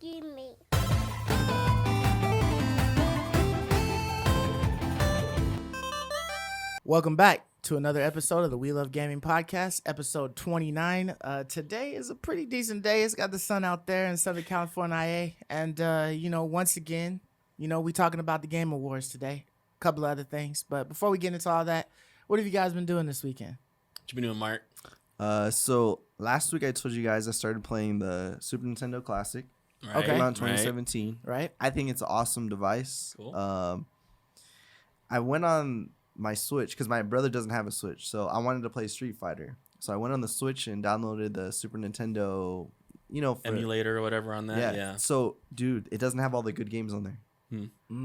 Gaming. Welcome back to another episode of the We Love Gaming podcast, episode 29. Today is a pretty decent day. It's got the sun out there in Southern California, and once again, we talking about the Game Awards today, a couple of other things. But before we get into all that, what have you guys been doing this weekend? What you been doing, Mark? So last week I told you guys I started playing the Super Nintendo Classic. Right, Okay. Came out in 2017. Right? I think it's an awesome device. Cool. I went on my Switch because my brother doesn't have a Switch, so I wanted to play Street Fighter. So I went on the Switch and downloaded the Super Nintendo, Emulator or whatever on that. Yeah. So, dude, it doesn't have all the good games on there.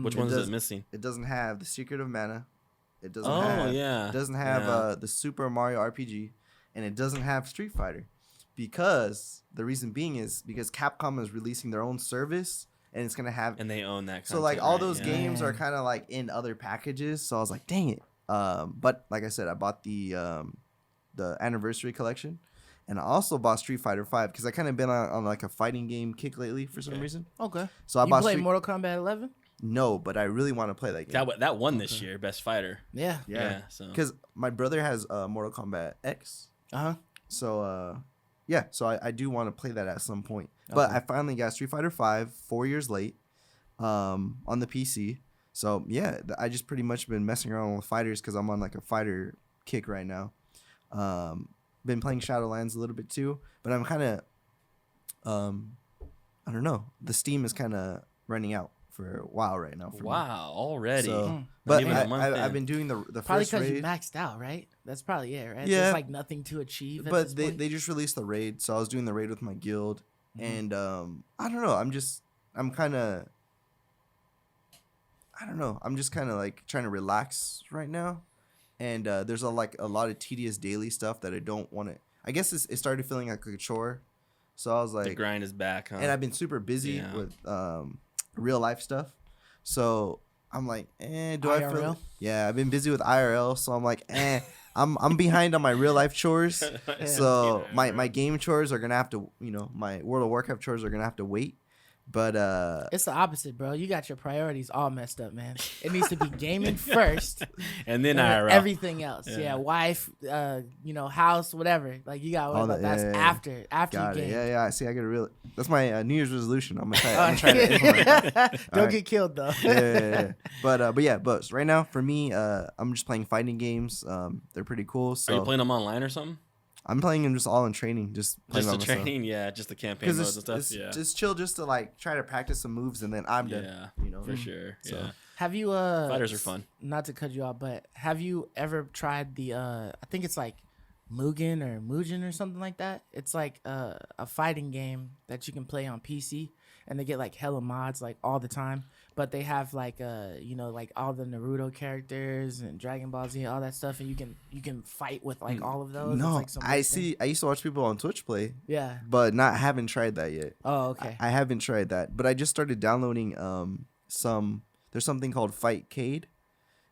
Which ones is it missing? It doesn't have the Secret of Mana. It doesn't Oh, have. yeah. It doesn't have the Super Mario RPG, and it doesn't have Street Fighter, because the reason being is because Capcom is releasing their own service. And it's gonna have, And they own that. so like all those content, games are kind of like in other packages. So I was like, dang it. But like I said, I bought the anniversary collection, and I also bought Street Fighter 5 because I kind of been on like a fighting game kick lately for some reason. Okay. So I You bought play Mortal Kombat 11? No, but I really want to play that game. That won this year, Best Fighter. Yeah. Yeah. So Because my brother has Mortal Kombat X. Uh-huh. So yeah. So I do want to play that at some point. But Okay. I finally got Street Fighter 5 4 years late, on the PC. So yeah, I just pretty much been messing around with fighters because I'm on like a fighter kick right now. Been playing Shadowlands a little bit too, but I'm kind of, I don't know. The Steam is kind of running out for a while right now. For me. already. So, Not but even a month in. I've been doing the Probably first because you raid. maxed out, right? That's probably it, right? Yeah. There's like nothing to achieve at But this they, point. they just released the raid, so I was doing the raid with my guild, Mm-hmm. and I don't know. I'm kind of, I don't know. I'm just kind of like trying to relax right now, and there's a lot of tedious daily stuff that I don't want to. I guess it started feeling like a chore, so I was The like, grind is back, huh? and I've been super busy Yeah. with real life stuff, so I'm like, do I IRL? feel? Yeah, I've been busy with IRL, so I'm like, I'm behind on my real life chores. So my game chores are gonna have to, my World of Warcraft chores are gonna have to wait. But It's the opposite, bro. You got your priorities all messed up, man. It needs to be gaming first, and then and IRL. everything else. Yeah. Yeah, wife, house, whatever. Like you got All about that, that's yeah. after got you it. game. Yeah. See, I got to really. That's my New Year's resolution. I'm gonna try to implement that. Don't Alright. get killed though. Yeah. But right now for me, I'm just playing fighting games. They're pretty cool. So Are you playing them online or something? I'm playing them just all in training, just playing Just by the myself. training, yeah, just the campaign Because modes and stuff. it's Yeah, just chill, just to like try to practice some moves, and then I'm done. yeah, for sure. So- Yeah, Have you fighters are fun. Not to cut you off, but have you ever tried the I think it's like Mugen or Mugen or something like that? It's like a fighting game that you can play on PC, and they get like hella mods like all the time. But they have like like all the Naruto characters and Dragon Ball Z, all that stuff, and you can fight with like all of those. It's No, like some I weird thing. see. I used to watch people on Twitch play, Yeah. but haven't tried that yet. Oh, okay. I haven't tried that, but I just started downloading there's something called Fightcade,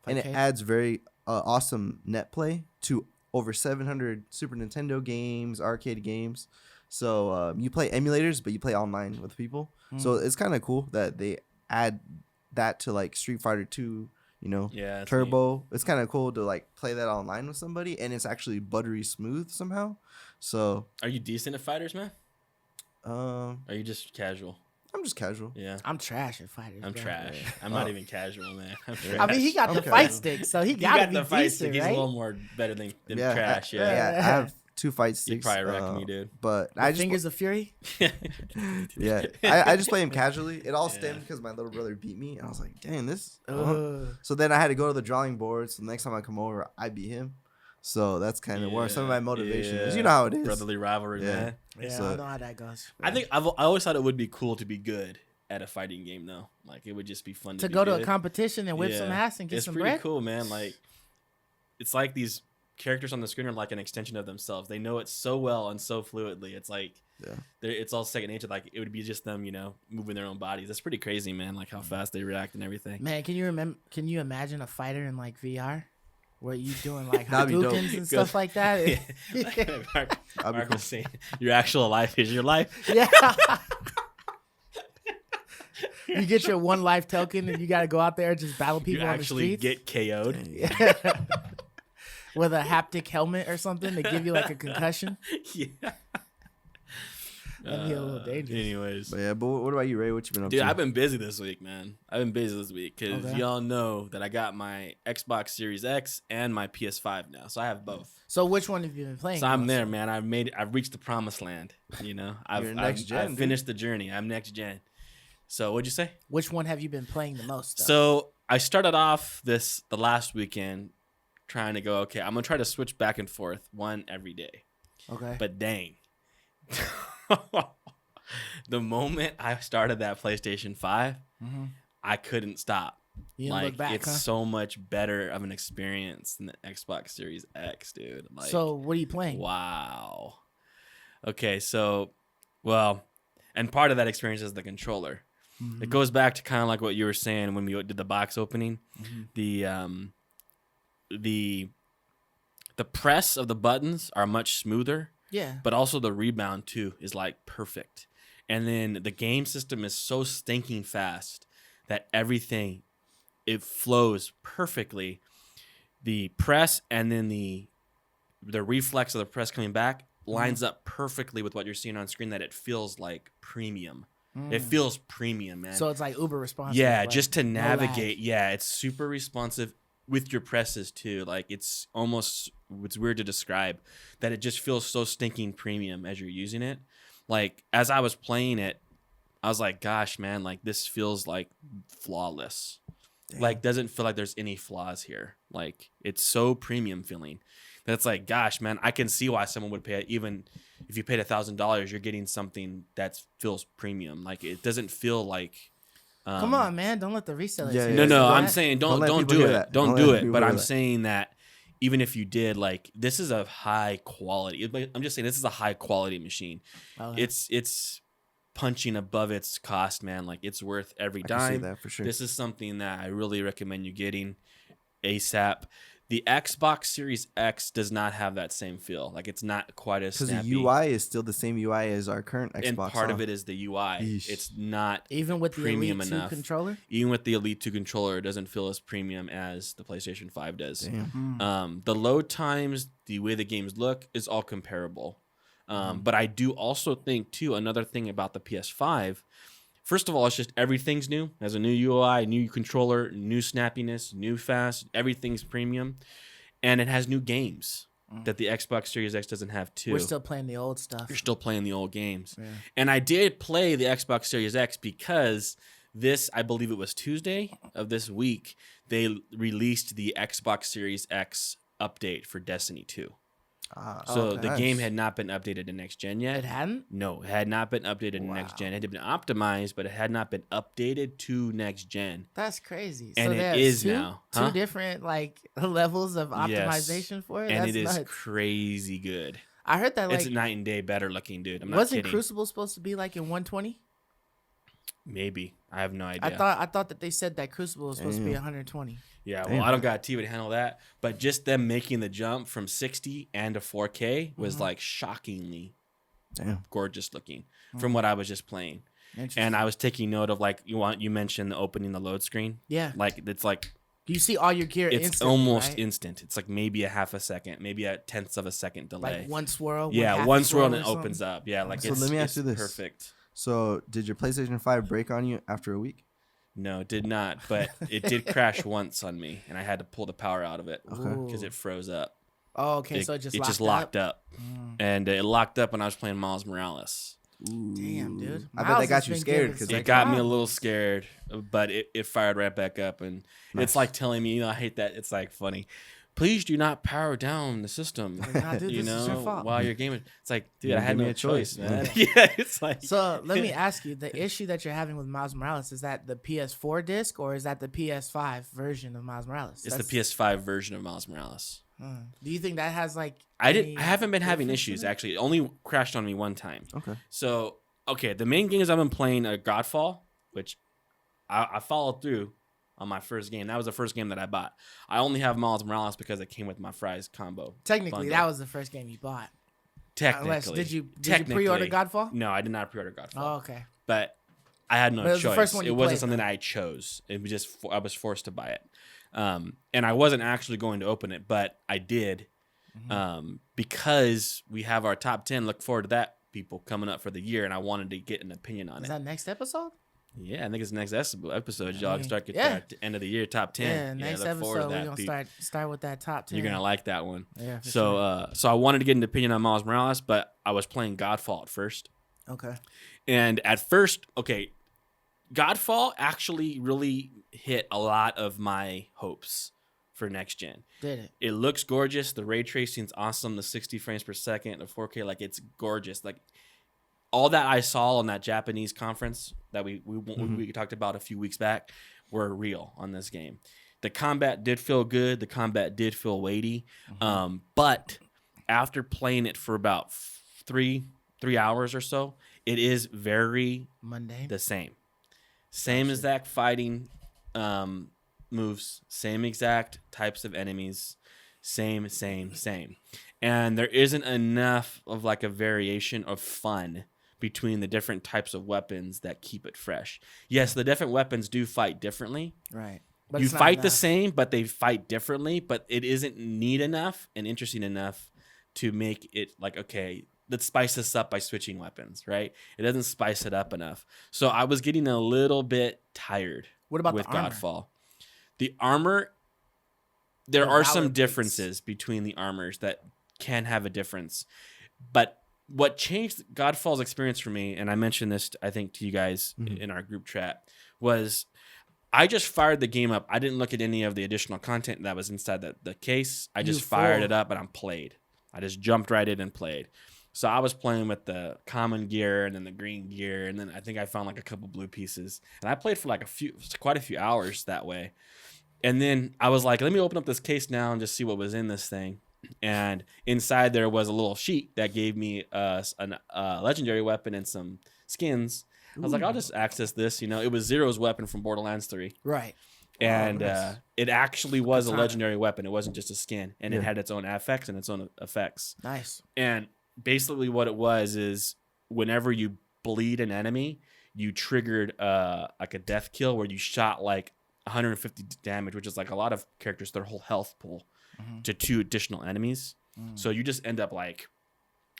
and it Fightcade? adds very awesome net play to over 700 Super Nintendo games, arcade games. So you play emulators, but you play online with people. So it's kind of cool that they add that to like Street Fighter 2, Yeah, it's Turbo. It's kind of cool to like play that online with somebody, and it's actually buttery smooth somehow. So Are you decent at fighters, man? um, Or are you just casual? I'm just casual. Yeah, I'm trash at fighters. I'm bro. trash. I'm not even casual, man. I'm trash. I mean, he got the Okay. fight stick, so he He gotta got be the fight decent, stick. He's right? a little more better than Yeah, trash. I have 2 fight You sticks. probably wreck me, dude. But The I just Fingers of Fury. yeah, I just play him casually. It all stemmed because my little brother beat me, and I was like, dang, this. So then I had to go to the drawing board. So the next time I come over, I beat him. So that's kind of where some of my motivation is. You know how it is. Brotherly rivalry, Yeah. man. Yeah, So- I know how that goes. I always thought it would be cool to be good at a fighting game, though. Like it would just be fun To be go to a good. competition and whip some Yeah. ass and get It's some pretty bread. cool, man. Like it's like these characters on the screen are like an extension of themselves. They know it so well and so fluidly. It's like it's all second nature. Like it would be just them, moving their own bodies. That's pretty crazy, man. Like how fast they react and everything. Man, can you imagine a fighter in like VR? Where you doing like That'd be dope. Hadoukens and stuff like that? Mark That'd be was cool. saying, your actual life is your life. Yeah. You get your 1 life token, and you got to go out there and just battle people You on the actually streets. get KO'd. With a haptic helmet or something to give you like a concussion. Yeah. That'd be a little dangerous. Anyways. But what about you, Ray? What you been up Dude, to? I've been busy this week, man. I've been busy this week because Okay. y'all know that I got my Xbox Series X and my PS5 now, so I have both. So which one have you been playing? So I'm most? there, man. I've reached the promised land. You know, You're next gen, I've dude. finished the journey. I'm next gen. So what'd you say? Which one have you been playing the most? Though? So I started off the last weekend trying to go, okay, I'm gonna try to switch back and forth one every day. Okay. But dang. The moment I started that PlayStation 5, I couldn't stop. You didn't Like, look back, it's huh? so much better of an experience than the Xbox Series X, dude. Like, So what are you playing? wow. Okay, so, well, and part of that experience is the controller. Mm-hmm. It goes back to kind of like what you were saying when we did the box opening. Mm-hmm. The press of the buttons are much smoother, Yeah. but also the rebound too is like perfect. And then the game system is so stinking fast that everything, it flows perfectly. The press and then the reflex of the press coming back lines up perfectly with what you're seeing on screen, that it feels like premium. It feels premium, man. So it's like uber responsive. Yeah, like, just to no navigate. lag. Yeah, it's super responsive with your presses too. Like, it's weird to describe that it just feels so stinking premium as you're using it. Like, as I was playing it, I was like, gosh, man, like, this feels like flawless. Damn. Like, doesn't feel like there's any flaws here. Like, it's so premium feeling. That's like, gosh, man, I can see why someone would pay it. Even if you paid $1,000, you're getting something that feels premium. Like, it doesn't feel like. Come on, man! Don't let the resellers. Yeah, hear No, you no, say I'm that. saying Don't let don't people do hear it. that. Don't Don't do let it. people But hear I'm that. saying that even if you did, like, this is a high quality. I'm just saying this is a high quality machine. Okay. It's punching above its cost, man. Like, it's worth every I can see dime. that for sure. This is something that I really recommend you getting ASAP. The Xbox Series X does not have that same feel. Like, it's not quite as Because snappy. the UI is still the same UI as our current Xbox. and part of it is the UI. Yeesh. It's not Even with the premium Elite 2 enough. controller. Even with the Elite 2 controller, it doesn't feel as premium as the PlayStation 5 does. Damn. The load times, the way the games look, is all comparable. But I do also think, too, another thing about the PS5, first of all, it's just everything's new. It has a new UI, new controller, new snappiness, new fast. Everything's premium. And it has new games that the Xbox Series X doesn't have, too. We're still playing the old stuff. You're still playing the old games. Yeah. And I did play the Xbox Series X because this, I believe it was Tuesday of this week, they released the Xbox Series X update for Destiny 2. So the nice. game had not been updated to next gen yet. It hadn't. No, it had not been updated to next gen. It had been optimized, but it had not been updated to next gen. That's crazy. And so it there's is two, now, huh? two different like levels of optimization for it. And That's it is nuts. crazy good. I heard that like It's night and day better looking, dude. I'm not wasn't kidding. Crucible supposed to be like in 120? Maybe. I have no idea. I thought that they said that Crucible was supposed to be Damn. 120. Yeah, Damn. well, I don't got a TV to handle that, but just them making the jump from 60 and to 4K was like shockingly Damn. gorgeous looking from what I was just playing. Interesting. And I was taking note of, like, you mentioned the opening the load screen. Yeah. Like, it's like You see all your gear it's instantly, almost right? instant. It's like maybe a half a second, maybe a tenth of a second delay. Like one swirl. yeah, half one a swirl and or it something. opens up. Yeah, like So it's, let me ask it's you this. perfect. So did your PlayStation 5 break on you after a week? No, it did not, but it did crash once on me, and I had to pull the power out of it because Ooh. it froze up. Oh, okay. So it just locked up. up. And it locked up when I was playing Miles Morales. Damn, dude. I bet Miles that got has you been scared getting because some It got me a problems. little scared, but it fired right back up, and it's like telling me, I hate that. It's like funny. Please do not power down the system. Like, nah, dude, you this is your know, fault. while you're gaming. It's like, dude, Yeah, I had give me no a choice, choice, man. Yeah, it's like. So let me ask you: the issue that you're having with Miles Morales, is that the PS4 disc or is that the PS5 version of Miles Morales? It's the PS5 version of Miles Morales. Do you think that has like? I any haven't been having difference in issues it? actually. It only crashed on me one time. Okay. So okay, the main games I've been playing are Godfall, which I followed through on my first game. That was the first game that I bought. I only have Miles Morales because it came with my fries combo. Technically, bundle. that was the first game you bought. Technically. Unless did you Technically. pre-order Godfall? No, I did not pre-order Godfall. Oh, okay. But I had no But it was choice. the first one It you wasn't played, something though. I chose. It was just I was forced to buy it, and I wasn't actually going to open it, but I did, because we have our top 10. Look forward to that, people, coming up for the year, and I wanted to get an opinion on Is it. that next episode? Yeah, I think it's the next episode. Y'all mean, start get yeah. that end of the year top 10. Yeah, next look forward to episode we're that, gonna Pete. start with that top 10. You're gonna like that one. Yeah, for So, sure. so I wanted to get an opinion on Miles Morales, but I was playing Godfall at first. Okay. And at first, okay, Godfall actually really hit a lot of my hopes for next gen. Did it? It looks gorgeous. The ray tracing's awesome. The 60 frames per second, the 4K, like it's gorgeous. Like all that I saw on that Japanese conference that we talked about a few weeks back were real on this game. The combat did feel good. The combat did feel weighty. But after playing it for about 3 hours or so, it is very Mundane. the same. Same exact fighting moves, same exact types of enemies, same. And there isn't enough of like a variation of fun between the different types of weapons that keep it fresh. Yes, the different weapons do fight differently. Right. But You it's not fight the enough. same, but they fight differently, but it isn't neat enough and interesting enough to make it like, okay, let's spice this up by switching weapons, right? It doesn't spice it up enough. So I was getting a little bit tired What about with the armor? Godfall. The armor, there The are valor some plates. differences between the armors that can have a difference. But what changed Godfall's experience for me, and I mentioned this, I think, to you guys in our group chat, was I just fired the game up. I didn't look at any of the additional content that was inside the case. I just fired it up and I played. I just jumped right in and played. So I was playing with the common gear and then the green gear, and then I think I found like a couple blue pieces. And I played for like quite a few hours that way. And then I was like, let me open up this case now and just see what was in this thing. And inside there was a little sheet that gave me a legendary weapon and some skins. I was like, I'll just access this. You know, it was Zero's weapon from Borderlands 3. Right. And nice. it actually was a Katana. legendary weapon. It wasn't just a skin. And it had its own effects and its own effects. Nice. And basically what it was is whenever you bleed an enemy, you triggered like a death kill where you shot like 150 damage, which is like a lot of characters, their whole health pool to 2 additional enemies. So you just end up like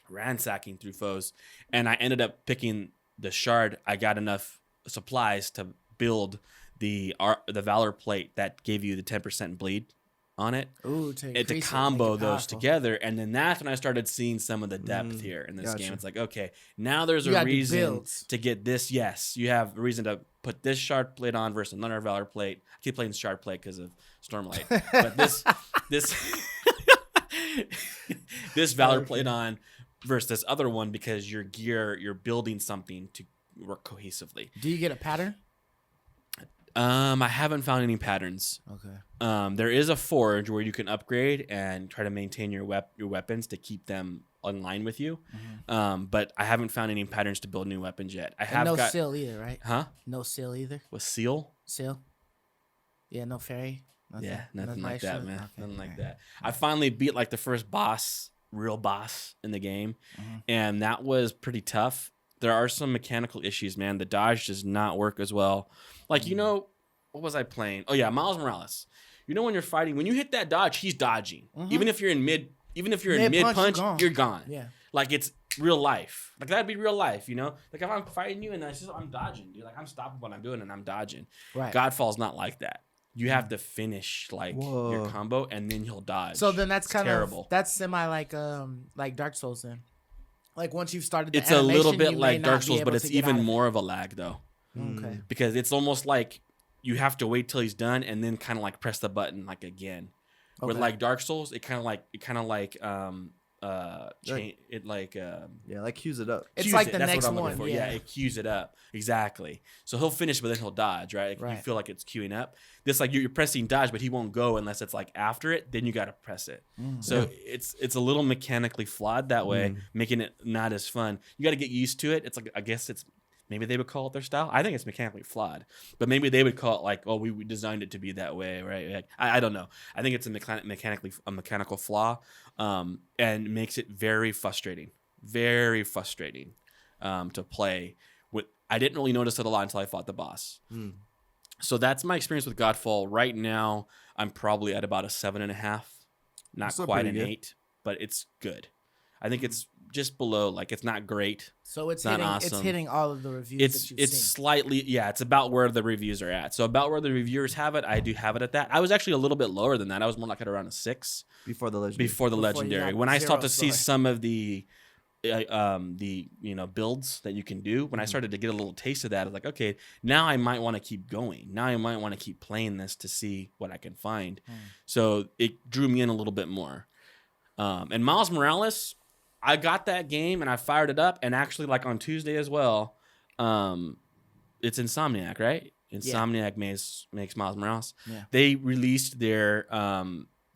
ransacking through foes. And I ended up picking the shard. I got enough supplies to build the Valor plate that gave you the 10% bleed on it. Ooh, To combo those together, and then that's when I started seeing some of the depth here in this game. It's like, okay, now there's You a gotta do reason builds. to get this. Yes, you have a reason to put this shard plate on versus another Valor plate. I keep playing shard plate because of Stormlight, but this this Valor plate on versus this other one because your gear, you're building something to work cohesively. Do you get a pattern? I haven't found any patterns. Okay. There is a forge where you can upgrade and try to maintain your weapons to keep them in line with you. But I haven't found any patterns to build new weapons yet. I have no got seal either, right? huh? No seal either. With seal? Seal. Yeah, no fairy. Nothing, Yeah, nothing like that, man. Okay, Nothing like alright. that. I finally beat like the first real boss in the game, and that was pretty tough. There are some mechanical issues, man. The dodge does not work as well. Like, you know, what was I playing? Oh yeah, Miles Morales. You know when you're fighting, when you hit that dodge, he's dodging. Even if you're in mid punch, you're gone. Yeah. Like it's real life. Like that'd be real life, you know? Like if I'm fighting you and I'm dodging, dude. Like I'm stopping what I'm doing and I'm dodging. Right. Godfall's not like that. You have to finish like your Whoa. combo and then he'll dodge. So then that's kind terrible. of that's semi like Dark Souls then. Like once you've started the It's a little animation, bit you may like not Dark be Souls, able but to it's get out even of it. more of a lag though. Okay. Because it's almost like you have to wait till he's done and then kind of like press the button like again. With Okay. like Dark Souls, it kind of like Yeah, like queues it up. It's cues like it. the That's next what I'm looking one, for. yeah. It queues it up. Exactly. So he'll finish, but then he'll dodge, right? Like, Right. You feel like it's queuing up. This like you're pressing dodge, but he won't go unless it's like after it. Then you got to press it. So it's a little mechanically flawed that way, making it not as fun. You got to get used to it. It's like I guess it's maybe they would call it their style. I think it's mechanically flawed, but maybe they would call it like, oh, we designed it to be that way, right? Like, I don't know. I think it's a mechanical flaw, and makes it very frustrating to play I didn't really notice it a lot until I fought the boss. Mm. So that's my experience with Godfall. Right now, I'm probably at about a 7.5, not Still quite pretty an good. 8, but it's good. I think it's just below. Like, it's not great. So it's not hitting, awesome. it's hitting all of the reviews that you've It's seen. slightly, yeah, it's about where the reviews are at. So about where the reviewers have it, I do have it at that. I was actually a little bit lower than that. I was more like at around a 6 Before the legendary. before the Before you legendary. got When I zero start to see score. some of the builds that you can do, when I started to get a little taste of that, I was like, okay, now I might want to keep going. Now I might want to keep playing this to see what I can find. So it drew me in a little bit more. And Miles Morales, I got that game and I fired it up, and actually, like on Tuesday as well, it's Insomniac, right? Insomniac makes Miles Morales. Yeah. They released their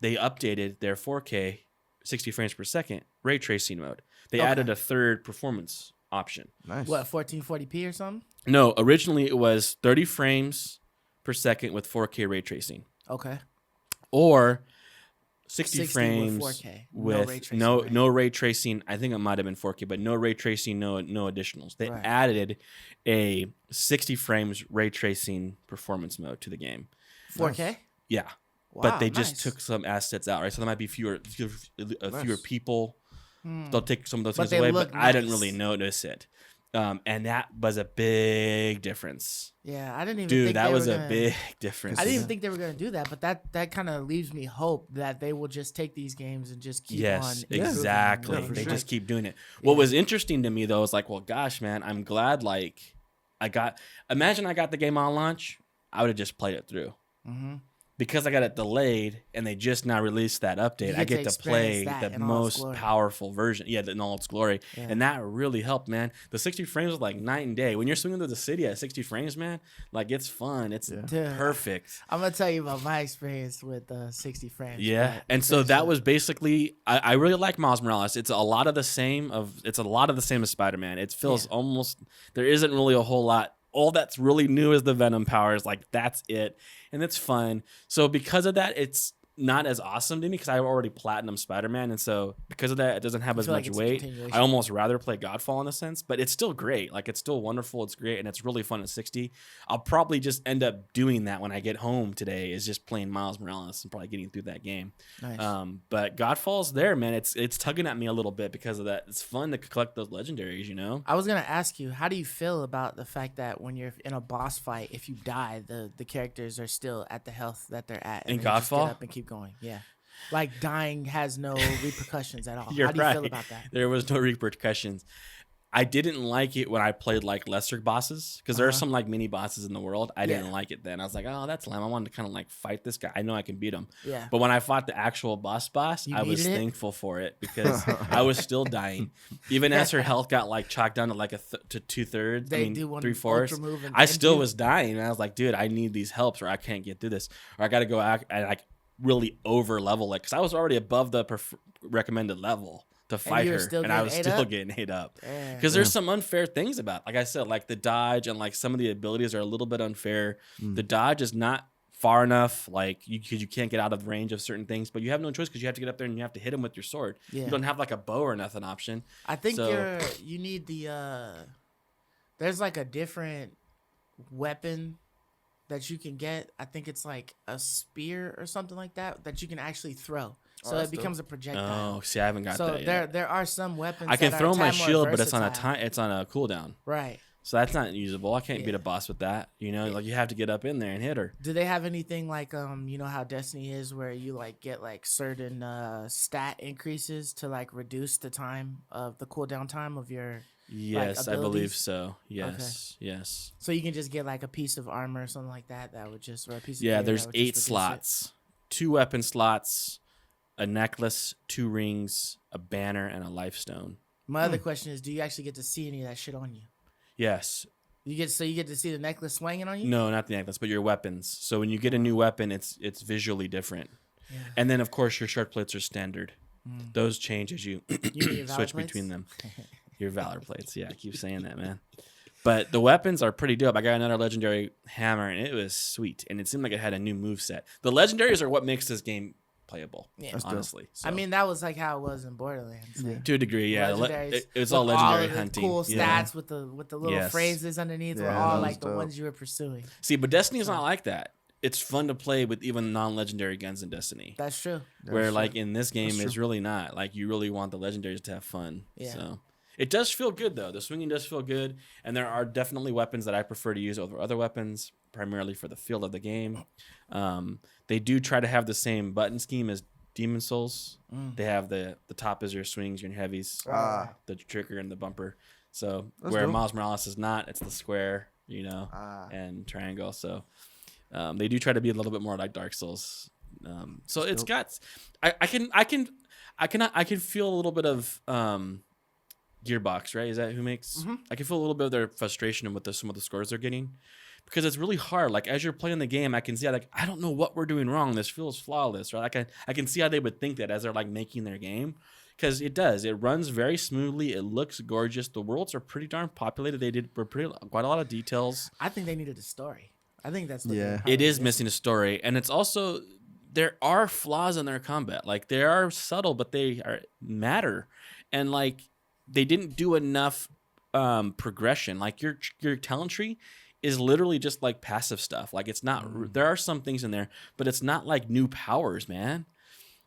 they updated their 4K 60 frames per second ray tracing mode. They Okay. added a third performance option. Nice. What, 1440p or something? No, originally it was 30 frames per second with 4K ray tracing, Okay. or 60 with frames 4K. with ray tracing, no right? ray tracing. I think it might have been 4K, but no ray tracing, no additionals. They Right. added a 60 frames ray tracing performance mode to the game. 4K? Yeah, Wow, but they just nice. took some assets out, right? So there might be fewer Nice. people. Hmm. They'll take some of those But things they away, look but I didn't nice. really notice it. And that was a big difference. Yeah, I didn't even Dude, think that they was were a gonna, big difference. I didn't even think they were going to do that, but that kind of leaves me hope that they will just take these games and just keep on. Yes, improving them. exactly. Yeah, for They sure. just keep doing it. What Yeah. was interesting to me though is like, well, gosh, man, I'm glad. Like, imagine I got the game on launch, I would have just played it through. Mhm. Because I got it delayed and they just now released that update, You I get to get to play experience that the in all its most glory. powerful version. Yeah, in all its glory. Yeah. And that really helped, man. The 60 frames was like night and day. When you're swinging through the city at 60 frames, man, like it's fun. It's Yeah. Dude, perfect. I'm gonna tell you about my experience with 60 frames. Yeah, but and so finish that up. was basically I really like Miles Morales. It's a lot of the same as Spider-Man. It feels almost there isn't really a whole lot. All that's really new is the Venom powers. Like that's it, and it's fun. So because of that, it's not as awesome to me because I already platinum Spider-Man, and so because of that, it doesn't have I as feel like much it's a weight. continuation. I almost rather play Godfall in a sense, but it's still great. Like it's still wonderful. It's great, and it's really fun at 60. I'll probably just end up doing that when I get home today. Is just playing Miles Morales and probably getting through that game. Nice. But Godfall's there, man. It's tugging at me a little bit because of that. It's fun to collect those legendaries, you know. I was gonna ask you, how do you feel about the fact that when you're in a boss fight, if you die, the characters are still at the health that they're at, In and they just get Godfall? up and keep going? Yeah, like dying has no repercussions at all. You're How do you feel right. about that? There was no repercussions. I didn't like it when I played like lesser bosses because there are Uh-huh. some like mini bosses in the world. I Yeah. didn't like it then. I was like, oh, that's lame. I wanted to kind of like fight this guy. I know I can beat him. Yeah, But when I fought the actual boss, You I was needed it? thankful for it because I was still dying. Even as her health got like chalked down to like to 2/3, they do one 3/4. ultra move and I end still you. was dying, and I was like, dude, I need these helps, or I can't get through this, or I got to go out and like really over level it because I was already above the recommended level to fight you were her, still and I getting was ate still up? getting ate up. Damn. Because there's some unfair things about it. Like I said, like the dodge and like some of the abilities are a little bit unfair. Mm. The dodge is not far enough, like because you can't get out of range of certain things, but you have no choice because you have to get up there and you have to hit him with your sword. Yeah. You don't have like a bow or nothing option. I think So- you need the there's like a different weapon that you can get. I think it's like a spear or something like that you can actually throw. So that's it becomes a projectile. Oh, see, I haven't got So that yet. there are some weapons I can that are throw a my tad more shield, but it's on a versatile. time. It's on a cooldown, Right. so that's not usable. I can't beat Yeah. a boss with that. You know, like you have to get up in there and hit her. Do they have anything like you know how Destiny is where you like get like certain stat increases to like reduce the time of the cooldown time of your Yes, I believe abilities? so. Yes, yes. so you can just get like a piece of armor or something like that would just or a piece of Yeah, gear there's that would just 8 reduce it? slots, 2 weapon slots, a necklace, 2 rings, a banner, and a life stone. My other question is, do you actually get to see any of that shit on you? Yes. You get to see the necklace swinging on you? No, not the necklace, but your weapons. So when you get a new weapon, it's visually different. Yeah. And then of course your shard plates are standard. Mm. Those change as you You mean your valor switch plates? between them. Your valor plates, yeah, I keep saying that, man. But the weapons are pretty dope. I got another legendary hammer, and it was sweet. And it seemed like it had a new move set. The legendaries are what makes this game playable. Yeah. That's dope. honestly. So. I mean, that was like how it was in Borderlands. Yeah. Like, to a degree, yeah. Legendaries It was with all legendary of the hunting. cool yeah. stats with the little Yes. phrases underneath were Yeah, all that like was the dope. ones you were pursuing. See, but Destiny's not like that. It's fun to play with even non-legendary guns in Destiny. That's true. Where That's like true. in this game, That's it's true. really not. Like you really want the legendaries to have fun. Yeah. So it does feel good though. The swinging does feel good, and there are definitely weapons that I prefer to use over other weapons, primarily for the feel of the game. They do try to have the same button scheme as Demon Souls. They have the top is your swings, your heavies, the trigger and the bumper. So That's where dope. Miles Morales is not, it's the square, and triangle. So they do try to be a little bit more like Dark Souls. So That's it's dope. got I can feel a little bit of Gearbox, right? Is that who makes? I can feel a little bit of their frustration with some of the scores they're getting, because it's really hard. Like as you're playing the game, I can see like I don't know what we're doing wrong. This feels flawless, right? I can see how they would think that as they're like making their game, because it does. It runs very smoothly. It looks gorgeous. The worlds are pretty darn populated. They did quite a lot of details. I think they needed a story. I think that's what Yeah. they're probably It is missing a story, and it's also there are flaws in their combat. Like they are subtle, but they matter, and like they didn't do enough progression. Like your talent tree is literally just like passive stuff. Like it's not. There are some things in there, but it's not like new powers, man.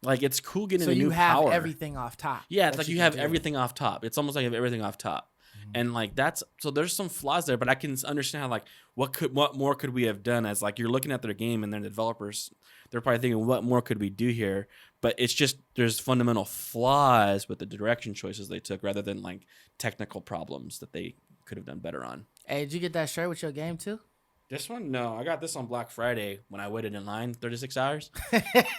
Like it's cool getting So a new you have power. everything off top. Yeah, it's that like you can have do. everything off top. It's almost like you have everything off top. And like that's so there's some flaws there, but I can understand how like what more could we have done, as like you're looking at their game and then the developers, they're probably thinking what more could we do here, but it's just there's fundamental flaws with the direction choices they took rather than like technical problems that they could have done better on. Hey, did you get that shirt with your game too? This one, no, I got this on Black Friday when I waited in line 36 hours.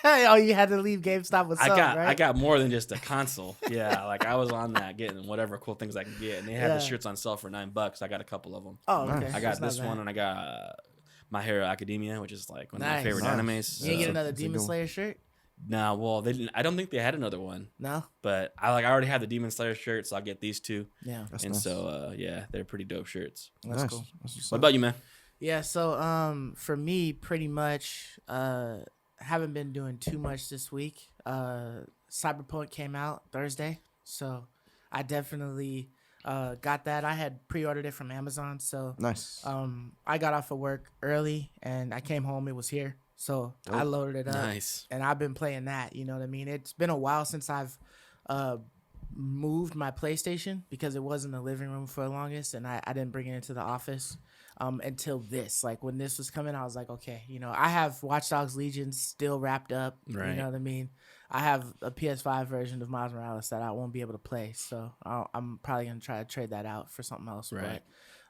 Oh, you had to leave GameStop with some, right? I got more than just a console. Yeah, like I was on that getting whatever cool things I can get, and they had the shirts on sale for $9. I got a couple of them. Oh, Nice. okay. I got That's not this bad. one, and I got My Hero Academia, which is like one of my Nice. favorite Nice. animes. You didn't get So- another That's a Demon good one. Slayer shirt? Nah, well, they didn't. I don't think they had another one, No. but I already have the Demon Slayer shirt, so I'll get these two. Yeah, That's And nice. so yeah, they're pretty dope shirts. that's Nice. cool. That's what's What up. about you, man? Yeah, so for me, pretty much haven't been doing too much this week. Cyberpunk came out Thursday, so I definitely got that. I had pre-ordered it from Amazon, so Nice. I got off of work early and I came home. It was here, so I Dope. loaded it up. Nice. And I've been playing that. You know what I mean? It's been a while since I've moved my PlayStation because it was in the living room for the longest, and I didn't bring it into the office until this. Like when this was coming, I was like, okay, you know, I have Watch Dogs Legion still wrapped up. Right. You know what I mean? I have a PS5 version of Miles Morales that I won't be able to play, so I'm probably gonna try to trade that out for something else. Right.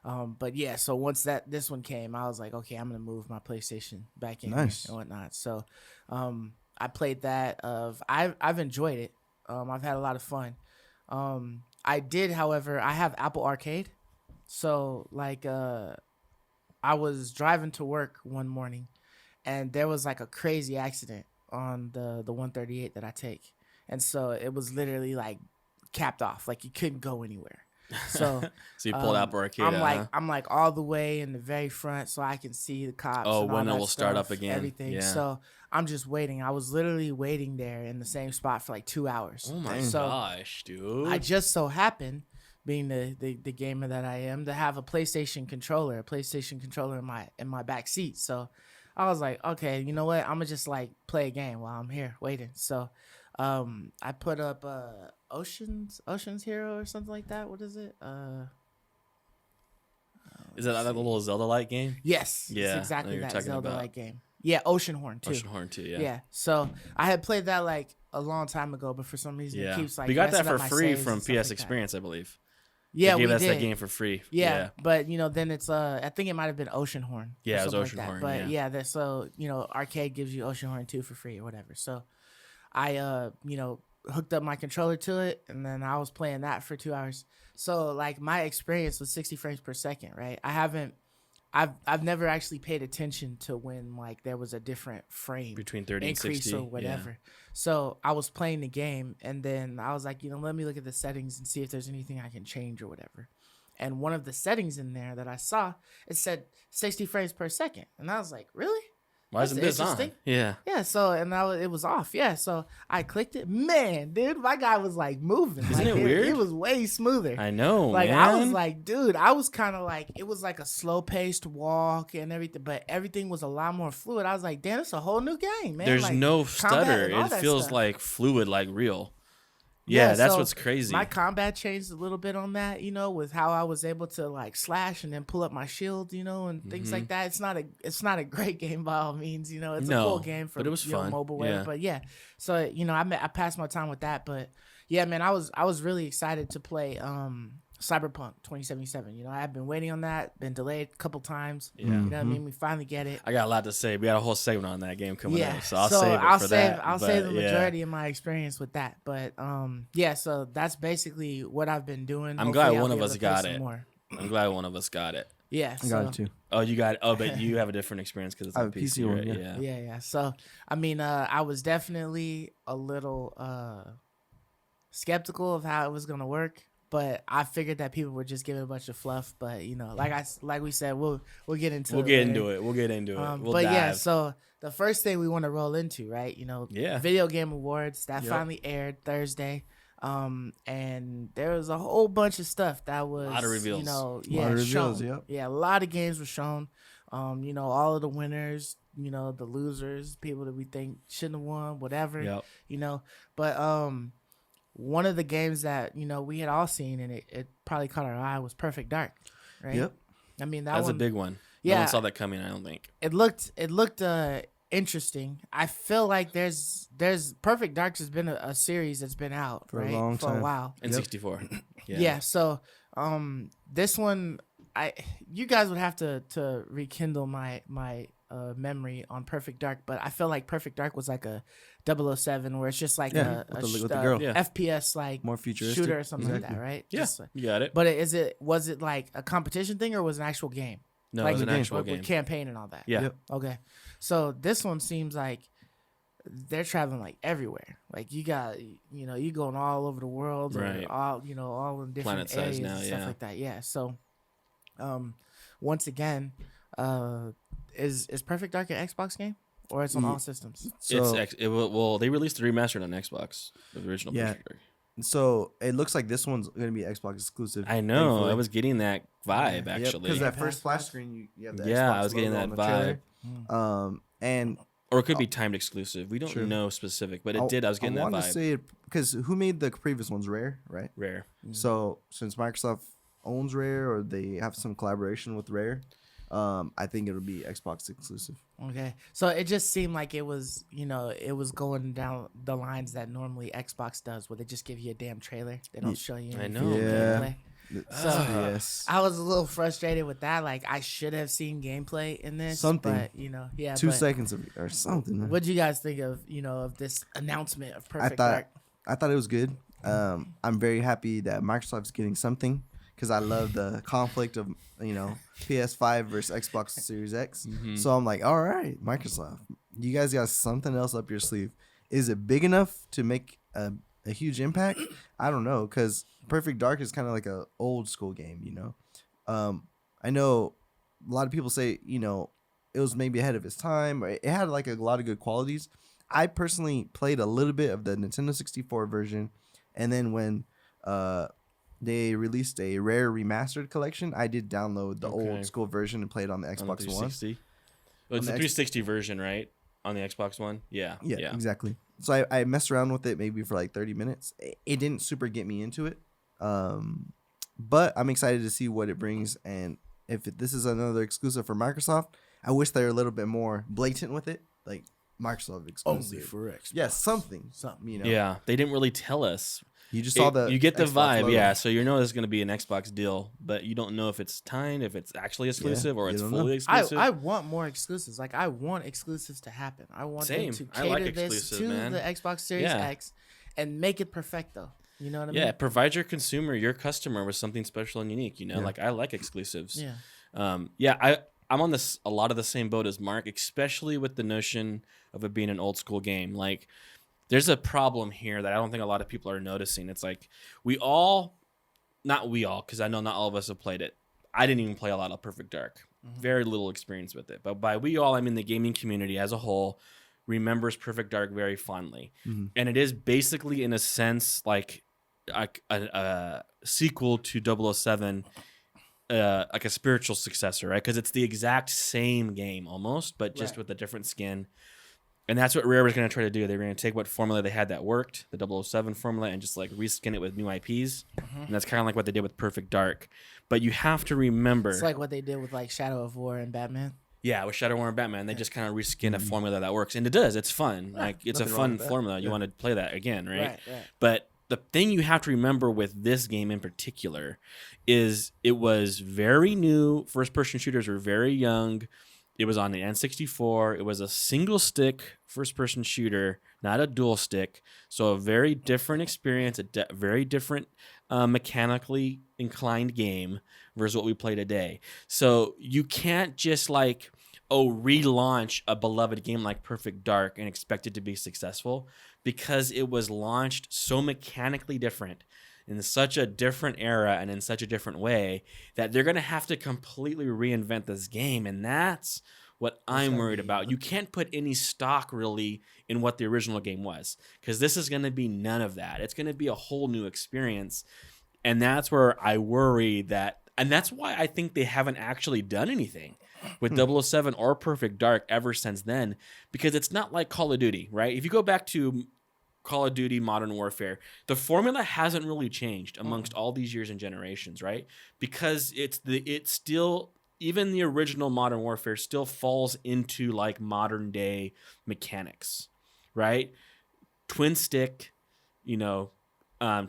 But yeah, so once this one came, I was like, okay, I'm gonna move my PlayStation back in Nice. and whatnot. So, I played that. I've enjoyed it. I've had a lot of fun. I did, however, I have Apple Arcade, so like I was driving to work one morning, and there was like a crazy accident on the 138 that I take, and so it was literally like capped off, like you couldn't go anywhere. So So you pulled Apple Arcade. I'm like all the way in the very front, so I can see the cops. Oh, and all when it that will start stuff, up again. Everything. Yeah. So I'm just waiting. I was literally waiting there in the same spot for like 2 hours. Oh my So gosh, dude. I just so happened, being the gamer that I am, to have a PlayStation controller in my back seat. So I was like, okay, you know what? I'm gonna just like play a game while I'm here waiting. So I put up Ocean's Hero or something like that. What is it? Is that that little Zelda-like game? Yes, Yeah, I it's know exactly you're that talking about. Zelda-like game. Yeah, Oceanhorn too. Oceanhorn 2, yeah. Yeah. So I had played that like a long time ago, but for some reason Yeah. it keeps like we got that messing for up my free saves from and stuff PS like that. Experience, I believe. Yeah, they gave we us did. that game for free. Yeah, but you know, then it's I think it might have been Oceanhorn. or Yeah, it was something like Oceanhorn, that. But yeah. so you know, Arcade gives you Oceanhorn 2 for free or whatever. So I you know, hooked up my controller to it, and then I was playing that for 2 hours. So like my experience was 60 frames per second, right? I've never actually paid attention to when like there was a different frame Between 30 and increase 60. or whatever. So I was playing the game, and then I was like, you know, let me look at the settings and see if there's anything I can change or whatever. And one of the settings in there that I saw, it said 60 frames per second. And I was like, really? Why isn't this on? Yeah. Yeah, so and it was off. Yeah, so I clicked it. Man, dude, my guy was like moving. Isn't like, it weird? It was way smoother. I know, like man. I was like, dude, I was kind of like, it was like a slow paced walk and everything, but everything was a lot more fluid. I was like, damn, it's a whole new game, man. There's like, no combat stutter. and all It that feels stuff. like fluid, like real. Yeah, that's so what's crazy. My combat changed a little bit on that, with how I was able to like slash and then pull up my shield, and things like that. It's not a great game by all means, it's a cool game for but it was fun. Mobile Yeah. wave. But yeah, so I passed my time with that, but yeah, man, I was really excited to play Cyberpunk 2077. I've been waiting on that, been delayed a couple times. Yeah. You know what I mean? We finally get it. I got a lot to say. We got a whole segment on that game coming up, so I'll save it I'll save the majority of my experience with that. But yeah, so that's basically what I've been doing. I'm Hopefully glad one I'll of be us able to play got some it. more. I'm glad one of us got it. Yeah, I got it too. Oh, you got it. Oh, but you have a different experience because it's I on have a PC, PC one, right? yeah. Yeah. So I mean, I was definitely a little skeptical of how it was gonna work, but I figured that people were just giving a bunch of fluff. But like we said, we'll get into We'll it. get later. into it. We'll get into it. We'll But dive. yeah, so the first thing we want to roll into, right? Yeah. Video Game Awards that Yep. finally aired Thursday. And there was a whole bunch of stuff that was Lot of reveals. Yeah, Lot of reveals, shown. yep. Yeah, a lot of games were shown. All of the winners, the losers, people that we think shouldn't have won, whatever. Yep. But one of the games that we had all seen and it probably caught our eye was Perfect Dark, right? Yep. I mean That's one, a big one. Yeah. No one saw that coming, I don't think. It looked interesting. I feel like there's Perfect Dark has been a series that's been out For a right? long for time. a while. In Yep. 64. Yeah. So this one you guys would have to rekindle my memory on Perfect Dark, but I feel like Perfect Dark was like a 007 where it's just like Yeah, with the girl. Yeah. FPS like More futuristic. shooter or something like Exactly. that, right? Yeah. Just like- You got it. but was it like a competition thing or was it an actual game? No, like it was an a game. actual with game. campaign and all that. Yeah. Yep. Okay. So this one seems like they're traveling like everywhere. Like you got, you going all over the world, Right. or all, all in different Planet size areas now, and stuff yeah. like that. Yeah. So, once again, is Perfect Dark an Xbox game or it's on all systems? So, They released the remastered on Xbox, the original Yeah. Perfect Dark. so it looks like this one's gonna be Xbox exclusive. I know. thankfully. I was getting that vibe, actually. Because that Yeah. first splash screen, you have the Yeah, Xbox I was getting logo that on the trailer. vibe. And Or it could be timed exclusive. We don't True. know specific, but it did. I was getting that want to vibe. say it because who made the previous ones? Rare, right? Rare. So since Microsoft owns Rare or they have some collaboration with Rare, I think it'll be Xbox exclusive. Okay. So it just seemed like it was, it was going down the lines that normally Xbox does, where they just give you a damn trailer. They don't show you. I any know. physical Yeah. gameplay. So yes, I was a little frustrated with that. Like I should have seen gameplay in this. Something. But, yeah. 2 but seconds or something. What'd you guys think of, of this announcement of Perfect thought- Dark? I thought it was good. I'm very happy that Microsoft's getting something because I love the conflict of PS5 versus Xbox Series X. So I'm like, all right, Microsoft, you guys got something else up your sleeve. Is it big enough to make a huge impact? I don't know, because Perfect Dark is kind of like a old school game. I know a lot of people say it was maybe ahead of its time, or it had like a lot of good qualities. I personally played a little bit of the Nintendo 64 version, and then when they released a Rare remastered collection, I did download the old school version and play it on the On the Xbox One. 360. Well, it's On the the 360 version, right? On the Xbox One? Yeah. Yeah, exactly. So I messed around with it maybe for like 30 minutes. It didn't super get me into it, but I'm excited to see what it brings. And if this is another exclusive for Microsoft, I wish they were a little bit more blatant with it, like Microsoft exclusive. Xbox. Yeah, something. Yeah. They didn't really tell us. You just saw You get the Xbox vibe, logo. yeah. So you know it's going to be an Xbox deal, but you don't know if it's timed, if it's actually exclusive, or you it's don't fully know. exclusive. I want more exclusives. Like I want exclusives to happen. I want Same. them to I cater like this exclusives, to man. the Xbox Series Yeah. X and make it perfecto. You know what I mean? Yeah, provide your consumer, your customer, with something special and unique. Like I like exclusives. Yeah. I'm on a lot of the same boat as Mark, especially with the notion of it being an old school game. Like, there's a problem here that I don't think a lot of people are noticing. It's like not we all, because I know not all of us have played it. I didn't even play a lot of Perfect Dark. Very little experience with it. But by we all, I mean the gaming community as a whole remembers Perfect Dark very fondly. And it is basically, in a sense, like a sequel to 007, like a spiritual successor, right? Because it's the exact same game almost, but just with a different skin. And that's what Rare was going to try to do. They were going to take what formula they had that worked, the 007 formula, and just like reskin it with new IPs. And that's kind of like what they did with Perfect Dark. But you have to remember, It's like what they did with like Shadow of War and Batman. yeah, with Shadow War and Batman, they just kind of reskin a formula that works, and it does. It's fun. Like it's a fun formula. You want to play that again, right? Right. But the thing you have to remember with this game in particular is it was very new. First-person shooters were very young. It was on the N64. It was a single-stick first-person shooter, not a dual stick. So a very different experience, a very different mechanically inclined game versus what we play today. So you can't just like, relaunch a beloved game like Perfect Dark and expect it to be successful, because it was launched so mechanically different in such a different era and in such a different way that they're going to have to completely reinvent this game. And that's what I'm worried about. You can't put any stock really in what the original game was, because this is going to be none of that. It's going to be a whole new experience. And that's where I worry that, and that's why I think they haven't actually done anything with 007 or Perfect Dark ever since then, because it's not like Call of Duty, right? If you go back to Call of Duty Modern Warfare, the formula hasn't really changed amongst all these years and generations, right? Because it's still, even the original Modern Warfare still falls into like modern day mechanics, right? Twin stick,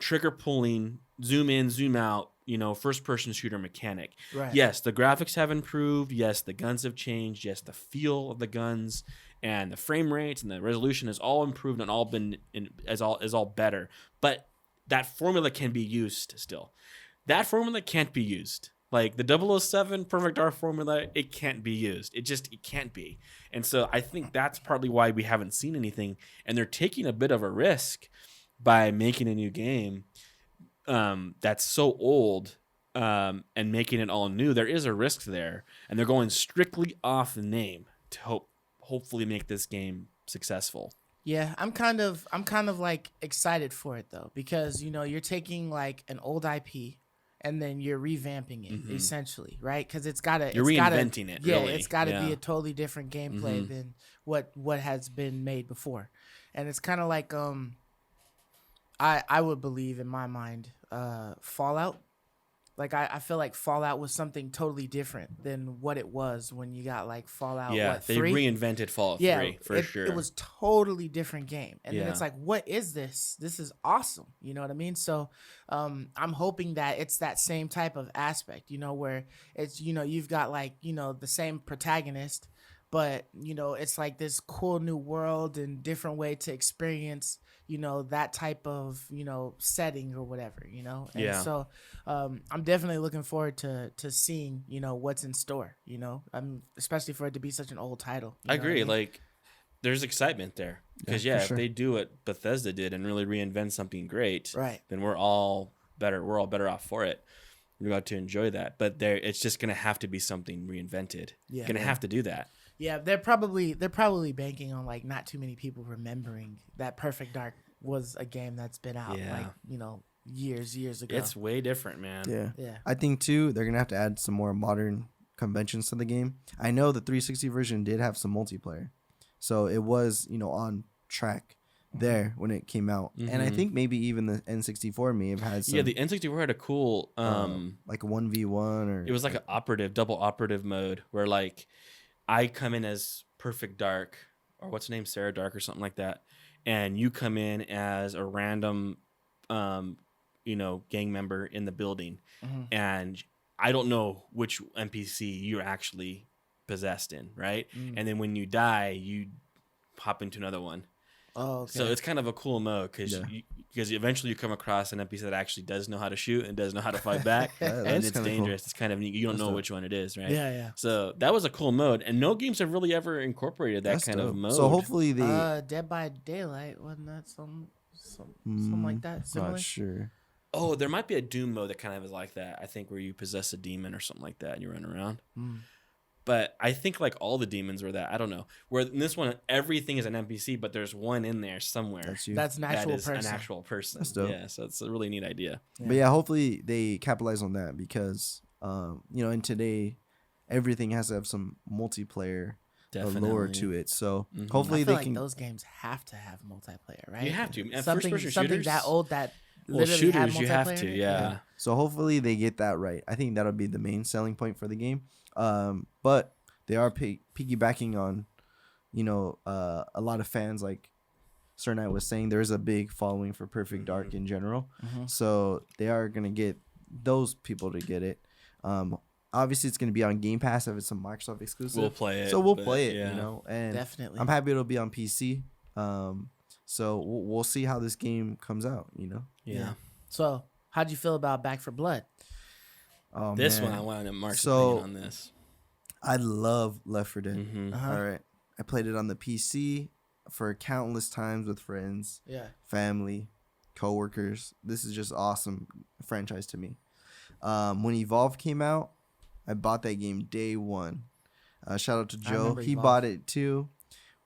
trigger pulling, zoom in, zoom out, first person shooter mechanic. Right. Yes, the graphics have improved. Yes, the guns have changed. Yes, the feel of the guns and the frame rates and the resolution has all improved and all been is all better. But that formula can be used still. That formula can't be used. Like the 007 Perfect Dark formula, it can't be used. It can't be. And so I think that's partly why we haven't seen anything. And they're taking a bit of a risk by making a new game that's so old and making it all new. There is a risk there, and they're going strictly off the name to hopefully make this game successful. Yeah, I'm kind of like excited for it though, because you're taking like an old IP and then you're revamping it essentially, right? Because you're reinventing it. Yeah, really. It's got to be a totally different gameplay than what has been made before, and it's kind of like I would believe in my mind Fallout. Like I feel like Fallout was something totally different than what it was when you got like Fallout. Yeah, they 3? Reinvented Fallout 3 for sure. It was totally different game, and then it's like, what is this? This is awesome. You know what I mean? So, I'm hoping that it's that same type of aspect. Where it's you've got like the same protagonist, but it's like this cool new world and different way to experience that type of setting or whatever. And so I'm definitely looking forward to seeing what's in store. Especially for it to be such an old title. I agree. Like there's excitement there because if they do what Bethesda did and really reinvent something great, right, then we're all better off for it. We're about to enjoy that, but it's just gonna have to be something reinvented. Yeah, gonna have to do that. Yeah, they're probably banking on like not too many people remembering that Perfect Dark was a game that's been out years ago. It's way different, man. Yeah. I think too they're gonna have to add some more modern conventions to the game. I know the 360 version did have some multiplayer, so it was on track there when it came out, and I think maybe even the N64 may have had some. Yeah, the N64 had a cool like a 1v1 or it was like an double operative mode where like I come in as Perfect Dark, or what's her name, Sarah Dark or something like that, and you come in as a random, gang member in the building, and I don't know which NPC you're actually possessed in, right? And then when you die, you hop into another one. Oh, okay. So it's kind of a cool mode because eventually you come across an NPC that actually does know how to shoot and does know how to fight back, and it's dangerous. Cool. It's kind of neat. You don't know which one it is, right? Yeah. So that was a cool mode, and no games have really ever incorporated that kind of mode. So hopefully Dead by Daylight, wasn't that something like that? Similar? Not sure. Oh, there might be a Doom mode that kind of is like that. I think where you possess a demon or something like that and you run around. But I think like all the demons were that. I don't know. Where in this one, everything is an NPC, but there's one in there somewhere. That's you. That's an actual that is person. an actual person. That's dope. Yeah, so it's a really neat idea. But yeah, hopefully they capitalize on that because, in today, everything has to have some multiplayer lore to it. So hopefully I feel they like can. those games have to have multiplayer, right? You have to. And Something first-person shooters, that old that well, literally had shooters, you have multiplayer? to. Yeah. So hopefully they get that right. I think that'll be the main selling point for the game. But they are piggybacking on, a lot of fans like Sir Knight was saying. There is a big following for Perfect Dark in general. So they are gonna get those people to get it. Obviously, it's gonna be on Game Pass if it's a Microsoft exclusive. We'll play it. So we'll but play it, yeah. and Definitely. I'm happy it'll be on PC. So we'll see how this game comes out. Yeah. So, how'd you feel about Back for Blood? Oh, This man. one, I wanted Mark's So- opinion on this. I love Left 4 Dead. Uh-huh. All right, I played it on the PC for countless times with friends, Yeah. family, coworkers. This is just awesome franchise to me. When Evolve came out, I bought that game day one. Shout out to I Joe. remember He Evolve. bought it too.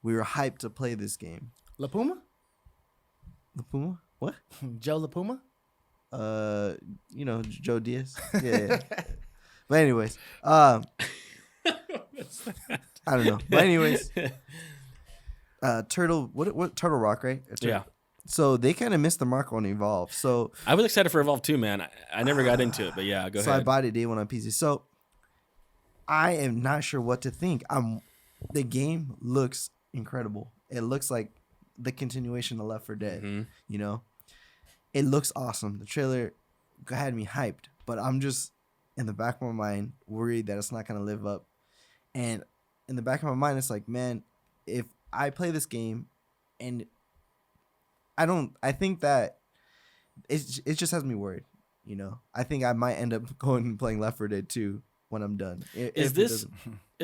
We were hyped to play this game. La Puma? The Puma? What? Joe La Puma? Joe Diaz. Yeah. But anyways, I don't know. But anyways, Turtle. What Turtle Rock, right? Yeah. So they kind of missed the mark on Evolve. So I was excited for Evolve too, man. I never got into it, but yeah, go so I ahead. bought it day one on PC. So I am not sure what to think. The game looks incredible. It looks like the continuation of Left 4 Dead. Mhm. It looks awesome. The trailer had me hyped, but I'm just in the back of my mind worried that it's not gonna live up. And in the back of my mind, it's like, man, if I play this game and I think that it just has me worried. I think I might end up going and playing Left 4 Dead 2 when I'm done. Is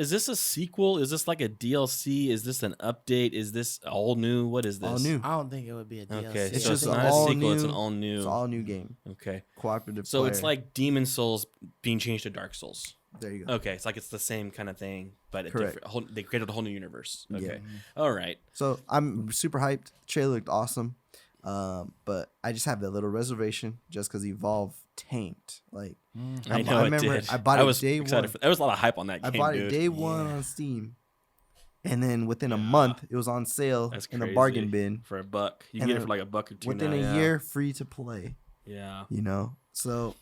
this a sequel? Is this like a DLC? Is this an update? Is this all new? What is this? all new? I don't think it would be a DLC. Okay, It's so just it's not all a sequel. It's an new- all new. It's all new game, Okay, cooperative. so it's player. like Demon Souls being changed to Dark Souls. There you go. Okay, it's like it's the same kind of thing, but a Correct. different. They created a whole new universe. Yeah. Okay, all right. So I'm super hyped. Trailer looked awesome, but I just have that little reservation just because Evolve tanked. Like I know remember it did. I bought it was day excited one. For, there was a lot of hype on that I game, bought dude. it day one on Steam, and then within a month it was on sale That's in the crazy. bargain bin. For $1. You And can get it then for like $1 or $2 Within now, a yeah. year, free to play. Yeah. So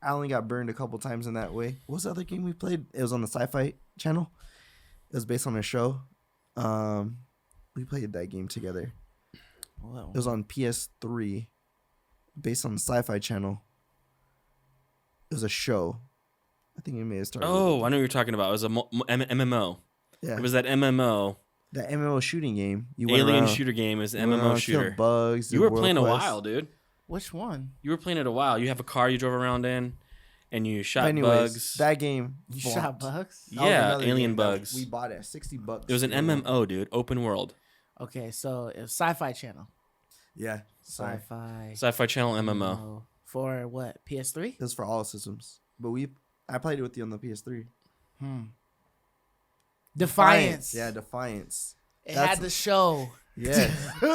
I only got burned a couple times in that way. What was the other game we played? It was on the Sci-Fi channel. It was based on a show. We played that game together. Whoa. It was on PS3, based on the Sci-Fi channel. It was a show. I think it may have started. Oh, I know what you're talking about. It was a MMO. yeah. It was that MMO. The MMO shooting game. You went Alien around, shooter game is an went MMO around, shooter. killed bugs. You did were world playing a quests. while, dude. Which one? You were playing it a while. You have a car you drove around in, and you But shot anyways, bugs. that game. You bombed. shot bugs? That was Yeah, another alien game that bugs. We bought it at $60. It was an MMO, dude. Open world. Okay, so it was Sci-Fi Channel. Yeah. Sorry. Sci-Fi. Sci-fi channel MMO. For what? PS3? It was for all systems. But I played it with you on the PS3. Defiance. Yeah, Defiance. It That's- had the show. Yeah.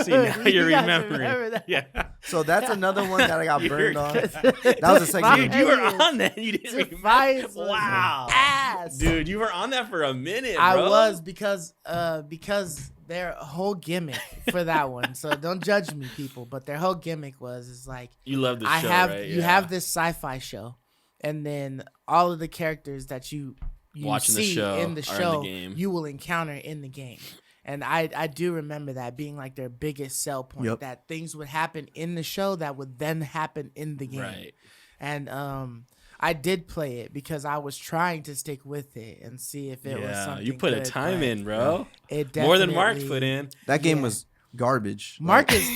See, now You you're guys remembering. remember that? Yeah. So that's another one that I got You're- burned on. That was the second Dude, game. you were on that. You didn't remember. Defiance was Wow. ass. Dude, you were on that for a minute, bro. I was because their whole gimmick for that one. So don't judge me, people. But their whole gimmick is like You love the I show, have right? you have this sci-fi show, and then all of the characters that you Watching the see show in the are in the show game. you will encounter in the game. And I do remember that being like their biggest sell point, Yep. that things would happen in the show that would then happen in the game. Right. And I did play it because I was trying to stick with it and see if it was Yeah, something you put a good, time but in, bro. It More than Mark definitely- put in. That game Yeah. was garbage. Mark Like, is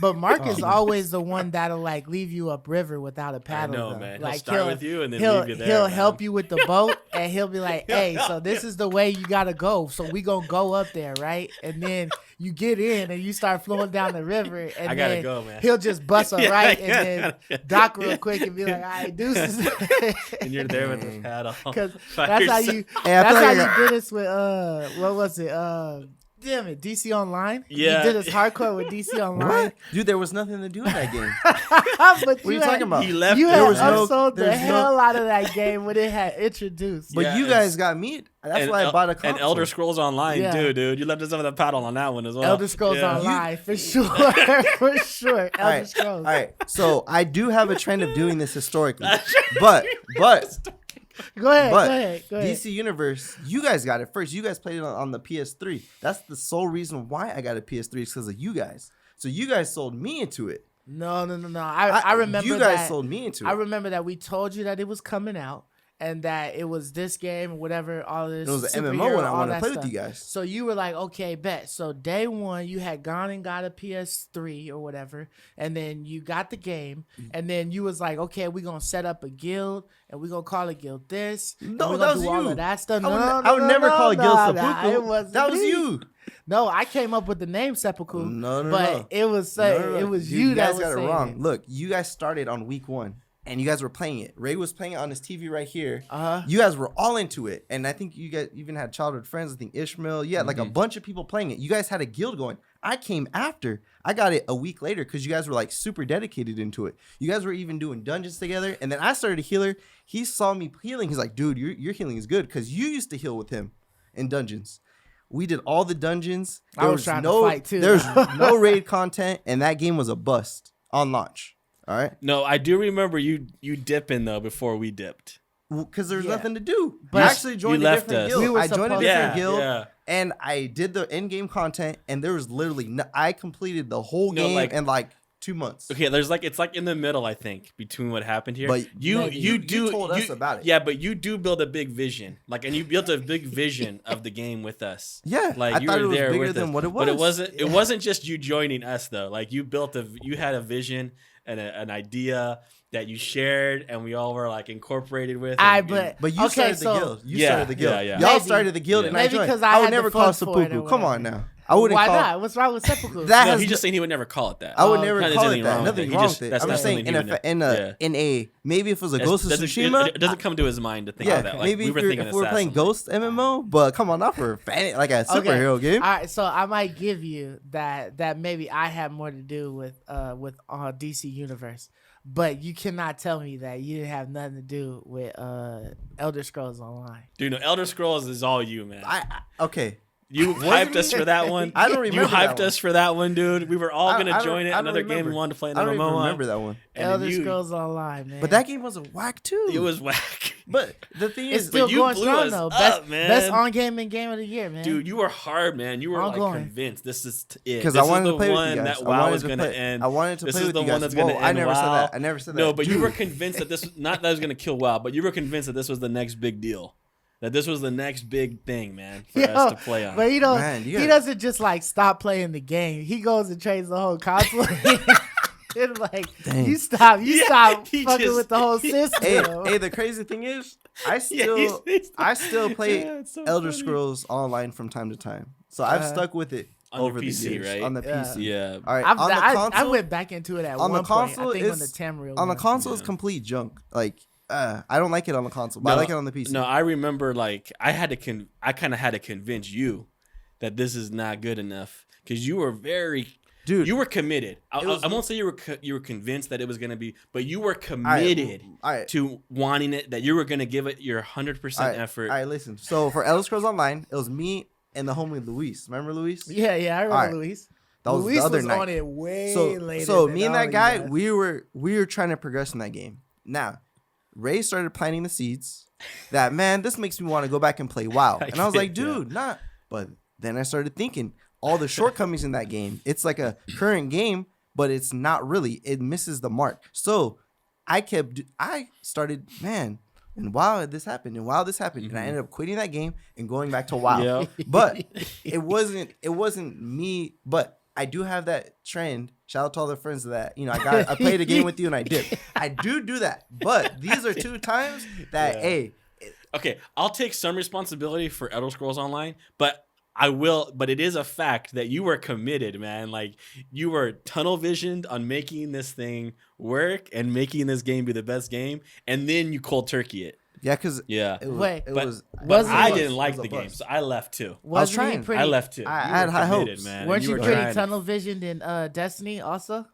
But Mark is always the one that'll like leave you upriver without a paddle. I know, though. man. Like He'll start with you and then he'll leave you there. he'll man. help you with the boat, and he'll be like, "Hey, so this is the way you gotta go. So we gonna go up there, right?" And then you get in and you start flowing down the river, and I gotta then go, man. he'll just bust a Yeah, right yeah. and then dock real quick and be like, "All right, deuces." And you're there with the paddle. Because by that's how yourself. you. Hey, I That's feel how like you did this with what was it? Damn it, DC Online. Yeah. You did this hardcore with DC Online. What? Dude, there was nothing to do in that game. But What are you talking about? He left. You it. had There was no- upsold the there's no- hell out of that game when it had introduced. But Yeah, you it's- guys got me. That's why I bought a console. And Elder Scrolls Online Yeah. too, dude. You left us under the paddle on that one as well. Elder Scrolls Yeah. Online for sure, for sure. Elder All right, Scrolls. all right. So I do have a trend of doing this historically, but Go ahead. But go ahead. DC Universe, you guys got it first. You guys played it on the PS3. That's the sole reason why I got a PS3 is because of you guys. So you guys sold me into it. No. I remember you guys that. sold me into I it. remember that we told you that it was coming out and that it was this game, whatever, all this. It was an superhero, MMO when I all wanted to that play stuff. with you guys. So you were like, okay, bet. So day one, you had gone and got a PS3 or whatever, and then you got the game, and then you was like, okay, we're gonna set up a guild, and we're gonna call it guild this. and No, we're that gonna was do all you. of that stuff. I would never call it Guild Seppuku. It wasn't That was me. you. No, I came up with the name Seppuku. No, but no. it was No. it was Dude, you that guys was got it saying wrong. it. Look, you guys started on week 1, and you guys were playing it. Ray was playing it on his TV right here. You guys were all into it, and I think you guys even had childhood friends. I think Ishmael. Yeah, like a bunch of people playing it. You guys had a guild going. I came after. I got it a week later because you guys were like super dedicated into it. You guys were even doing dungeons together, and then I started a healer. He saw me healing. He's like, dude, your healing is good because you used to heal with him in dungeons. We did all the dungeons. I was trying to fight too. There's no raid content, and that game was a bust on launch. All right, No, I do remember you dipping though before we dipped. because there's Yeah. nothing to do. But I actually joined you a left different us. guild. We were I joined a supposed- different Yeah, guild, yeah. and I did the in-game content, and there was literally I completed the whole No, game like- in like 2 months. Okay, it's like in the middle, I think, between what happened here. But you told us about it. Yeah, but you do build a big vision, and you built a big vision of the game with us. Yeah, like I you thought were it was there bigger with than us. what it But it was. wasn't. It wasn't just you joining us though. Like you had a vision and an idea that you shared, and we all were like incorporated with. But you started the guild. You started the guild. yeah. Y'all Maybe- started the guild, yeah. and I Maybe joined. 'cause I I would had the never call it funds for it or seppuku. Come on whatever. now. I wouldn't Why call not? What's wrong with Seppuku? that. No, Has he's just saying he would never call it that. I would Oh, never okay. call Nothing it that. wrong with Nothing it. He wrong just- with it. that's I'm not just saying something he would in a maybe if it was a That's- Ghost of doesn't- Tsushima. It doesn't come to his mind to think of that. Like, maybe we were thinking if we were playing Assassin. Ghost MMO, but come on, not for like a superhero game. All right, so I might give you that maybe I had more to do with DC Universe, but you cannot tell me that you didn't have nothing to do with Elder Scrolls Online. Dude, no, Elder Scrolls is all you, man. Okay. You hyped us for that one. I don't remember You that hyped one. us for that one, dude. We were all I gonna don't- join it. I don't Another game we remember. wanted to play. I don't Another even MMO. remember that one. And then Elder you- Scrolls Online, man. But that game was whack too. It was whack. But the thing it's is, still you going blew strong us though. up, man. Best on game and game of the year, man. Dude, you were hard, man. You were like Ongoing. convinced this is it. because This I wanted is to play the with you one guys. that I WoW wanted was to gonna play. end. I wanted to This play is with the you guys. one that's gonna Whoa, end I never said WoW. that. I never said that. No, but you Dude. were convinced that this not that was gonna kill WoW, but you were convinced that this was the next big deal. That this was the next big thing, man, for us to play on. But Man, he you gotta- doesn't just like stop playing the game. He goes and trades the whole console. It's like Dang. you stop Yeah, fucking just- with the whole system. Hey, the crazy thing is, I still play Yeah, it's so Elder funny. Scrolls Online from time to time. So I've stuck with it On over your the PC, years right? on the Yeah. PC. Yeah. All right, I've, on the I console, went back into it at on the one point. console I think when is- the Tamriel on the one. console is Yeah. complete junk. Like, I don't like it on the console, but I No, like it on the PC. No, I remember like I kind of had to convince you that this is not good enough because you were Dude, you were committed. I was- won't say you were convinced that it was gonna be, but you were committed all right. to wanting it. That you were gonna give it your 100% All right, effort. All right, listen. So for Elder Scrolls Online, it was me and the homie Luis. Remember Luis? Yeah, I remember All right. Luis. That was Luis the other was night. on it way So later. me and that guy, we were trying to progress in that game. Now, Ray started planting the seeds that, man, this makes me want to go back and play WoW. And I was like, Yeah. dude, nah. But then I started thinking all the shortcomings in that game. It's like a current game, but it's not really. It misses the mark. So I started, man, and wow, this happened, and wow, this happened. And I ended up quitting that game and going back to WoW. Yeah. But it wasn't me, but I do have that trend Shout out to all the friends that I played a game with you and I did. I do that, but these are 2 times that hey. Okay, I'll take some responsibility for Elder Scrolls Online, but I will. But it is a fact that you were committed, man. Like you were tunnel visioned on making this thing work and making this game be the best game, and then you cold turkey it. Yeah, because but I didn't like the game, so I left too. I was trying. I left too. I had high hopes, man. Weren't you pretty tunnel visioned in Destiny also?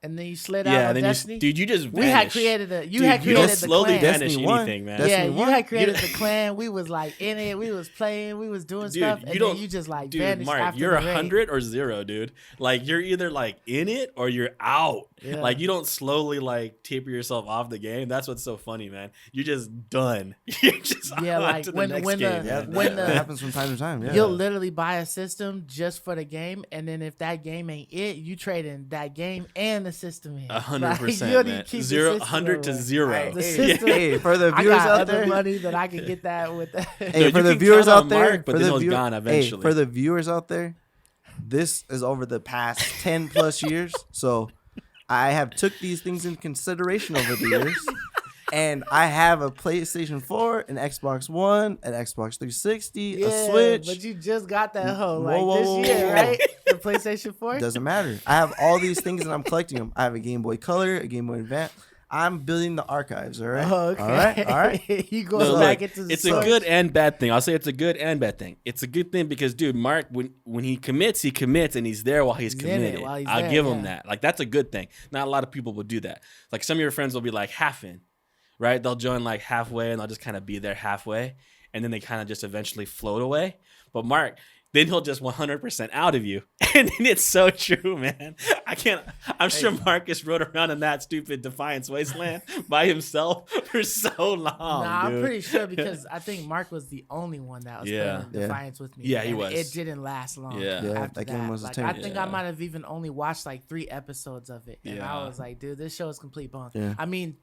And then you slid out yeah, on then Destiny? You just vanished. We had created a you dude, had created the slowly clan. vanish anything, man. Yeah, you had created the clan. We was like in it. We was playing. We was doing stuff. And then you just like vanished Mark, after you're the raid. 100 or 0, dude. Like you're either like in it or you're out. Yeah. Like you don't slowly like taper yourself off the game. That's what's so funny, man. You're just done. You're just yeah, on like to when the next when game, that happens from time to time. Yeah. You'll literally buy a system just for the game, and then if that game ain't it, you trade in that game and the system in. 100%, man. 100 to 0. The system, hey, for the I viewers got out other there, money that I can get that with. hey, for you the can viewers count on out there, Mark, but then it was gone eventually. For the viewers out there, this is over the past 10 plus years. So I have took these things in consideration over the years. And I have a PlayStation 4, an Xbox One, an Xbox 360, a Switch. But you just got that hoe Whoa, this year, right? The PlayStation 4? Doesn't matter. I have all these things and I'm collecting them. I have a Game Boy Color, a Game Boy Advance. I'm building the archives, all right? Oh, okay. All right. You go back into the it's source. a good and bad thing. I'll say it's a good and bad thing. It's a good thing because, dude, Mark, when he commits, and he's there while he's committed. I'll give him that. Like, that's a good thing. Not a lot of people will do that. Like, some of your friends will be like half in, right? They'll join like halfway and they'll just kind of be there halfway. And then they kind of just eventually float away. But Mark, then he'll just 100% out of you. And it's so true, man. I'm sure Marcus rode around in that stupid Defiance Wasteland by himself for so long. Nah, dude. I'm pretty sure because I think Mark was the only one that was playing Defiance with me. Yeah, he and was. It didn't last long. Yeah, after that game was a like, terrible. I think I might have even only watched like 3 episodes of it. And I was like, dude, this show is complete bunk. Yeah. I mean,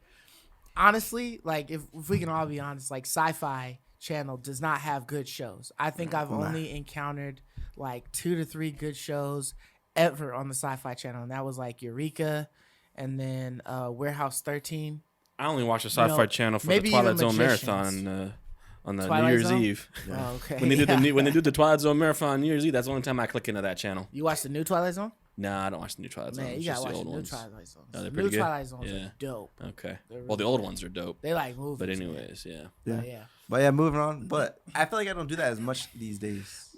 honestly, like if we can all be honest, like Sci-Fi Channel does not have good shows. I think I've only encountered like 2 to 3 good shows ever on the Sci-Fi Channel, and that was like Eureka, and then Warehouse 13. I only watch the Sci-Fi Channel for the Twilight Zone marathon on the New Year's Eve. Yeah. Oh, okay. When they do the Twilight Zone marathon on New Year's Eve, that's the only time I click into that channel. You watch the new Twilight Zone? Nah, I don't watch the new Twilight Zone. Man, you gotta watch the new Twilight Zone. Oh, they're The pretty new good? Twilight Zones are dope. Okay. Really Well, the old ones are dope. They like movies. But anyways, yeah. But yeah, moving on. But I feel like I don't do that as much these days.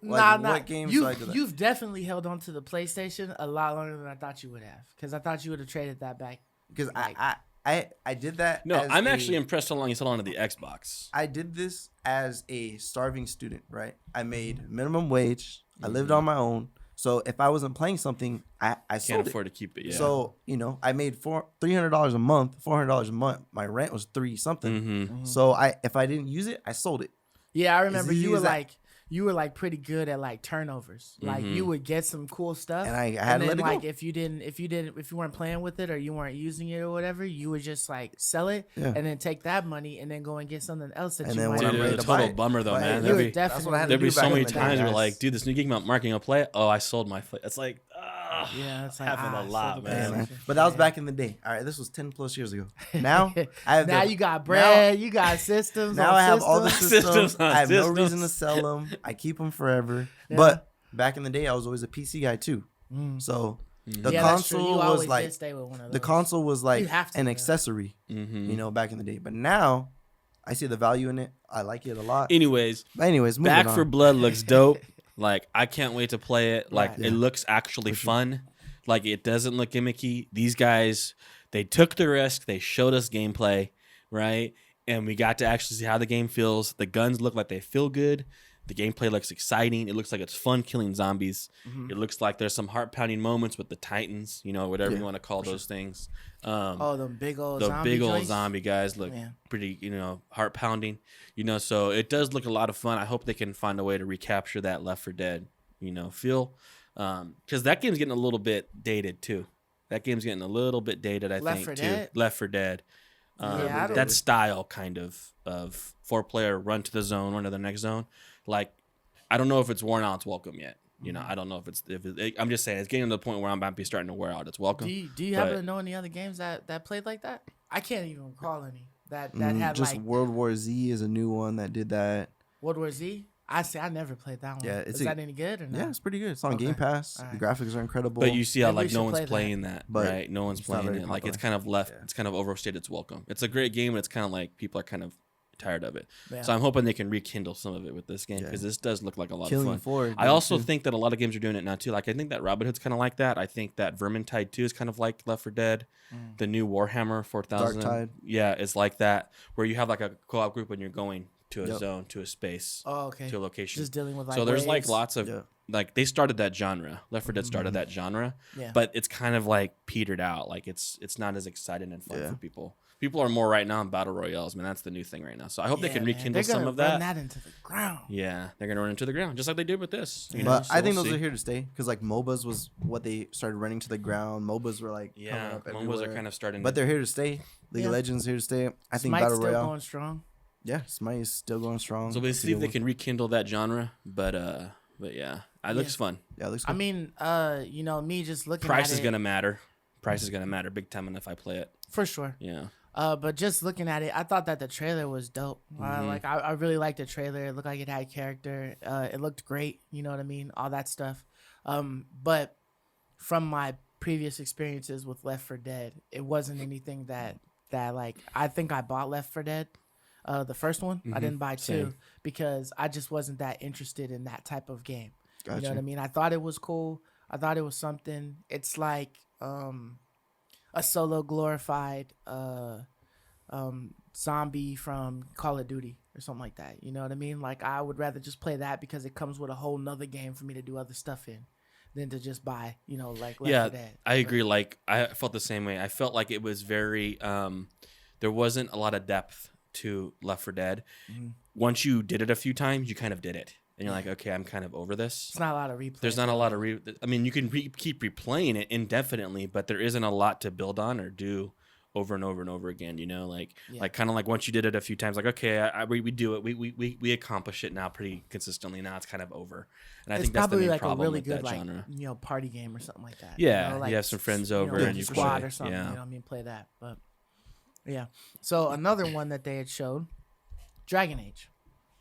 Nah. What games you, do I do that? You've definitely held on to the PlayStation a lot longer than I thought you would have. Because I thought you would have traded that back. Because I did that. No, I'm actually impressed how long he's held on to the Xbox. I did this as a starving student, right? I made minimum wage. I lived on my own. So if I wasn't playing something, I can't afford to keep it. Yeah. So I made $300 a month, $400 a month. My rent was $3 something. Mm-hmm. So if I didn't use it, I sold it. Yeah, I remember you were like pretty good at like turnovers. Like you would get some cool stuff, and I had to let it like go. if you weren't playing with it or you weren't using it or whatever, you would just like sell it and then take that money and then go and get something else that you might. Dude, it was a total bummer though, man. There'd be so many times where like, dude, this new game I'm marking a play. Oh, I sold my play. It's like, it's like happened a lot, man. But that was back in the day. All right, this was 10 plus years ago. Now I have you got bread, you got systems. Now I have all the systems. I have no reason to sell them. I keep them forever. Yeah. But back in the day, I was always a PC guy too. So the console was like an accessory. Back in the day. But now I see the value in it. I like it a lot. Anyways, Back 4 Blood looks dope. Like, I can't wait to play it. Like, it looks actually fun. Like, it doesn't look gimmicky. These guys, they took the risk. They showed us gameplay, right? And we got to actually see how the game feels. The guns look like they feel good. The gameplay looks exciting. It looks like it's fun killing zombies. It looks like there's some heart-pounding moments with the Titans, whatever you want to call those things. The big old zombie guys look pretty, heart-pounding. So it does look a lot of fun. I hope they can find a way to recapture that Left 4 Dead, feel. Because that game's getting a little bit dated, too. That game's getting a little bit dated, I think, too. Left 4 Dead. That style, kind of 4-player run to the zone, run to the next zone. Like, I don't know if it's worn out its welcome yet. You know, I don't know if I'm just saying it's getting to the point where I'm about to be starting to wear out. It's welcome. Do you happen to know any other games that played like that? I can't even recall any that had just like World War Z is a new one that did that. World War Z. I never played that one. Yeah, is that any good or not? Yeah, it's pretty good. It's on Okay. Game Pass. All right. The graphics are incredible. But you see how Maybe we like no should one's play that. playing that, But right? No one's it's not playing very it. Like it's popular. kind of left. Yeah. It's kind of overstayed its welcome. It's a great game, and it's kind of like people are kind of tired of it. Yeah. So I'm hoping they can rekindle some of it with this game because Yeah. this does look like a lot Killing of fun. Floor. I also think that a lot of games are doing it now too. Like I think that Robin Hood's kind of like that. I think that Vermintide 2 is kind of like Left 4 Dead. The new Warhammer 4000, Darktide. yeah, it's like that where you have like a co-op group and you're going to a Yep. zone, to a space, Oh, okay. to a location. Just dealing with like So there's like waves. lots of Yeah. like they started that genre. Left 4 Dead started that genre, Yeah. but it's kind of like petered out. Like it's not as exciting and fun Yeah. for people. People are more right now in battle royales, man. That's the new thing right now. So I hope they Yeah, can man. rekindle They're some gonna of run that. that into the ground. Yeah, they're gonna run into the ground just like they did with this. You know? But So I think we'll those see. are here to stay because like MOBAs was what they started running to the ground. MOBAs were like coming Yeah, up MOBAs everywhere. are kind of starting. But they're here to stay. League Yeah. of Legends here to stay. I think Smite's Battle still Royale. going strong. Yeah, Smite is still going strong. so we'll It's a see if good they one. can rekindle that genre. But yeah, it looks fun. Yeah, it looks I good. mean, you know, me just looking Price at is it, gonna matter. Price is gonna matter big time if I play it. for sure. Yeah. But just looking at it, I thought that the trailer was dope. Like I really liked the trailer. It looked like it had character. It looked great. You know what I mean? All that stuff. But from my previous experiences with Left 4 Dead, it wasn't anything that like I think I bought Left 4 Dead, the first one. I didn't buy 2 Same. because I just wasn't that interested in that type of game. You know Gotcha. what I mean? I thought it was cool. I thought it was something. It's like a solo glorified zombie from Call of Duty or something like that. You know what I mean? Like I would rather just play that because it comes with a whole nother game for me to do other stuff in than to just buy, you know, like Left 4 Dead. I agree. Like I felt the same way. I felt like it was very there wasn't a lot of depth to Left 4 Dead. Once you did it a few times, you kind of did it. And you're like, okay, I'm kind of over this. It's not a lot of replay. There's not a lot of I mean, you can keep replaying it indefinitely, but there isn't a lot to build on or do over and over and over again. You know, like kind of like once you did it a few times, like okay, we do it, we accomplish it now pretty consistently. Now it's kind of over, and I It's think that's the probably main like a problem really with good that like genre. you know party game or something like that. Yeah, you know, like you have some friends you know, over like and you squad play. or something. Yeah. You know what I mean? Play that, but yeah. So another one that they had showed, Dragon Age.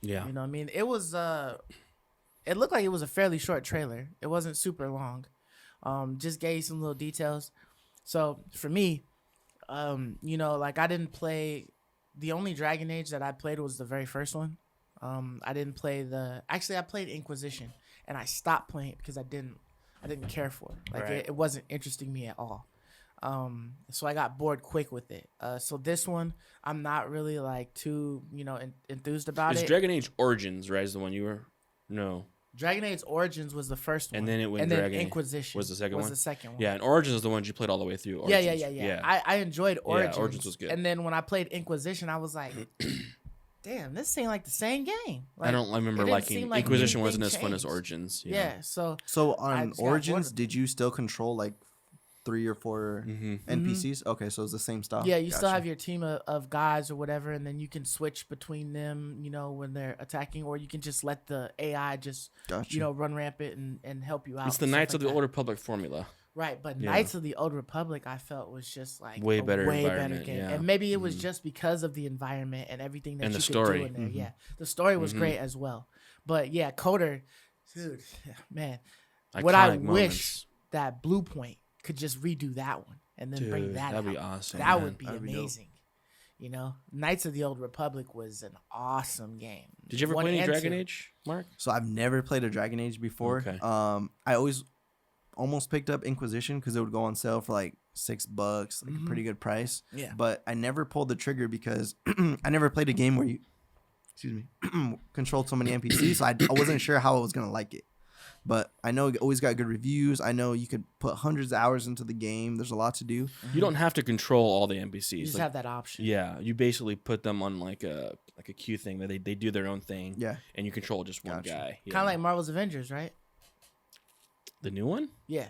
Yeah, You know what I mean? It was it looked like it was a fairly short trailer. It wasn't super long. Just gave you some little details. So for me, you know, like I didn't play the only Dragon Age that I played was the very first one. I didn't play I played Inquisition and I stopped playing it because I didn't care for it. Like Right. it wasn't interesting me at all. So I got bored quick with it. So this one, I'm not really like too, you know, enthused about It's it. Dragon Age Origins, right? Is the one you were? No. Dragon Age Origins was the first one, And then it went and then Dragon Age Inquisition was the second one? the second one. Yeah, and Origins is the one you played all the way through. Yeah, Origins. yeah. I enjoyed Origins. Origins was good. And then when I played Inquisition, I was like, damn, this seemed like the same game. Like, I don't remember it didn't liking seem like Inquisition. Wasn't anything as fun as changed. Origins. Yeah. So So I on just got bored Origins, with did you still control like 3 or 4 NPCs? Okay, so it's the same style. yeah, you still Gotcha. have your team of guys or whatever, and then you can switch between them, you know, when they're attacking, or you can just let the AI just, Gotcha. you know, run rampant and help you out. It's the and stuff Knights of like the that. Old Republic formula. Right, but Yeah. Knights of the Old Republic, I felt was just like Way a better way better environment, game, yeah. and maybe it was just because of the environment and everything that And you the could story. do in there. Yeah, the story was great as well, but yeah, Coder, dude, man, what I Iconic wish moments. that Blue Point could just redo that one and then bring Dude, that that'd out. be awesome, That man. would be That'd be dope. amazing. You know, Knights of the Old Republic was an awesome game. Did you ever One play any and Dragon two. Age, Mark? So I've never played a Dragon Age before. Okay. I always almost picked up Inquisition because it would go on sale for like $6, like a pretty good price. Yeah. But I never pulled the trigger because I never played a game where you, excuse me, controlled so many NPCs. So I wasn't sure how I was gonna like it. But I know it always got good reviews. I know you could put hundreds of hours into the game. There's a lot to do. You don't have to control all the NPCs. You just Like, have that option. yeah, you basically put them on like a queue thing that they do their own thing. Yeah. And you control just one Gotcha. guy. Yeah. Kind of like Marvel's Avengers, right? the new one. Yeah.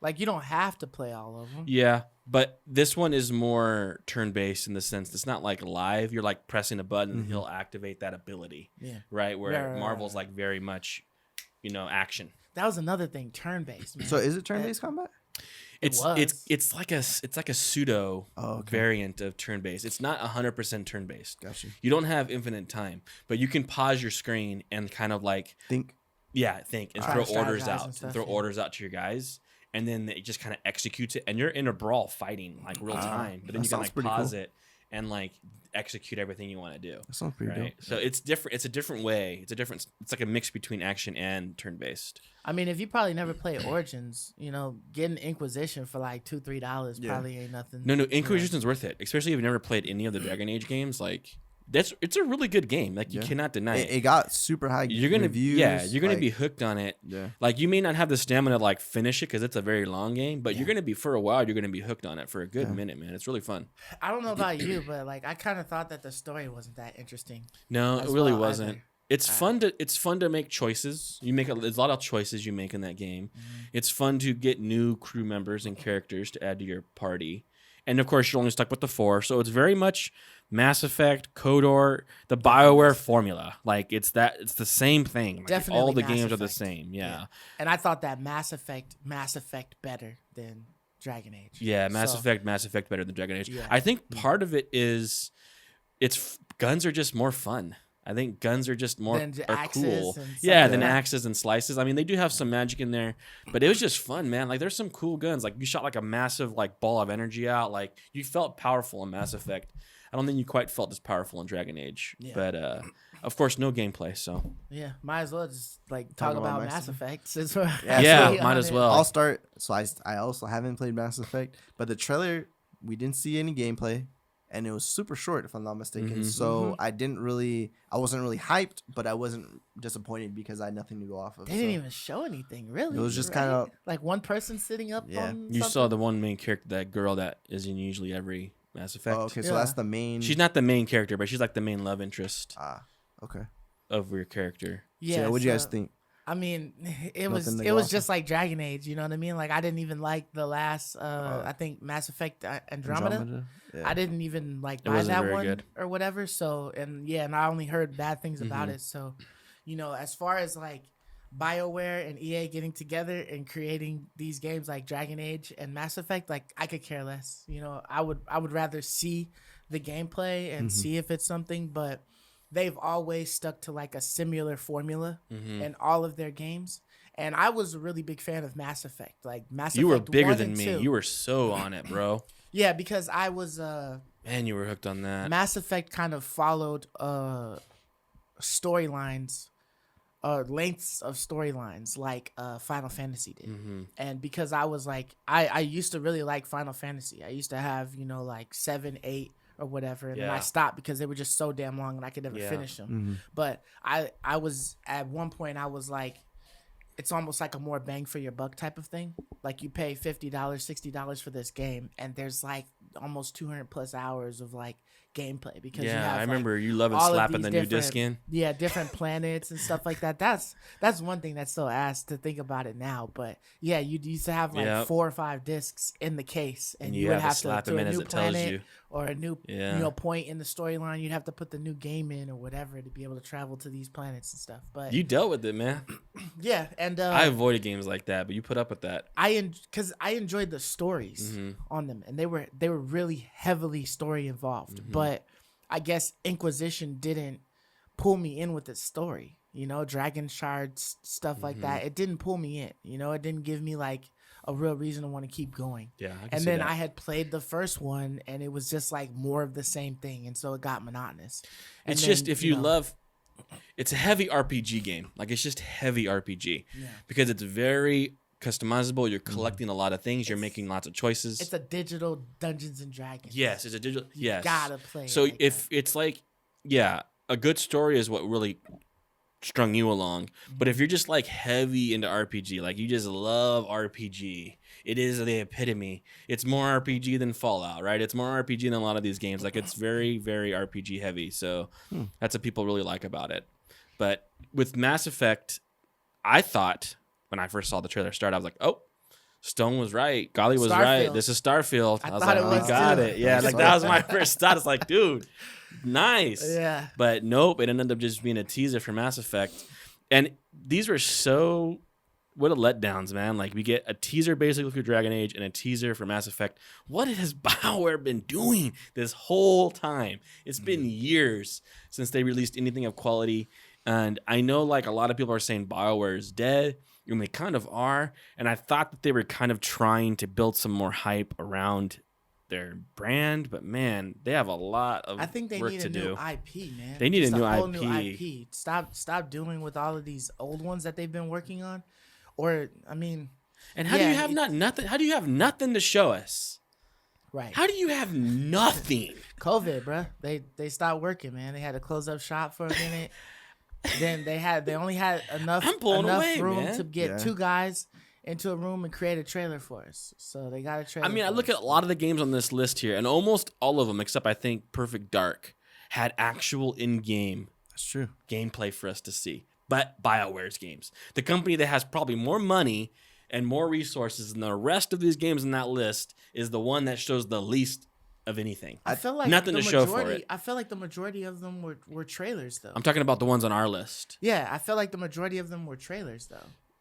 Like you don't have to play all of them. Yeah, but this one is more turn-based in the sense it's not like live. You're like pressing a button and he'll activate that ability. Yeah. Right, where Right. Marvel's like very much, you know, action. That was another thing, turn-based, man. So is it turn-based combat? It's like a pseudo okay. variant of turn-based. It's not 100% turn-based. Gotcha. You don't have infinite time, but you can pause your screen and kind of like think and Try throw to orders strategize out, and stuff, throw yeah. orders out to your guys, and then it just kind of executes it, and you're in a brawl fighting like real time. But then that you can sounds like pretty pause cool. it and like execute everything you want to do. That sounds pretty Right. dope. So it's different. It's a different way. It's like a mix between action and turn-based. I mean, if you probably never played Origins, getting Inquisition for like $2-3 Yeah. probably ain't nothing. No, Inquisition's worth it, especially if you've never played any of the Dragon Age games. Like it's a really good game. Like you Yeah. cannot deny it. It got super high You're gonna reviews. you're gonna like, be hooked on it. Yeah. Like you may not have the stamina to like finish it because it's a very long game, but you're gonna be for a while. You're gonna be hooked on it for a good minute, man. It's really fun. I don't know about you, but like I kind of thought that the story wasn't that interesting. No, it as really well wasn't. either. It's fun to make choices. There's a lot of choices you make in that game. It's fun to get new crew members and characters to add to your party. And of course, you're only stuck with the 4, so it's very much Mass Effect, KOTOR, the BioWare formula. Like it's the same thing. Like, Definitely all the Mass games are the Effect. same. Yeah. And I thought that Mass Effect better than Dragon Age. Yeah, Mass So, Effect better than Dragon Age. Yeah. I think part of it is guns are just more fun. I think guns are just more Than are axes cool. and Yeah, stuff than like that. axes and slices. I mean, they do have some magic in there, but it was just fun, man. Like there's some cool guns. Like you shot like a massive like ball of energy out. Like you felt powerful in Mass Effect. I don't think you quite felt as powerful in Dragon Age. Yeah. But of course no gameplay, so Yeah, might as well just like talk about Mass Effect since we're Yeah, actually might on as it. well. I'll start. So I also haven't played Mass Effect, but the trailer we didn't see any gameplay, and it was super short if I'm not mistaken. So I wasn't really hyped, but I wasn't disappointed because I had nothing to go off of. They didn't even show anything really. It was just right? kinda- like one person sitting up. Yeah. on you saw something? the one main character, that girl that is in usually every Mass Effect. Oh, okay, so Yeah. that's the main. She's not the main character, but she's like the main love interest Okay. of your character. Yeah. So what'd you guys so- think? I mean, it was Nothing to it go was off just like Dragon Age. You know what I mean? Like I didn't even like the last. I think Mass Effect Andromeda. Yeah. I didn't even like It buy wasn't that very one good. or whatever. So and I only heard bad things about Mhm. it. So, as far as like BioWare and EA getting together and creating these games like Dragon Age and Mass Effect, like I could care less. I would rather see the gameplay and see if it's something, but they've always stuck to like a similar formula in all of their games. And I was a really big fan of Mass Effect. Like Mass You were Effect bigger 1 than and me. 2. You were so on it, bro. Yeah, because I was Man, you were hooked on that. Mass Effect kind of followed storylines, lengths of storylines like Final Fantasy did. And because I was like, I used to really like Final Fantasy. I used to have, like 7, 8 or whatever. And then I Yeah. stopped because they were just so damn long and I could never Yeah. finish them. Mm-hmm. But I was, at one point, I was like, it's almost like a more bang for your buck type of thing. Like you pay $50, $60 for this game, and there's like almost 200 plus hours of like gameplay because you Yeah, have, I like, remember you loving all of slapping these the new different- disc in. Yeah, different planets and stuff like that. That's one thing that's still ass to think about it now. But yeah, you used to have like Yep. 4 or 5 discs in the case, and you you would have to have slap to them a in as new it tells planet you. or a new Yeah. point in the storyline. You'd have to put the new game in or whatever to be able to travel to these planets and stuff. But You dealt with it, man. yeah, and I avoided games like that, but you put up with that. because I enjoyed the stories on them, and they were really heavily story involved. But I guess Inquisition didn't pull me in with its story. Dragon shards, stuff like that. It didn't pull me in. It didn't give me like a real reason to want to keep going. Yeah, I can And see then that. I had played the first one, and it was just like more of the same thing, and so it got monotonous. And It's then, just if you know, love, it's a heavy RPG game. Like it's just heavy RPG because it's very customizable. You're collecting a lot of things. You're making lots of choices. it's a digital Dungeons and Dragons. Yes, it's a digital. Yes, gotta play it So like if it's like, yeah, a good story is what really strung you along. But if you're just like heavy into RPG, like you just love RPG, it is the epitome. It's more RPG than Fallout, right? It's more RPG than a lot of these games. Like it's very, very RPG heavy. So that's what people really like about it. But with Mass Effect, I thought when I first saw the trailer start, I was like, oh, Stone was right. Golly was right. Starfield. This is Starfield. I was thought like, it we was got too. it. Yeah, That's like right. that was my first thought. It's like, dude, nice. Yeah. But nope, it ended up just being a teaser for Mass Effect. And these were so what a letdowns, man. Like we get a teaser basically for Dragon Age and a teaser for Mass Effect. What has BioWare been doing this whole time? It's been years since they released anything of quality. And I know like a lot of people are saying BioWare is dead, and they kind of are. And I thought that they were kind of trying to build some more hype around their brand, but man, they have a lot of I think they work need to a new do. IP, man. They need Just a new whole IP. Stop doing with all of these old ones that they've been working on. Or I mean, And how do you have nothing? How do you have nothing to show us? right? How do you have nothing? COVID, bruh. They stopped working, man. They had to close up shop for a minute. Then they only had enough room man. to get two guys into a room and create a trailer for us. So they got a trailer. I mean, I look at a lot of the games on this list here, and almost all of them, except I think Perfect Dark, had actual in-game That's true. gameplay for us to see. But BioWare's games, the company that has probably more money and more resources than the rest of these games in that list, is the one that shows the least of anything. I feel like nothing to show for it. I feel like the majority of them were trailers, though. I'm talking about the ones on our list. Yeah, I feel like the majority of them were trailers, though.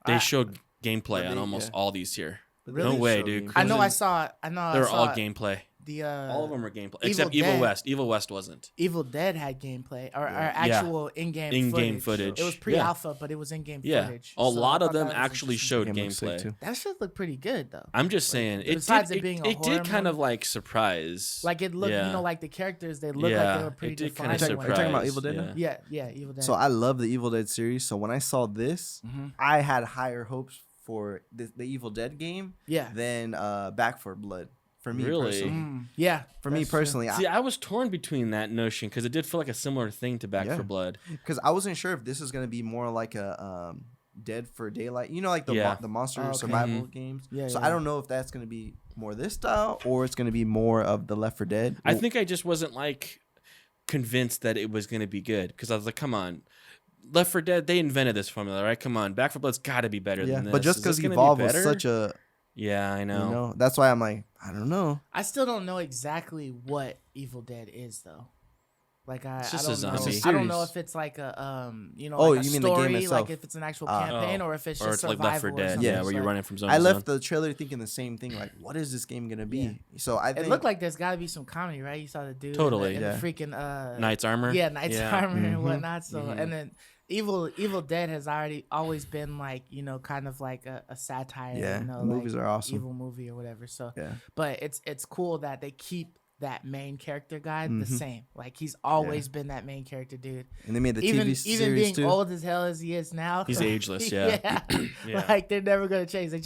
They showed gameplay on almost all these here. Really? No way, dude. I know. Crimson- I know. They were I saw all gameplay. all of them were gameplay, Evil except Dead. Evil West. Evil West wasn't. Evil Dead had gameplay or actual in-game footage. It was pre-alpha, but it was in-game footage. A lot of them actually showed. showed gameplay. That should look pretty good, though. I'm just saying, it besides did, it being a it horror did kind movie. of like surprise. Like it looked, like the characters, they looked like they were pretty it did kind defined. of Are surprise. you talking about Evil Dead now? Yeah, Evil Dead. So I love the Evil Dead series. So when I saw this, I had higher hopes for the Evil Dead game than Back 4 Blood. For me Really? personally. For me that's true. personally. See, I was torn between that notion because it did feel like a similar thing to Back 4 Blood. Because I wasn't sure if this was going to be more like a Dead for Daylight. You know, like the monster survival games. I don't know if that's going to be more this style or it's going to be more of the Left 4 Dead. I think I just wasn't like convinced that it was going to be good because I was like, come on. Left 4 Dead, they invented this formula, right? Come on. Back 4 Blood's got to be better than this. But just because Evolve was such a... Yeah, I know. You know, that's why I'm like, I don't know. I still don't know exactly what Evil Dead is, though. Like It's I just don't a zombie. know. I don't know if it's like a you like a mean story, the game itself? like if it's an actual campaign, or if it's or just it's like survival Left 4 or Dead, something. where you're running from zone I to left zone. the trailer thinking the same thing. Like, what is this game gonna be? So I think It looked like there's got to be some comedy, right? You saw the dude Totally, in the freaking Knight's Armor. Yeah, Knight's Armor and Mhm. whatnot. So and then Evil Dead has always been like, kind of like a satire. Yeah, the movies are awesome. Evil movie or whatever. So Yeah. but it's cool that they keep that main character guy the same. Like he's always been that main character dude. And they made the Even TV series even being too. old as hell as he is now, He's ageless, yeah. Yeah. Like they're never gonna change. They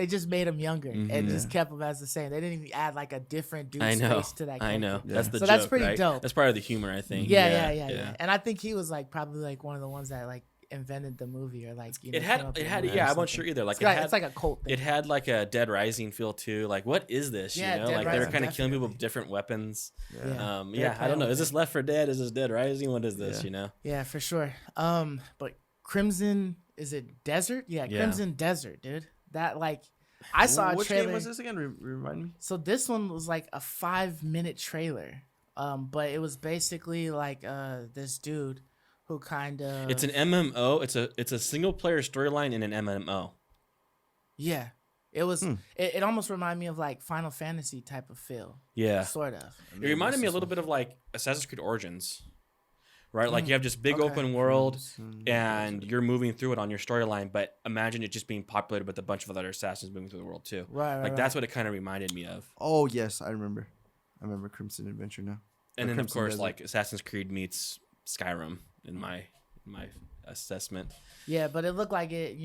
just made him younger and just kept him as the same. They didn't even add like a different dude's I know. face to that character. I know. Yeah. That's the So joke, that's pretty right? dope. That's part of the humor, I think. Yeah. And I think he was like probably like one of the ones that like invented the movie or like It had. Yeah, I'm not sure either. Like it's like a cult thing. It had like a Dead Rising feel too. Like, what is this? Yeah, You know, Dead like they were Rising, kind of killing people definitely. with different weapons. Yeah. I don't know. Is this Left 4 Dead? Is this Dead Rising? What is this? Yeah. You know? Yeah, for sure. But Crimson, is it Desert? Yeah, Crimson Desert, dude. That like I saw a Which trailer. game was this again? Remind me. So this one was like a 5-minute trailer. But it was basically like this dude who kind of It's an MMO. It's a single player storyline in an MMO. Yeah. It was it almost reminded me of like Final Fantasy type of feel. Yeah. Sort of. It reminded me a little bit of like Assassin's Creed Origins. Right? Like you have this big Okay. open world and you're moving through it on your storyline, but imagine it just being populated with a bunch of other assassins moving through the world too. Right. Like that's what it kind of reminded me of. Oh yes, I remember. I remember Crimson Adventure now. And Or then of Crimson course Desert. like Assassin's Creed meets Skyrim in my assessment. Yeah, but it looked like it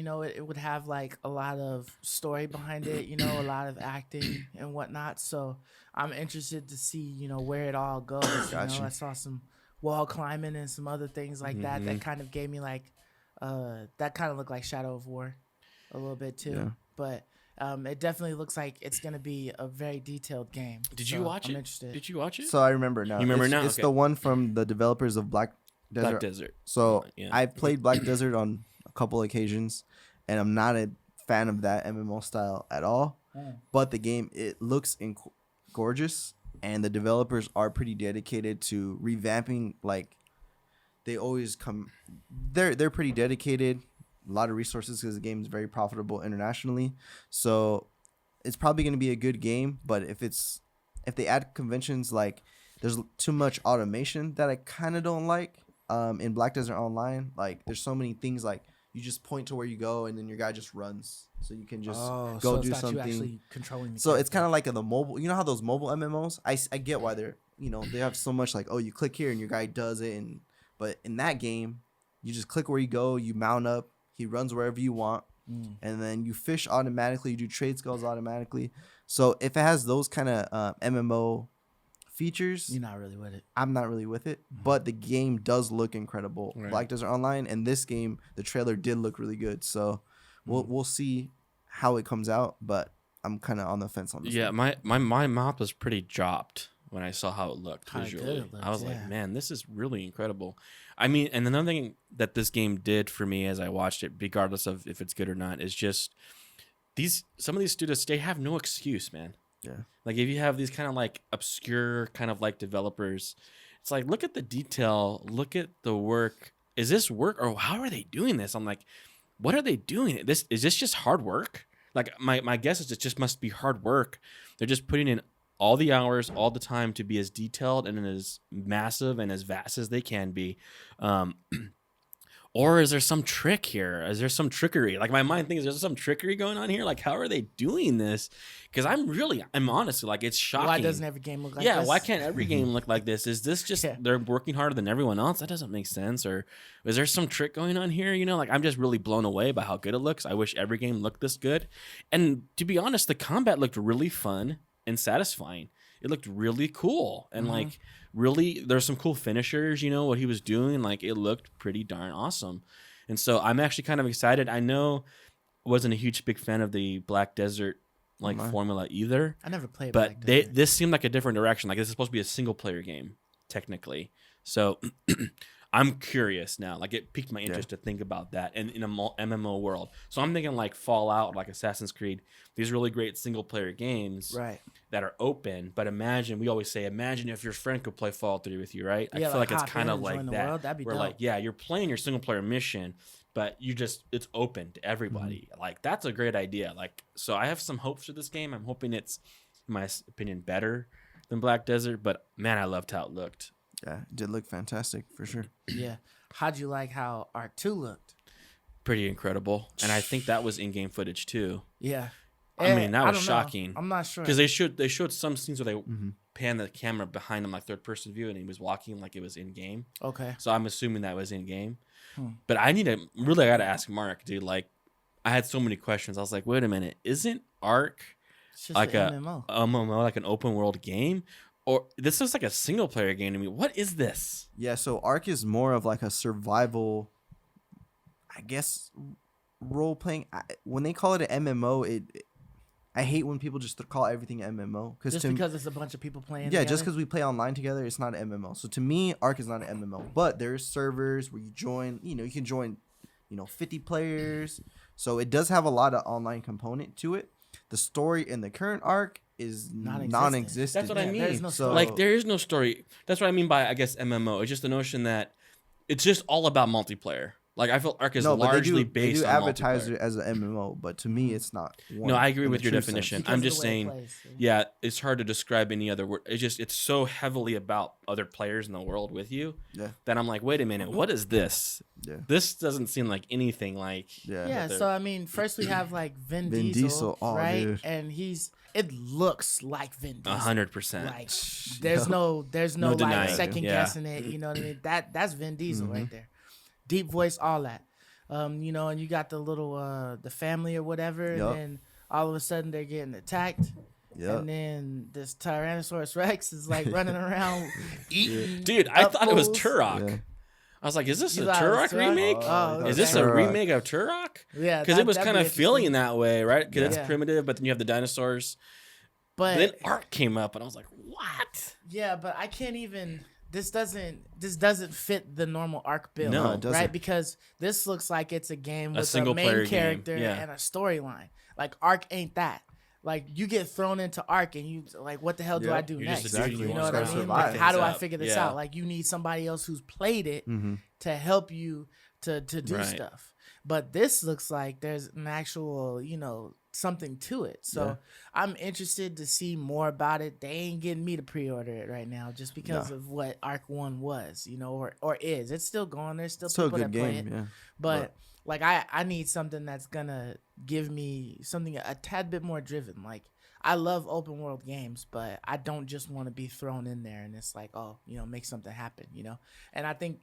would have like a lot of story behind it, a lot of acting and whatnot. So I'm interested to see, where it all goes. Gotcha. I saw some wall climbing and some other things like that kind of gave me like that kind of looked like Shadow of War a little bit too. Yeah. But it definitely looks like it's gonna be a very detailed game. Did you So watch I'm it? interested. Did you watch it? So I remember now. You remember now? It's Okay. the one from the developers of Black Desert. Black Desert. So Yeah. I've played Black Desert on a couple occasions, and I'm not a fan of that MMO style at all. But the game, it looks gorgeous, and the developers are pretty dedicated to revamping. Like they always come, they're pretty dedicated a lot of resources because the game is very profitable internationally. So it's probably going to be a good game. But if they add conventions, like there's too much automation that I kind of don't like in Black Desert Online. Like there's so many things, like you just point to where you go and then your guy just runs. So you can just go so do it's not something. You actually controlling the So it's character. kind of like the mobile. You know how those mobile MMOs? I get why they're, they have so much like, oh, you click here and your guy does it. But in that game, you just click where you go, you mount up, he runs wherever you want, and then you fish automatically, you do trade skills automatically. So if it has those kind of MMO features, You're not really with it. I'm not really with it. But the game does look incredible. Right. Black Desert Online, and this game, the trailer did look really good. So we'll see how it comes out, but I'm kind of on the fence on this. Yeah, one. my mouth was pretty dropped when I saw how it looked How visually. good it looked, I was yeah. like, man, this is really incredible. I mean, and another thing that this game did for me as I watched it, regardless of if it's good or not, is just some of these studios, they have no excuse, man. Yeah. Like if you have these kind of like obscure kind of like developers, it's like, look at the detail, look at the work. Is this work or how are they doing this? I'm like, what are they doing? Is this just hard work? Like my guess is it just must be hard work. They're just putting in all the hours, all the time to be as detailed and as massive and as vast as they can be. Or is there some trick here? Is there some trickery? Like my mind thinks there's some trickery going on here. Like how are they doing this? Because I'm honestly like, it's shocking. Why doesn't every game look like Yeah, this? why can't every game look like this? Is this just they're working harder than everyone else? That doesn't make sense. Or is there some trick going on here? Like I'm just really blown away by how good it looks. I wish every game looked this good. And to be honest, the combat looked really fun and satisfying. It looked really cool. And like really, there's some cool finishers, what he was doing. Like it looked pretty darn awesome. And so I'm actually kind of excited. I know I wasn't a huge big fan of the Black Desert formula either. I never played But Black Desert. this seemed like a different direction. Like this is supposed to be a single player game, technically. So I'm curious now. Like it piqued my interest to think about that and in a MMO world. So I'm thinking like Fallout, like Assassin's Creed, these really great single player games that are open. But we always say, imagine if your friend could play Fallout 3 with you, right? I feel like it's kind of like that. World, that'd be where dope. like, yeah, you're playing your single player mission, but it's open to everybody. Like that's a great idea. Like, so I have some hopes for this game. I'm hoping it's, in my opinion, better than Black Desert, but man, I loved how it looked. Yeah, it did look fantastic for sure. Yeah. How'd you like how Arc 2 looked? Pretty incredible. And I think that was in-game footage too. Yeah. I mean, that I was don't know. shocking. I'm not sure. Because they showed some scenes where they panned the camera behind him like third person view and he was walking like it was in-game. Okay. So I'm assuming that was in-game. But I gotta ask Mark, dude. Like, I had so many questions. I was like, wait a minute, isn't Ark It's just like an a MMO. MMO, like an open world game? Or this looks like a single player game to me. What is this? Yeah, so Ark is more of like a survival, I guess, role playing. When they call it an MMO, I hate when people just call everything MMO Just because it's a bunch of people playing. Yeah, together? just because we play online together, it's not an MMO. So to me, Ark is not an MMO. But there's servers where you join. You can join, 50 players. So it does have a lot of online component to it. The story in the current Ark is non-existent. That's what I mean. There's no story. Like, there is no story. That's what I mean by, I guess, MMO. It's just the notion that it's just all about multiplayer. Like, I feel Ark is largely based they do on advertise multiplayer. it as an MMO, but to me, it's not. No, I agree in with the your true definition. sense. Because I'm of the just way it saying, plays, yeah, it's hard to describe any other word. It's so heavily about other players in the world with you that I'm like, wait a minute, what is this? Yeah. This doesn't seem like anything like. Yeah, so I mean, first we have like Vin Vin Diesel, Diesel, oh, right? dude. And it looks like Vin Diesel. 100%. Like there's no like denying it. second Yeah. guessing it. You know what I mean? That's Vin Diesel right there. Deep voice, all that. And you got the little the family or whatever, Yup. and then all of a sudden they're getting attacked. Yep. And then this Tyrannosaurus Rex is like running around eating. Dude, I thought it was apples. Turok. Yeah. I was like, is this You a thought it was Turok Turok? remake? Oh, Is this okay. a Turok. remake of Turok? Yeah, Because it was that'd kind be of feeling interesting. that way, right? Because Yeah. it's primitive, but then you have the dinosaurs. But Then Ark came up, and I was like, what? yeah, but I can't even. This doesn't fit the normal Arc build, No, it right? doesn't. Because this looks like it's a game A with a single-player main game, character yeah. and a storyline. Like Arc ain't that. Like you get thrown into Arc and you like, what the hell do Yep. I do You're next? just a dude, You you know wanna what I survive. mean? Survive Like, how do I things figure out. this Yeah. out? Like you need somebody else who's played it Mm-hmm. to help you to do Right. stuff. But this looks like there's an actual, something to it. So Yeah. I'm interested to see more about it. They ain't getting me to pre-order it right now just because of what Arc 1 was, or is. It's still going. There's still Still a people good that play game, it. yeah. But like I need something that's gonna give me something a tad bit more driven. Like I love open world games, but I don't just want to be thrown in there and it's like, oh, make something happen, And I think,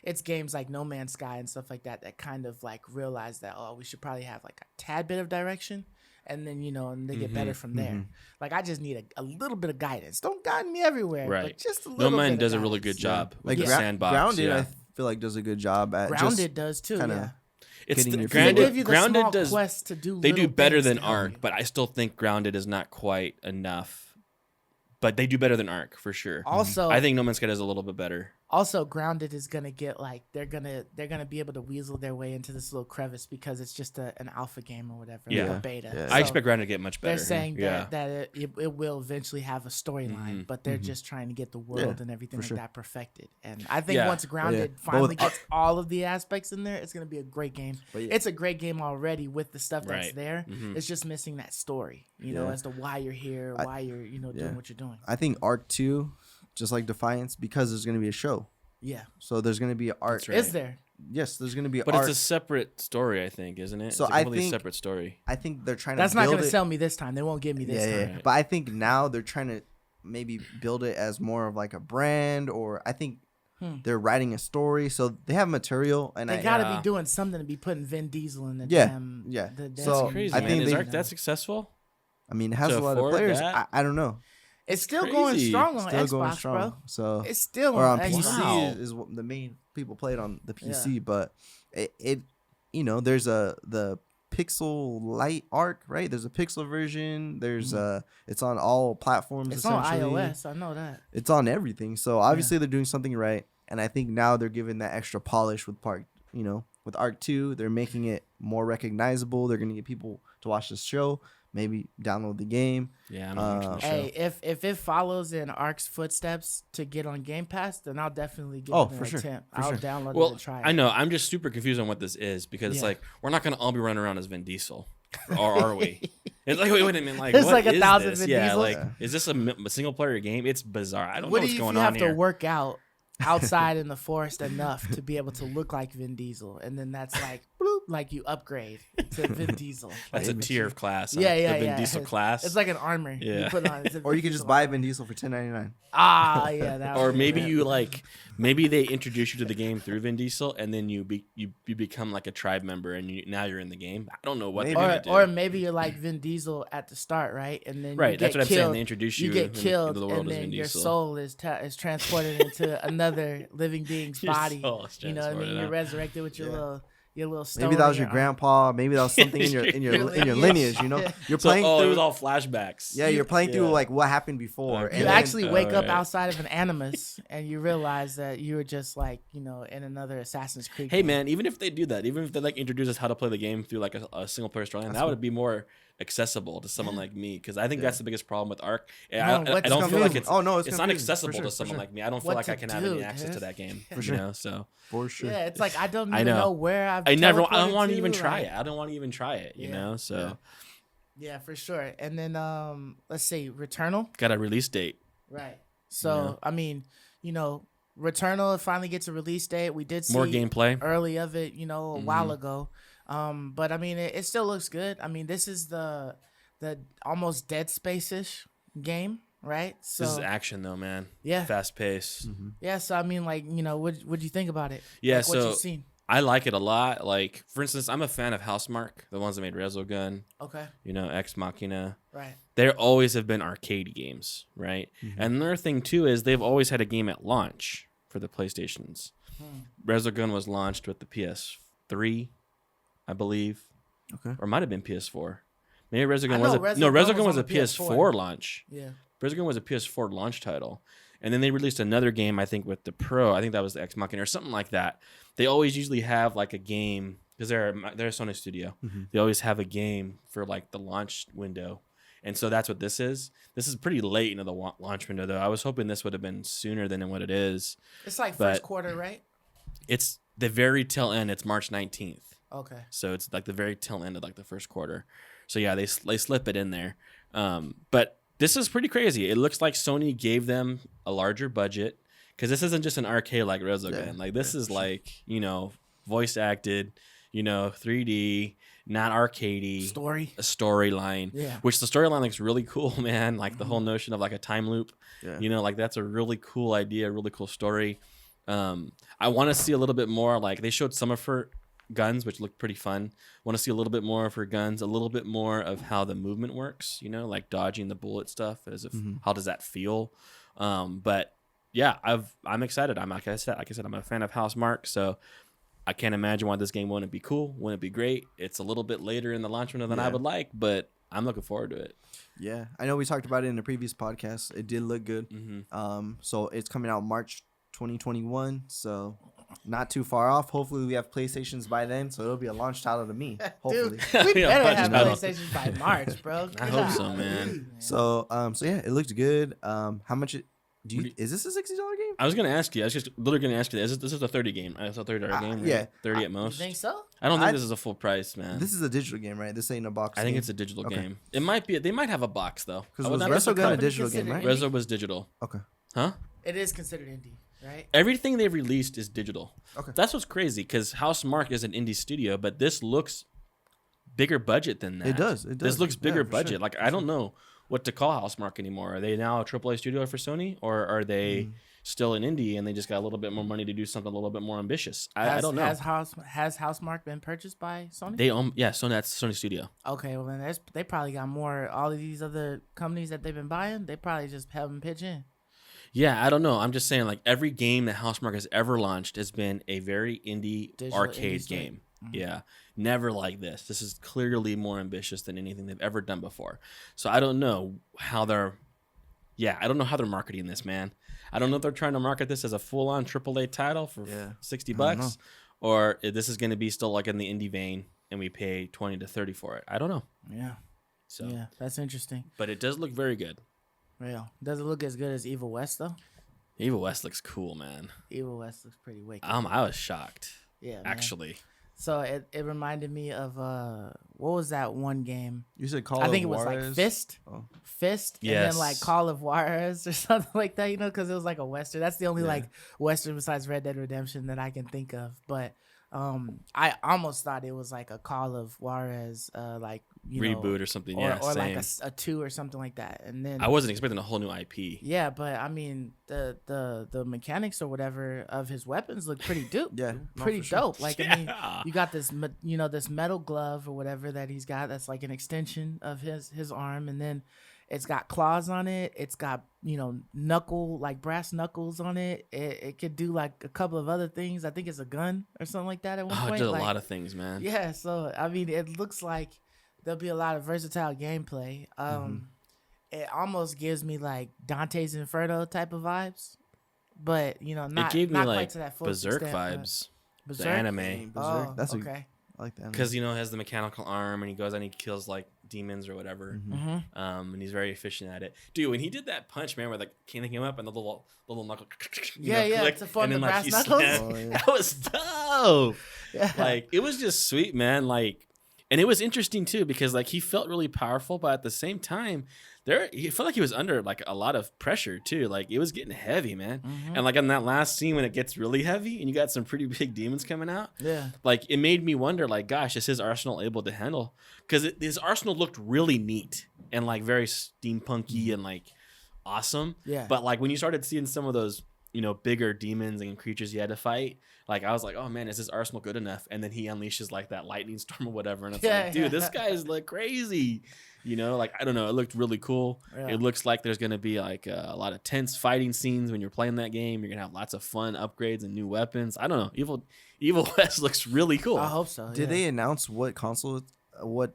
it's games like No Man's Sky and stuff like that that kind of like realize that, oh, we should probably have like a tad bit of direction. And then, and they get better from there. Like, I just need a little bit of guidance. Don't guide me everywhere, but Right. just a little No bit Man of does a guidance. really good job with Like the sandbox. Grounded, yeah. I feel like does a good job at Grounded does too, kinda yeah. It's getting your They feet give you the Grounded small does quests to do. they do little better things than to help Ark, you. but I still think Grounded is not quite enough. But they do better than Ark for sure. Also, I think No Man's Sky does a little bit better. Also, Grounded is gonna get like they're gonna be able to weasel their way into this little crevice because it's just an alpha game or whatever, like Yeah. a beta. Yeah. So I expect Grounded to get much better. they're saying yeah. that it will eventually have a storyline, but they're just trying to get the world and everything like sure. that perfected. And I think Yeah. once Grounded But finally with gets all of the aspects in there, it's gonna be a great game. But yeah. It's a great game already with the stuff that's Right. there. It's just missing that story, as to why you're here, why you're doing what you're doing. I think Arc 2, just like Defiance, because there's going to be a show. Yeah, So there's going to be Arc. That's right. is there? Yes, there's going to be But Arc. it's a separate story, I think, isn't it? So it's a I completely think- separate story. I think they're trying That's to not build gonna it. sell me this time. They won't give me this Yeah, time. yeah. But I think now they're trying to maybe build it as more of like a brand, or I think they're writing a story, so they have material, and They gotta Yeah. be doing something to be putting Vin Diesel in the Yeah, damn. yeah. The damn So, Crazy, I man. think Is they- Ark that successful? I mean, it has To a lot of afford players. that? I don't know. It's still Crazy. going strong on Still Xbox, going strong. bro. So It's still or on on PC Xbox. Wow. is what the main people play it on the PC, but it there's the pixel light Arc, right? There's a pixel version. There's it's on all platforms. It's on essentially. iOS. I know that. It's on everything. So obviously they're doing something right, and I think now they're giving that extra polish with with Arc 2. They're making it more recognizable. They're gonna get people to watch the show, maybe download the game. Yeah, I'm not watching the show. Hey, if it follows in Ark's footsteps to get on Game Pass, then I'll definitely give Oh, it an for sure. attempt. For I'll sure. download it Well, and try it. I know. I'm just super confused on what this is because it's Yeah. like we're not gonna all be running around as Vin Diesel, or are we? It's like wait a minute, like It's what like is 1,000 this? Vin Yeah, Diesels? like is this a single player game? It's bizarre. I don't What know do what's you going you on have here. to work out outside in the forest enough to be able to look like Vin Diesel, and then that's like bloop, like you upgrade to Vin Diesel. That's a Like, tier of class. Yeah, yeah, the Vin yeah. Diesel class. It's like an armor. Yeah. You put on. It's a Or you Vin could just Diesel buy armor. Vin Diesel for $10.99. Yeah. That would or be maybe lit. you like maybe they introduce you to the game through Vin Diesel and then you become like a tribe member and now you're in the game. I don't know what Maybe. they're gonna do. Or maybe you're like Vin Diesel at the start, right? And then Right, you that's get what I'm saying. killed. They introduce you you get into killed, the world and as then Vin your Diesel. soul is transported into another living being's Your body. soul is You know what I mean? transported You're out. resurrected with your little stone. Maybe that in was your arm. grandpa. Maybe that was something in your Your lineage. lineage. You're So, playing it through. was all flashbacks. Yeah, you're playing through Yeah. like what happened before. Okay. and You then- actually wake up Alright. outside of an animus, and you realize that you were just like in another Assassin's Creed. Hey game. man, even if they do that, even if they like introduce us how to play the game through like a single player storyline, that would be more accessible to someone like me because I think that's the biggest problem with Ark. No, I what's don't feel like confusing? it's Oh, no, it's not confusing, for accessible sure, to for someone sure. like me. I don't feel What like I to can have do, any access to dude? that game. For sure. You know, so for sure. Yeah, it's like I don't I even know. know where I've. I don't teleported want to to, even try like- it. I don't want to even try it. You Yeah. know, so Yeah, for sure. And then let's see, Returnal. got a release date. Right. So I mean, Returnal finally gets a release date. We did see More gameplay. early of it, a while ago. But I mean, it still looks good. I mean, this is the almost Dead Space-ish game, right? So This is action though, man. Yeah. Fast pace. yeah. So I mean, like, what'd you think about it? Yeah, Like, what so you've seen. I like it a lot. Like for instance, I'm a fan of Housemarque, the ones that made Resogun, Okay. Ex Machina. Right. There always have been arcade games, right? And another thing too is they've always had a game at launch for the PlayStations. Resogun was launched with the PS3, I believe, Okay. or it might have been PS4. Maybe Resogun I was know Resogun was on a the PS4 launch. Yeah. Resogun was a PS4 launch title. And then they released another game, I think, with the Pro. I think that was the Ex Machina or something like that. They always usually have like a game because they're a Sony studio. They always have a game for like the launch window. And so that's what this is. This is pretty late into the launch window, though. I was hoping this would have been sooner than what it is. It's like But- first quarter, right? It's the very tail end. It's March 19th. Okay. So it's like the very tail end of like the first quarter. So yeah, they slip it in there. But this is pretty crazy. It looks like Sony gave them a larger budget because this isn't just an arcade like Resogun. Like this is like, voice acted, 3D, not arcadey. A storyline. Yeah. Which the storyline looks really cool, man. Like the whole notion of like a time loop. Yeah. Like that's a really cool idea, really cool story. I want to see a little bit more. Like they showed some of her guns, which looked pretty fun. Want to see a little bit more of her guns, a little bit more of how the movement works, like dodging the bullet stuff, as if how does that feel? But yeah, I'm excited. Like I said, I'm a fan of Housemarque, so I can't imagine why this game wouldn't be cool, wouldn't be great. It's a little bit later in the launch window than I would like, but I'm looking forward to it. Yeah, I know we talked about it in the previous podcast. It did look good. So it's coming out March 2021, so not too far off. Hopefully we have PlayStations by then, so it'll be a launch title to me. Hopefully. Dude, we better have PlayStations by March, bro. I hope so, man. So yeah, it looked good. How much is this a $60 game? I was gonna ask you. I was just literally gonna ask you. This is a $30 game. It's a $30 game. Right? Yeah, 30 at most. You think so? I don't think this is a full price, man. This is a digital game, right? This ain't a box. I think it's a digital game. It might be. They might have a box though. Because was Resogun a digital game, right? Reso was digital. Okay. Huh? It is considered indie, right? Everything they've released is digital. Okay. That's what's crazy because Housemarque is an indie studio, but this looks bigger budget than that. It does. This looks bigger budget. Sure. Like I don't know what to call Housemarque anymore. Are they now a AAA studio for Sony, or are they still an indie and they just got a little bit more money to do something a little bit more ambitious? I don't know. Has Housemarque been purchased by Sony? Sony. That's Sony Studio. Okay, well then they probably got more. All of these other companies that they've been buying, they probably just have them pitch in. Yeah, I don't know. I'm just saying, like every game that Housemarque has ever launched has been a very indie arcade game. Yeah, never like this. This is clearly more ambitious than anything they've ever done before. So I don't know how they're marketing this, man. I don't know if they're trying to market this as a full-on AAA title for $60, or if this is going to be still like in the indie vein, and we pay $20 to $30 for it. I don't know. Yeah. So yeah, that's interesting. But it does look very good. Yeah. Does it look as good as Evil West though? Evil West looks cool, man. Evil West looks pretty wicked. I was shocked. Yeah, actually. Man. So it reminded me of what was that one game? You said Call of Juarez? I think it was like Fist. Oh. Fist. Yes. And then like Call of Juarez or something like that, because it was like a Western. That's the only like Western besides Red Dead Redemption that I can think of. But I almost thought it was like a Call of Juarez reboot or something, or like a 2 or something like that. And then I wasn't expecting a whole new IP. Yeah, but I mean the mechanics or whatever of his weapons look pretty dope. Pretty dope. Sure. Like I mean, you got this this metal glove or whatever that he's got that's like an extension of his arm, and then it's got claws on it. It's got, brass knuckles on it. It could do like a couple of other things. I think it's a gun or something like that at one point. It did a lot of things, man. Yeah, so I mean, it looks like there'll be a lot of versatile gameplay. It almost gives me like Dante's Inferno type of vibes, but not. It gave me not like quite to that full Berserk extent, vibes. Berserk? The anime. Berserk. Oh, That's okay. I like that because it has the mechanical arm and he goes and he kills like demons or whatever. And he's very efficient at it, dude. When he did that punch, man, where like came up and the little knuckle, click, to form the brass knuckles. That was dope. Like it was just sweet, man. Like, and it was interesting too because like he felt really powerful, but at the same time, he felt like he was under like a lot of pressure too. Like it was getting heavy, man. And like in that last scene when it gets really heavy and you got some pretty big demons coming out, like it made me wonder, like, gosh, is his arsenal able to handle? Because his arsenal looked really neat and like very steampunky and like awesome. Yeah. But like when you started seeing some of those, bigger demons and creatures you had to fight, like I was like, oh man, is his arsenal good enough? And then he unleashes like that lightning storm or whatever, and it's like, dude, this guy's like crazy. Like I don't know, it looked really cool. It looks like there's gonna be like a lot of tense fighting scenes when you're playing that game. You're gonna have lots of fun upgrades and new weapons. I don't know. Evil West looks really cool. I hope so. Did they announce what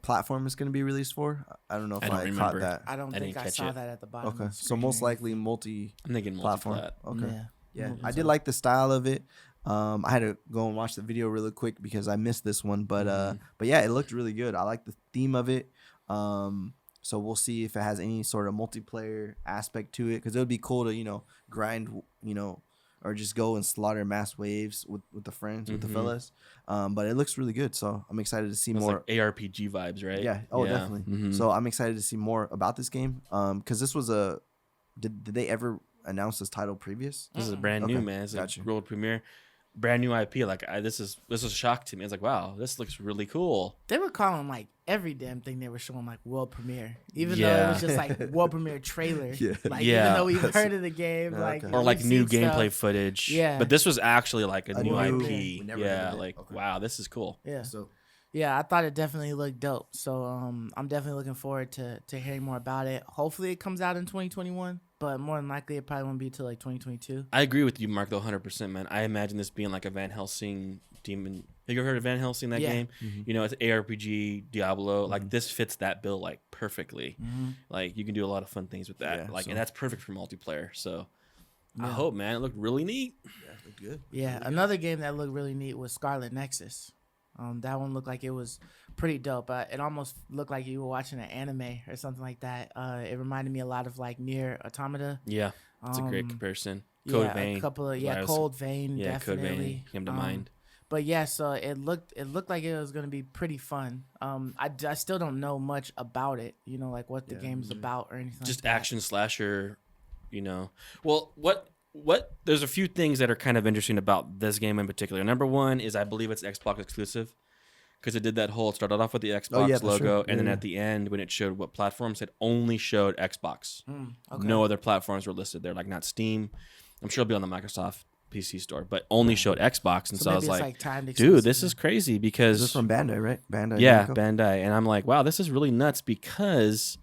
platform it's going to be released for? I don't know if I caught that. I don't think I saw that at the bottom. Okay, so most likely I'm thinking platform. multi-plat. Okay, yeah. I did like the style of it. I had to go and watch the video really quick because I missed this one, but yeah, it looked really good. I like the theme of it. So we'll see if it has any sort of multiplayer aspect to it, because it would be cool to grind or just go and slaughter mass waves with the friends, with the fellas. But it looks really good, so I'm excited to see It's more. like ARPG vibes, right? Yeah. Oh, definitely. Mhm. So I'm excited to see more about this game. Because this was a. Did they ever announce this title previous? This is brand new, Okay, man. It's a gotcha. world premiere, brand new IP. Like this was a shock to me. It's like, wow, this looks really cool. They were calling like every damn thing they were showing like world premiere, even though Yeah. it was just like world premiere trailer. Yeah. Like Yeah. even though we've heard of the game, Yeah, like okay. Or like we've new seen gameplay stuff. footage. Yeah. But this was actually like a A new new- IP. we never heard Yeah. of it. Like, Okay. wow, this is cool. Yeah. So Yeah, I thought it definitely looked dope. So I'm definitely looking forward to hearing more about it. Hopefully it comes out in 2021, but more than likely it probably won't be till like 2022. I agree with you, Mark, though, 100%, man. I imagine this being like a Van Helsing demon. Have you ever heard of Van Helsing, that Yeah. game? You know, it's ARPG, Diablo. Like, this fits that bill, like, perfectly. Like, you can do a lot of fun things with that. Yeah, Like, so- and that's perfect for multiplayer. So, I Yeah. hope, man. It looked really neat. yeah, looked good. Yeah, another game that looked really neat was Scarlet Nexus. That one looked like it was pretty dope. It almost looked like you were watching an anime or something like that. It reminded me a lot of like Nier Automata. Yeah. It's a great Um, comparison. Code yeah, Vein. a couple of Why I was- Cold Vein, Yeah, Code definitely Vein came to mind. But yeah, so it looked like it was gonna be pretty fun. I still don't know much about it. You know, like what the game's about or anything. Just like that. action slasher, you know. Well, what there's a few things that are kind of interesting about this game in particular. Number one is I believe it's Xbox exclusive because it did that whole, it started off with the Xbox yeah, for logo, sure. and then Yeah, at the end when it showed what platforms, it only showed Xbox. Okay. No other platforms were listed there, like not Steam. I'm sure it'll be on the Microsoft PC store, but only showed Xbox. And so, I maybe was it's like, timed dude, exclusive. this is crazy because This is from Bandai, right? Bandai. yeah, Namco? Bandai. And I'm like, wow, this is really nuts because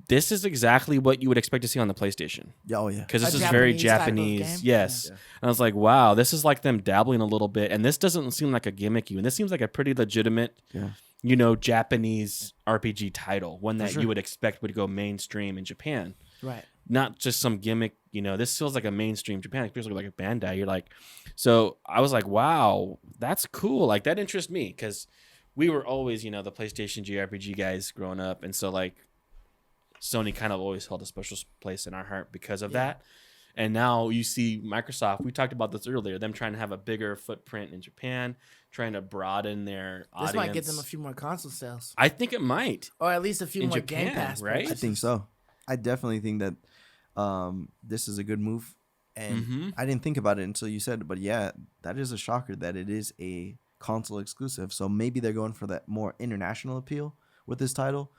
this is exactly what you would expect to see on the PlayStation. Yeah, oh yeah. Because this A is very Japanese type of Japanese. game? Yes. Yeah. And I was like, wow, this is like them dabbling a little bit. And this doesn't seem like a gimmicky one. This seems like a pretty legitimate, Yeah. you know, Japanese RPG title. One that sure. you would expect would go mainstream in Japan. Right. Not just some gimmick, you know, this feels like a mainstream Japan, especially like a Bandai. You're like, so I was like, wow, that's cool. Like that interests me because we were always, you know, the PlayStation JRPG guys growing up. And so like Sony kind of always held a special place in our heart because of that. And now you see Microsoft, we talked about this earlier, them trying to have a bigger footprint in Japan, trying to broaden their audience. This might get them a few more console sales, I think it might. or at least a few In more Japan, Game Pass. right? I purchases. think so. I definitely think that this is a good move. And I didn't think about it until you said it, but yeah, that is a shocker that it is a console exclusive. So maybe they're going for that more international appeal with this title.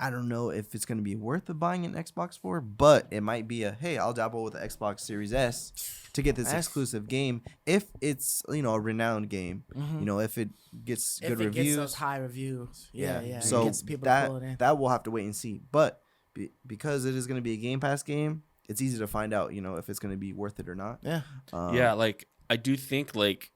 I don't know if it's going to be worth of buying an Xbox for, but it might be hey, I'll dabble with the Xbox Series S to get this exclusive game if it's, you know, a renowned game. You know, if it gets If good it reviews. gets those high reviews, yeah. It So gets people to pull it in. that we'll have to wait and see. But because it is going to be a Game Pass game, it's easy to find out, you know, if it's going to be worth it or not. Yeah. Yeah, like I do think like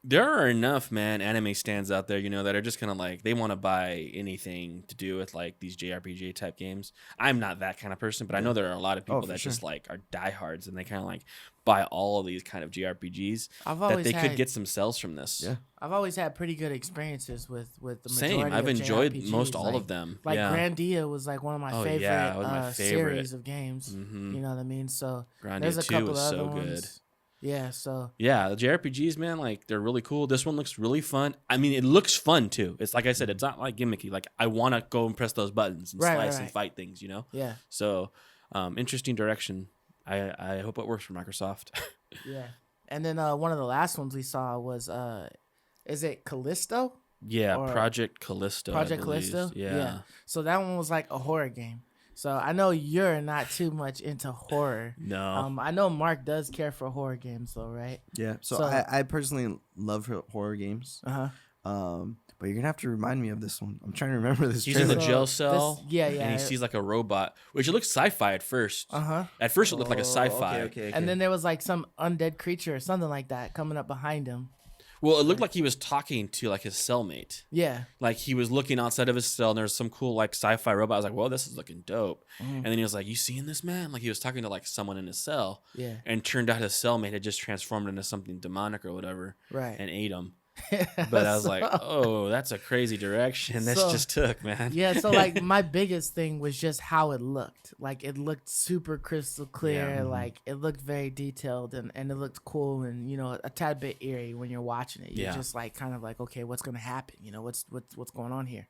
there are enough anime stands out there, you know, that are just kind of like they want to buy anything to do with like these JRPG type games. I'm not that kind of person, but I know there are a lot of people for that sure. just like are diehards and they kind of like buy all of these kind of JRPGs I've that always they had, could get some sales from this. Yeah. I've always had pretty good experiences with the majority Same. I've of enjoyed JRPGs. most all like, of them. Like yeah. Grandia was like one of my Oh, favorite, yeah, it was my favorite. series of games. Mhm. You know what I mean? So Grandia there's a 2 couple was other so ones. good. Yeah. So Yeah, the JRPGs, man, like they're really cool. This one looks really fun. I mean, it looks fun too. It's like I said, it's not like gimmicky. Like I want to go and press those buttons and Right, slice right, and right. fight things, you know. yeah, So, interesting direction. I hope it works for Microsoft. yeah. And then one of the last ones we saw was is it Callisto? Yeah, Or Project Callisto. I Project believe. Callisto? Yeah. So that one was like a horror game. So I know you're not too much into horror. No. I know Mark does care for horror games though, right? Yeah. So, So- I personally love horror games. Uh huh. But you're going to have to remind me of this one. I'm trying to remember this He's trailer. in the jail cell. yeah. And he sees like a robot, which it looks sci-fi at first. Uh-huh. At first, it looked like a sci-fi. Okay. And then there was like some undead creature or something like that coming up behind him. Well, it looked like he was talking to like his cellmate. Yeah. Like he was looking outside of his cell and there's some cool like sci-fi robot. I was like, whoa, this is looking dope. Mm. And then he was like, you seeing this, man? Like he was talking to like someone in his cell. Yeah. And turned out his cellmate had just transformed into something demonic or whatever Right. and ate him. But I was like, oh, that's a crazy direction this just took, man. Yeah, so like my biggest thing was just how it looked. Like it looked super crystal clear, like it looked very detailed and it looked cool and a tad bit eerie when you're watching it. You're just like kind of like, okay, what's gonna happen? What's going on here?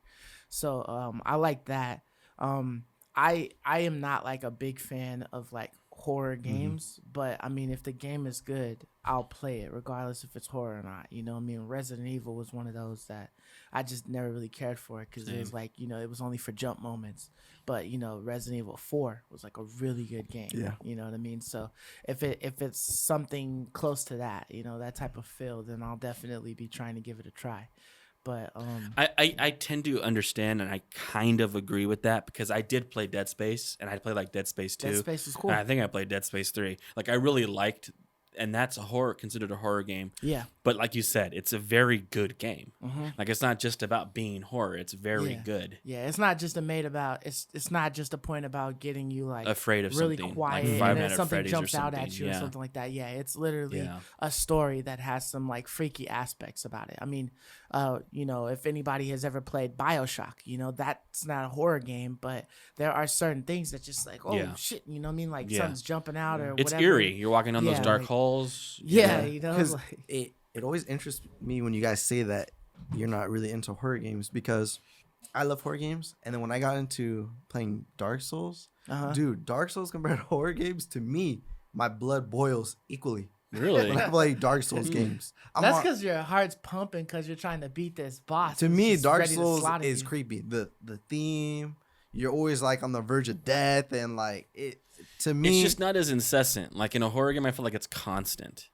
So I like that. I am not like a big fan of like horror games, but I mean if the game is good, I'll play it regardless if it's horror or not. I mean Resident Evil was one of those that I just never really cared for it because it was like it was only for jump moments. But Resident Evil 4 was like a really good game. Yeah. You know what I mean? So if it's something close to that, that type of feel, then I'll definitely be trying to give it a try. But I tend to understand and I kind of agree with that because I did play Dead Space and I played like Dead Space 2. Dead Space was cool. And I think I played Dead Space 3. Like I really liked, and that's considered a horror game. Yeah. But like you said, it's a very good game. Like it's not just about being horror. It's very good. Yeah, it's not just it's not just a point about getting you like afraid of really something, quiet like and Five then Nights at something Freddy's jumps or out at something. you or something like that. Yeah, it's literally a story that has some like freaky aspects about it. I mean, if anybody has ever played BioShock, that's not a horror game, but there are certain things that just like, oh shit, you know what I mean? Like something's jumping out or it's whatever. eerie. You're walking down those dark halls. Yeah, because like, it always interests me when you guys say that you're not really into horror games because I love horror games, and then when I got into playing Dark Souls, dude, Dark Souls compared to horror games, to me, my blood boils equally. Really? When I play Dark Souls games, that's because your heart's pumping because you're trying to beat this boss. To me, Dark ready to Souls slaughter is you. creepy. The theme, you're always like on the verge of death, and like it. To me, it's just not as incessant. Like in a horror game, I feel like it's constant.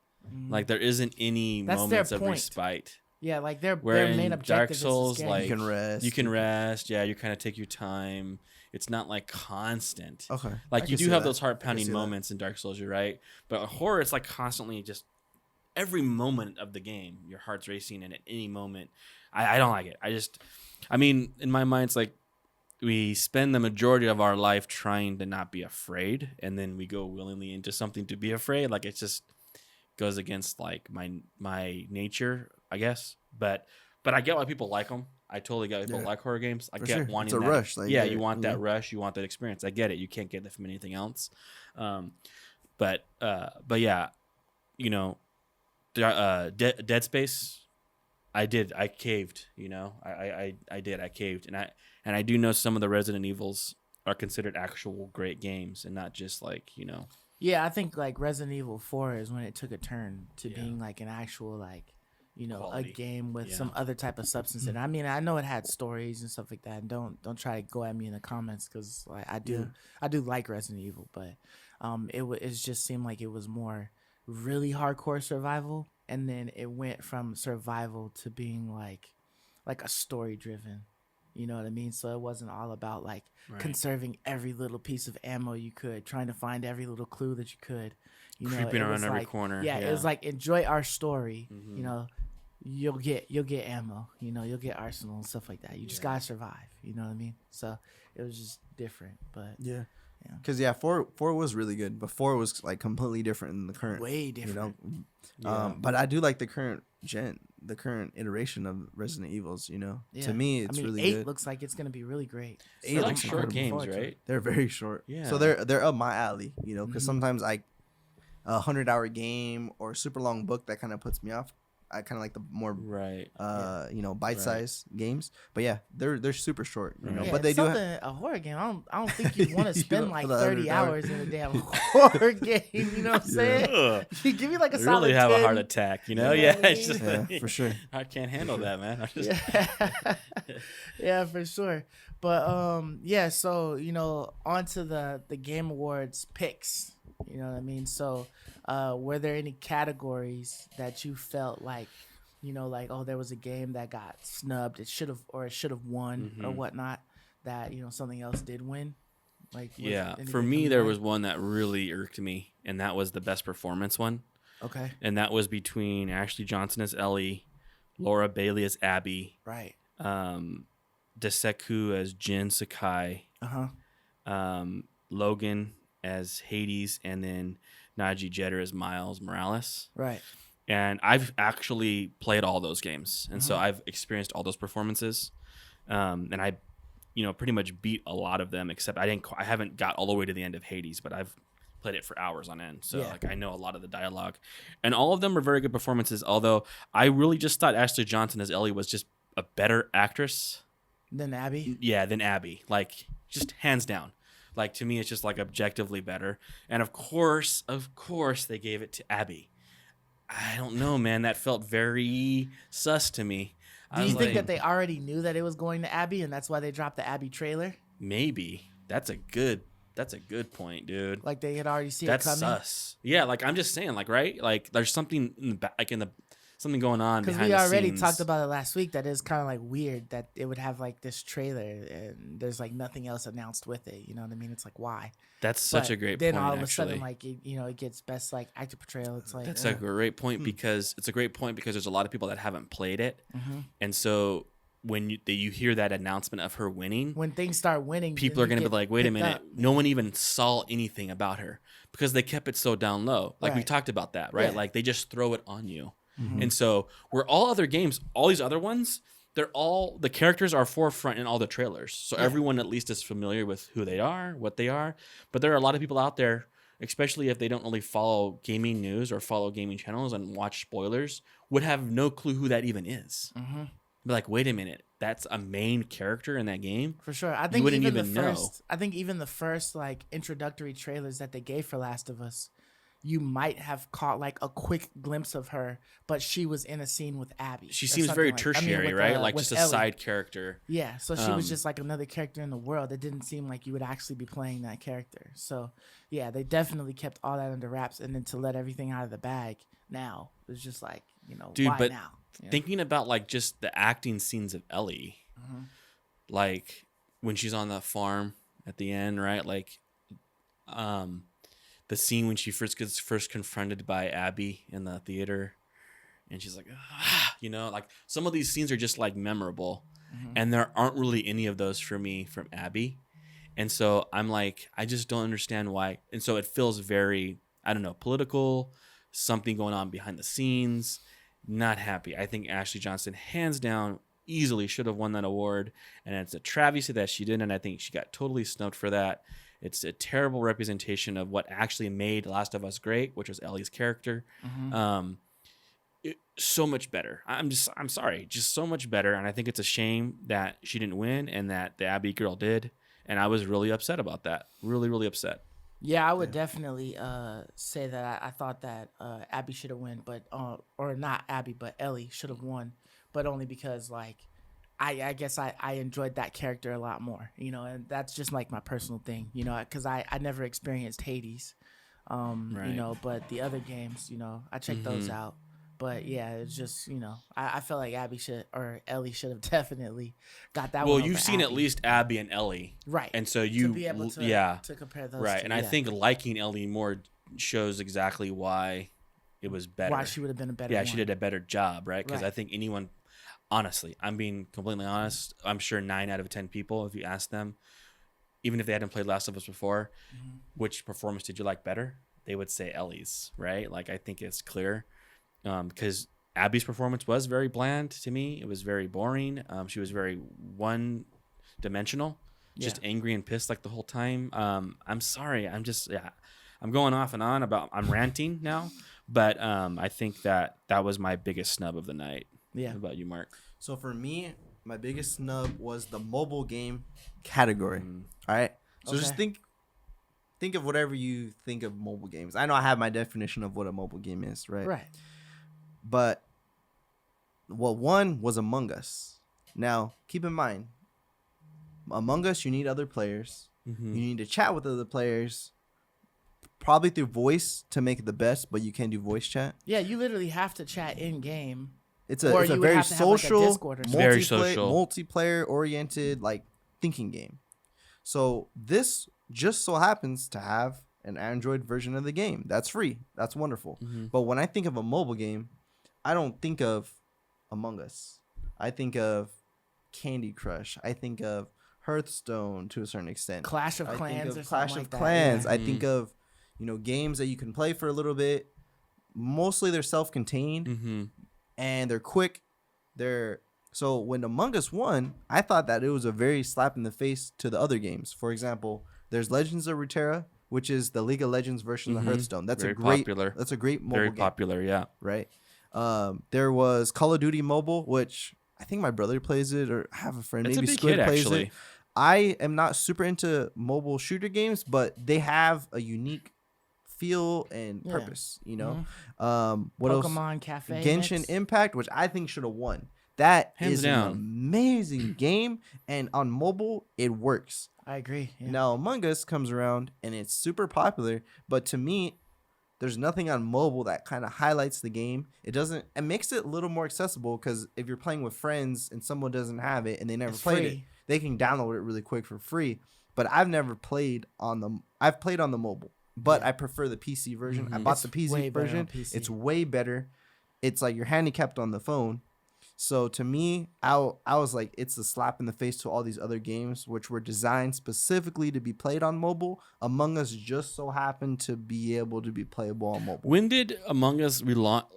Like there isn't any That's moments their of point. respite. Yeah, like their Where main in objective Dark Souls, is to scare like you can rest. You can rest. Yeah, you kind of take your time. It's not like constant. Okay. Like I you can do see have that. those heart I pounding can see that. moments in Dark Souls. You're right, but horror, it's like constantly just every moment of the game, your heart's racing, and at any moment, I don't like it. I mean, in my mind, it's like we spend the majority of our life trying to not be afraid, and then we go willingly into something to be afraid. Like it just goes against like my nature, I guess. But I get why people like them. I totally get why people like horror games. I get wanting it's a that rush. Like, you want that rush. You want that experience. I get it. You can't get that from anything else. But yeah, Dead Space. I caved. I did. I caved, and I do know some of the Resident Evils are considered actual great games and not just like Yeah, I think like Resident Evil 4 is when it took a turn to being like an actual like quality. a game with some other type of substance in it. I mean, I know it had stories and stuff like that. And don't try to go at me in the comments because like I do like Resident Evil, but it just seemed like it was more really hardcore survival, and then it went from survival to being like a story driven. You know what I mean? So it wasn't all about like conserving every little piece of ammo you could, trying to find every little clue that you could. Creeping around every like, corner. Yeah, it was like enjoy our story. Mm-hmm. You'll get ammo. You'll get arsenal and stuff like that. You just gotta survive. You know what I mean? So it was just different. But yeah. Because 4 was really good, but 4 was like completely different than the current. Way different. But I do like the current iteration of Resident Evils. To me, it's really 8 good. looks like it's gonna be really great. 8 like short games, right? They're very short. Yeah. So they're up my alley. Because sometimes a 100-hour game or super long book that kind of puts me off. I kind of like the more bite-sized games. But yeah, they're super short. But they do a horror game. I don't think you want to spend like 30 100 hours in a damn horror game. You know what I'm saying? You give me like a I solid really have 10. a heart attack. It's just for sure. I can't handle that, man. Yeah, for sure. But so on to the Game Awards picks. You know what I mean? So were there any categories that you felt like oh, there was a game that got snubbed, it should have won or whatnot, that something else did win? Like for me there was one that really irked me, and that was the best performance one. Okay. And that was between Ashley Johnson as Ellie, Laura Bailey as Abby, right, Deseku as Jin Sakai, Logan as Hades, and then Najee Jeter as Miles Morales. Right. And I've actually played all those games, and so Mhm. I've experienced all those performances, and I, pretty much beat a lot of them. Except I haven't got all the way to the end of Hades, but I've played it for hours on end. So Yeah. like I know a lot of the dialogue, and all of them were very good performances. Although I really just thought Ashley Johnson as Ellie was just a better actress. Then Abby. Yeah, than Abby. Like just hands down. Like to me, it's just like objectively better. And of course, they gave it to Abby. I don't know, man. That felt very sus to me. Do you think that they already knew that it was going to Abby, and that's why they dropped the Abby trailer? Maybe that's a good point, dude. Like they had already seen That's it coming. sus. Yeah, like I'm just saying, like right, like there's something in the back, like something going on Because behind we the already scenes. talked about it last week. That is kind of like weird that it would have like this trailer and there's like nothing else announced with it. You know what I mean? It's like why? That's such But a great then point. all of a actually. sudden, like it gets best like actor portrayal. It's like That's a great point because there's a lot of people that haven't played it, Mhm. and so when you hear that announcement of her winning, when things start winning, people then are going to you be like, wait a get minute, picked up. no one even saw anything about her because they kept it so down low. Like we Right. talked about that, right? Yeah. Like they just throw it on you. Mhm. And so where all other games, all these other ones, the characters are forefront in all the trailers. So Yeah. everyone at least is familiar with who they are, what they are. But there are a lot of people out there, especially if they don't really follow gaming news or follow gaming channels and watch spoilers, would have no clue who that even is. Mhm. Be like, wait a minute, that's a main character in that game? For sure. I think wouldn't even the even know. first I think even the first like introductory trailers that they gave for Last of Us, you might have caught like a quick glimpse of her, but she was in a scene with Abby. She or seems something very like- I mean, tertiary, with, right? Like with just a Ellie. side character. Yeah, so she was Um, just like another character in the world. It didn't seem like you would actually be playing that character. So, yeah, they definitely kept all that under wraps, and then to let everything out of the bag now it's just like, Dude, why but now? You know? Thinking about like just the acting scenes of Ellie, Mhm. like when she's on the farm at the end, right? Like, the scene when she gets confronted by Abby in the theater, and she's like, like some of these scenes are just like memorable, Mhm. and there aren't really any of those for me from Abby, and so I'm like, I just don't understand why, and so it feels very, I don't know, political, something going on behind the scenes. Not happy. I think Ashley Johnson, hands down, easily should have won that award, and it's a travesty that she didn't. And I think she got totally snubbed for that. It's a terrible representation of what actually made Last of Us great, which was Ellie's character. Mhm. So much better. I'm sorry, just so much better. And I think it's a shame that she didn't win and that the Abby girl did. And I was really upset about that. Really, really upset. Yeah, I would definitely say that I thought that Abby should have won, but or not Abby, but Ellie should have won, but only because like I guess I enjoyed that character a lot more, and that's just like my personal thing, because I never experienced Hades, Right. but the other games, I checked those out. But yeah, it's just I felt like Ellie should have definitely got that one. Well, over you've seen at Abby. least Abby and Ellie. Right, And so to be able to compare those right. two, And I yeah. think liking Ellie more shows exactly why it was better. why she would have been a better Yeah, one. she did a better job, right? Because Right. I think anyone, honestly, I'm being completely honest, I'm sure 9 out of 10 people, if you ask them, even if they hadn't played Last of Us before, Mhm. which performance did you like better? They would say Ellie's, right? Like, I think it's clear. Because Abby's performance was very bland to me. It was very boring. She was very one-dimensional, just angry and pissed like the whole time. I'm sorry. I'm going off and on I'm ranting now, but I think that was my biggest snub of the night. Yeah. What about you, Mark? So for me, my biggest snub was the mobile game category. All right. So just Okay. think of whatever you think of mobile games. I know I have my definition of what a mobile game is, right? Right. But what won was Among Us. Now, keep in mind, Among Us, you need other players. Mm-hmm. You need to chat with other players, probably through voice to make it the best, but you can do voice chat. Yeah, you literally have to chat in game. It's Or a you would very have to have, like, a social, Discord or something. Very social. multiplayer oriented, like thinking game. So this just so happens to have an Android version of the game. That's free. That's wonderful. Mhm. But when I think of a mobile game, I don't think of Among Us. I think of Candy Crush. I think of Hearthstone to a certain extent. Clash of I Clans think or of something Clash like of that, Clans. yeah. I think of games that you can play for a little bit, mostly they're self-contained Mm-hmm. and they're quick. So when Among Us won, I thought that it was a very slap in the face to the other games. For example, there's Legends of Runeterra, which is the League of Legends version of Hearthstone. That's Very a great popular. That's a great mobile Very game, popular, yeah. right? There was Call of Duty Mobile, which I think my brother plays it, or I have a friend, It's a maybe big Squid hit, plays actually. it. I am not super into mobile shooter games, but they have a unique feel and Yeah. purpose, you know. Mhm. What else? Pokemon Cafe. Genshin mix. Impact, which I think should have won. That Hands is down. an amazing game, and on mobile it works. I agree. Yeah. Now Among Us comes around and it's super popular, but to me, there's nothing on mobile that kind of highlights the game. It makes it a little more accessible because if you're playing with friends and someone doesn't have it and they never It's played it, free. they can download it really quick for free. But I've never played on the. I've played on the mobile, but Yeah. I prefer the PC version. I Mhm. bought It's the PC way better on version. PC. It's way better. It's like you're handicapped on the phone. So to me, I was like, it's a slap in the face to all these other games, which were designed specifically to be played on mobile. Among Us just so happened to be able to be playable on mobile. When did Among Us relaunch?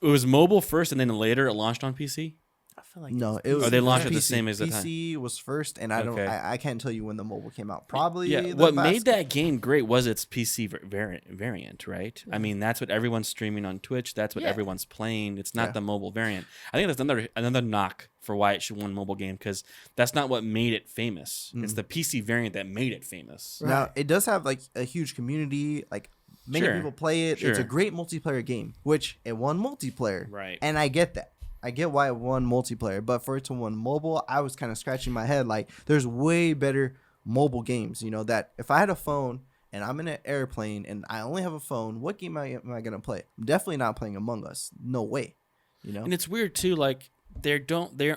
It was mobile first, and then later it launched on PC. I feel like No, it's it was. Or they it was launched at the PC. same as the time? PC was first, and I don't. Okay. I can't tell you when the mobile came out. Probably. Yeah. the What last- made that game great was its PC variant, right? I mean, that's what everyone's streaming on Twitch. That's what Yeah. everyone's playing. It's not Yeah. the mobile variant. I think that's another knock for why it should win mobile game because that's not what made it famous. It's the PC variant that made it famous. Right. Now it does have like a huge community. Like many Sure. people play it. It's a Sure. great multiplayer game, which it won multiplayer. Right. And I get that. I get why it won multiplayer, but for it to win mobile, I was kind of scratching my head. Like, there's way better mobile games. You know that if I had a phone and I'm in an airplane and I only have a phone, what game am I gonna play? I'm definitely not playing Among Us. No way. You know. And it's weird too, like they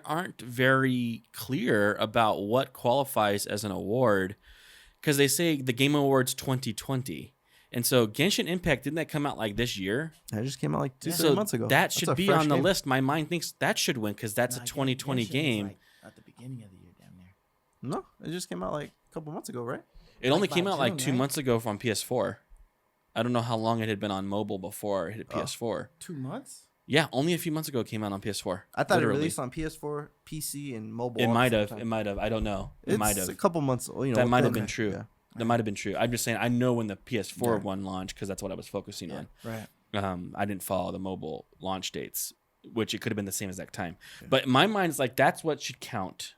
aren't very clear about what qualifies as an award because they say the Game Awards 2020. And so Genshin Impact, didn't that come out like this year? That just came out like 2-3 So months ago. that That's should a be fresh on the game. list. My mind thinks that should win because that's Nah, a 2020 Genshin was, game. like, at the beginning of the year, damn near. No, it just came out like a couple months ago, right? It only like came by out like June, 2 right? months ago on PS4. I don't know how long it had been on mobile before it hit PS4. 2 months? Yeah, only a few months ago it came out on PS4. I thought Literally. it released on PS4, PC, and mobile. It all at might the have. same It time. might have. I don't know. It It's might have. a couple months. You know, That might have okay. been true. Yeah. That might have been true. I'm just saying I know when the PS4 Yeah. one launched because that's what I was focusing on. Right. I didn't follow the mobile launch dates, which it could have been the same exact time. But in my mind, it's like that's what should count.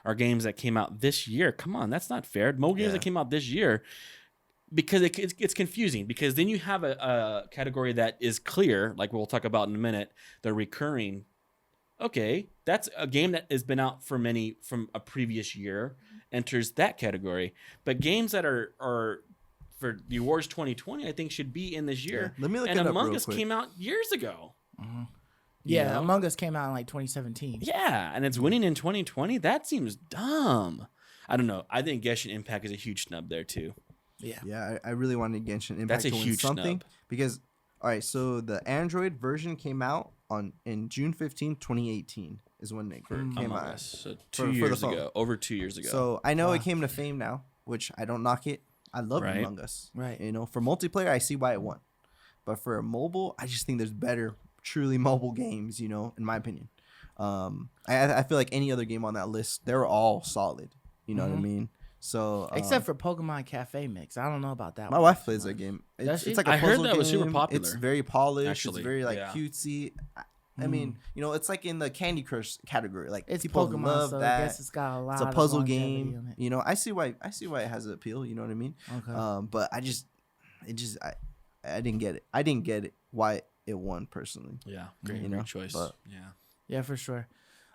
Are games that came out this year? Come on, that's not fair. Mobile games Yeah. that came out this year, because it's confusing. Because then you have a category that is clear, like we'll talk about in a minute, the recurring. Okay, that's a game that has been out from a previous year enters that category. But games that are for the awards 2020, I think should be in this year. Yeah. Let me look and it up Among real Us quick. came out years ago. Yeah, know? Among Us came out in like 2017. Yeah, and it's winning in 2020. That seems dumb. I don't know. I think Genshin Impact is a huge snub there too. Yeah. Yeah, I really wanted Genshin Impact That's a to win huge something snub. because, all right, so the Android version came out in June 15, 2018 is when it came Among out. Us, so For 2 the years phone. ago, over 2 years ago. So I know Wow. it came to fame now, which I don't knock it. I love Right. Among Us. Right. You know, for multiplayer, I see why it won, but for a mobile, I just think there's better, truly mobile games. You know, in my opinion. I feel like any other game on that list, they're all solid. You know what I mean? So Except for Pokemon Cafe Mix. I don't know about that my one. wife plays that game. Does she? It's like a I heard puzzle that was super game. popular. It's very polished. Actually, it's very like yeah. cutesy. I mean, you know, it's like in the Candy Crush category. Like It's people Pokemon, love so that. I guess it's got a lot It's a of puzzle longevity game. on it. You know, I see why it has an appeal. You know what I mean? Okay. But I didn't get it. I didn't get it why it won personally. yeah, great, you know, great choice. but- Yeah. Yeah, for sure.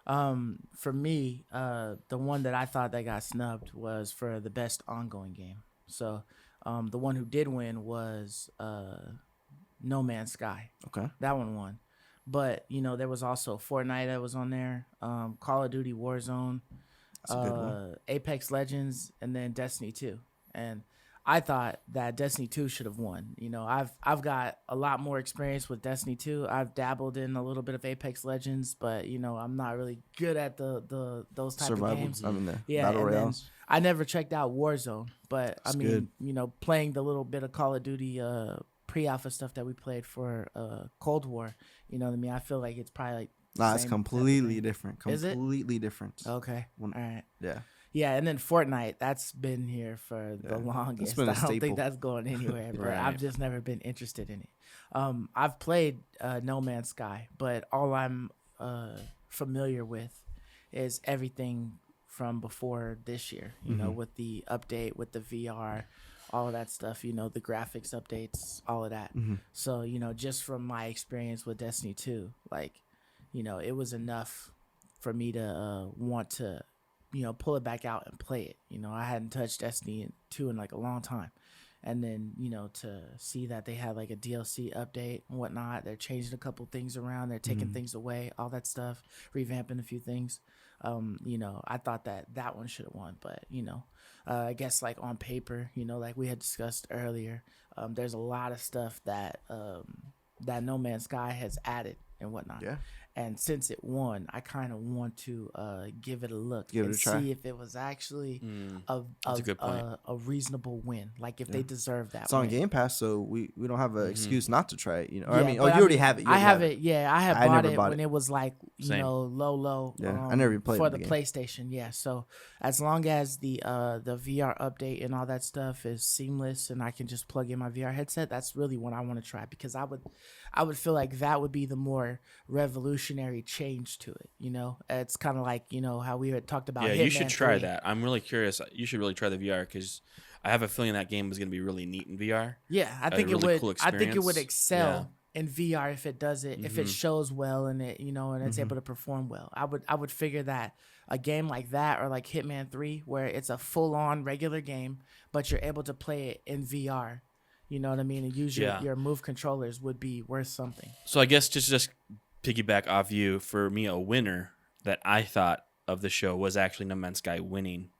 For me, the one that I thought that got snubbed was for the best ongoing game. So, the one who did win was No Man's Sky. Okay. That one won. But, you know, there was also Fortnite that was on there, Call of Duty Warzone, That's a good one. Apex Legends, and then Destiny 2. And I thought that Destiny 2 should have won. You know, I've got a lot more experience with Destiny 2. I've dabbled in a little bit of Apex Legends, but you know, I'm not really good at the those type of Survival. games. I mean, the Yeah, battle and then royales. I never checked out Warzone, but I It's mean, good. you know, playing the little bit of Call of Duty pre-alpha stuff that we played for Cold War. You know what I mean? I feel like it's probably like Nah, it's same type of completely thing. different. Is it? Completely different. Okay. When- All right. Yeah. Yeah, and then Fortnite, that's been here for the longest. been a I don't staple. think that's going anywhere, but Right. I've just never been interested in it. I've played No Man's Sky, but all I'm familiar with is everything from before this year, you know, with the update, with the VR, all of that stuff, you know, the graphics updates, all of that. So, you know, just from my experience with Destiny 2, like, you know, it was enough for me to want to, you know, pull it back out and play it. You know, I hadn't touched Destiny 2 in like a long time. And then, you know, to see that they had like a DLC update and whatnot, they're changing a couple things around, they're taking things away, all that stuff, revamping a few things. You know, I thought that one should have won, but, you know, I guess like on paper, you know, like we had discussed earlier, there's a lot of stuff that that No Man's Sky has added and whatnot. Yeah. And since it won, I kind of want to give it a look Give it and a try. see if it was actually That's a good point. a reasonable win. Like if they deserve that. It's on win. Game Pass, so we don't have an excuse not to try it. You know, I Yeah, mean, but you already have it. You I already have it. Yeah, I had I bought never it bought when it. it was like Same. low. Yeah, I never played for the the game. PlayStation. Yeah, so as long as the VR update and all that stuff is seamless, and I can just plug in my VR headset, that's really what I want to try, because I would feel like that would be the more revolutionary change to it. You know, it's kind of like, you know, how we had talked about. Yeah, Hitman you should try 3. that. I'm really curious. You should really try the VR because I have a feeling that game is going to be really neat in VR. Yeah, I think really it would. cool I think it would experience. excel in VR if it does it, if it shows well and it, you know, and it's able to perform well. I would figure that a game like that, or like Hitman 3, where it's a full on regular game, but you're able to play it in VR. You know what I mean? And use your Move controllers would be worth something. So I guess just piggyback off you, for me, a winner that I thought of the show was actually No Man's Sky winning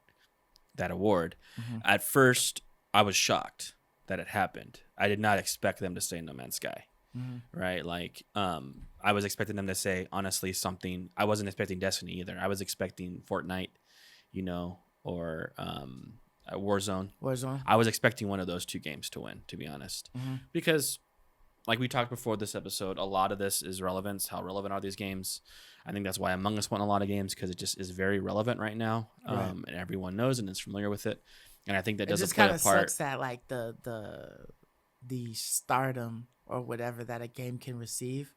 that award. At first, I was shocked that it happened. I did not expect them to say No Man's Sky, right? Like, I was expecting them to say, honestly, something. I wasn't expecting Destiny either. I was expecting Fortnite, you know, or Warzone. I was expecting one of those two games to win, to be honest, because, like we talked before this episode, a lot of this is relevance. How relevant are these games? I think that's why Among Us won a lot of games, because it just is very relevant right now, and everyone knows and is familiar with it. And I think that does play a part. Sucks that like the stardom or whatever that a game can receive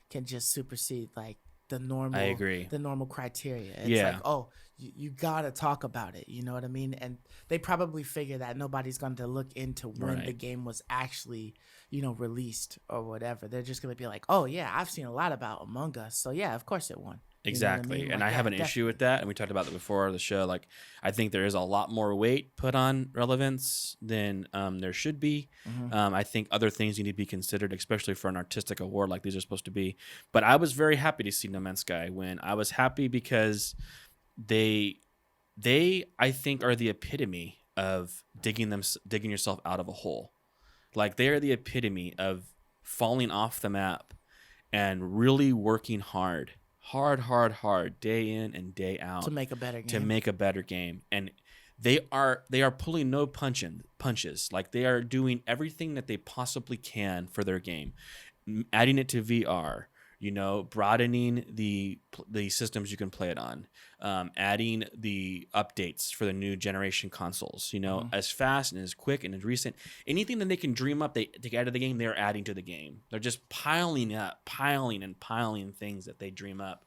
can just supersede like the normal. I agree. The normal criteria. It's like, oh, you gotta talk about it. You know what I mean? And they probably figure that nobody's going to look into when the game was actually, you know, released or whatever. They're just gonna be like, oh yeah, I've seen a lot about Among Us, so yeah, of course it won. Exactly. You know what I mean? And Like, I have an issue with that. And we talked about that before the show. Like, I think there is a lot more weight put on relevance than there should be. I think other things need to be considered, especially for an artistic award like these are supposed to be. But I was very happy to see No Man's Sky win. I was happy because they I think, are the epitome of digging yourself out of a hole. Like, they are the epitome of falling off the map and really working hard, day in and day out to make a better game. And they are pulling no punches. Like, they are doing everything that they possibly can for their game, adding it to VR, you know, broadening the systems you can play it on, adding the updates for the new generation consoles, you know, as fast and as quick and as recent. Anything that they can dream up, they take out of the game, they're adding to the game. They're just piling things that they dream up.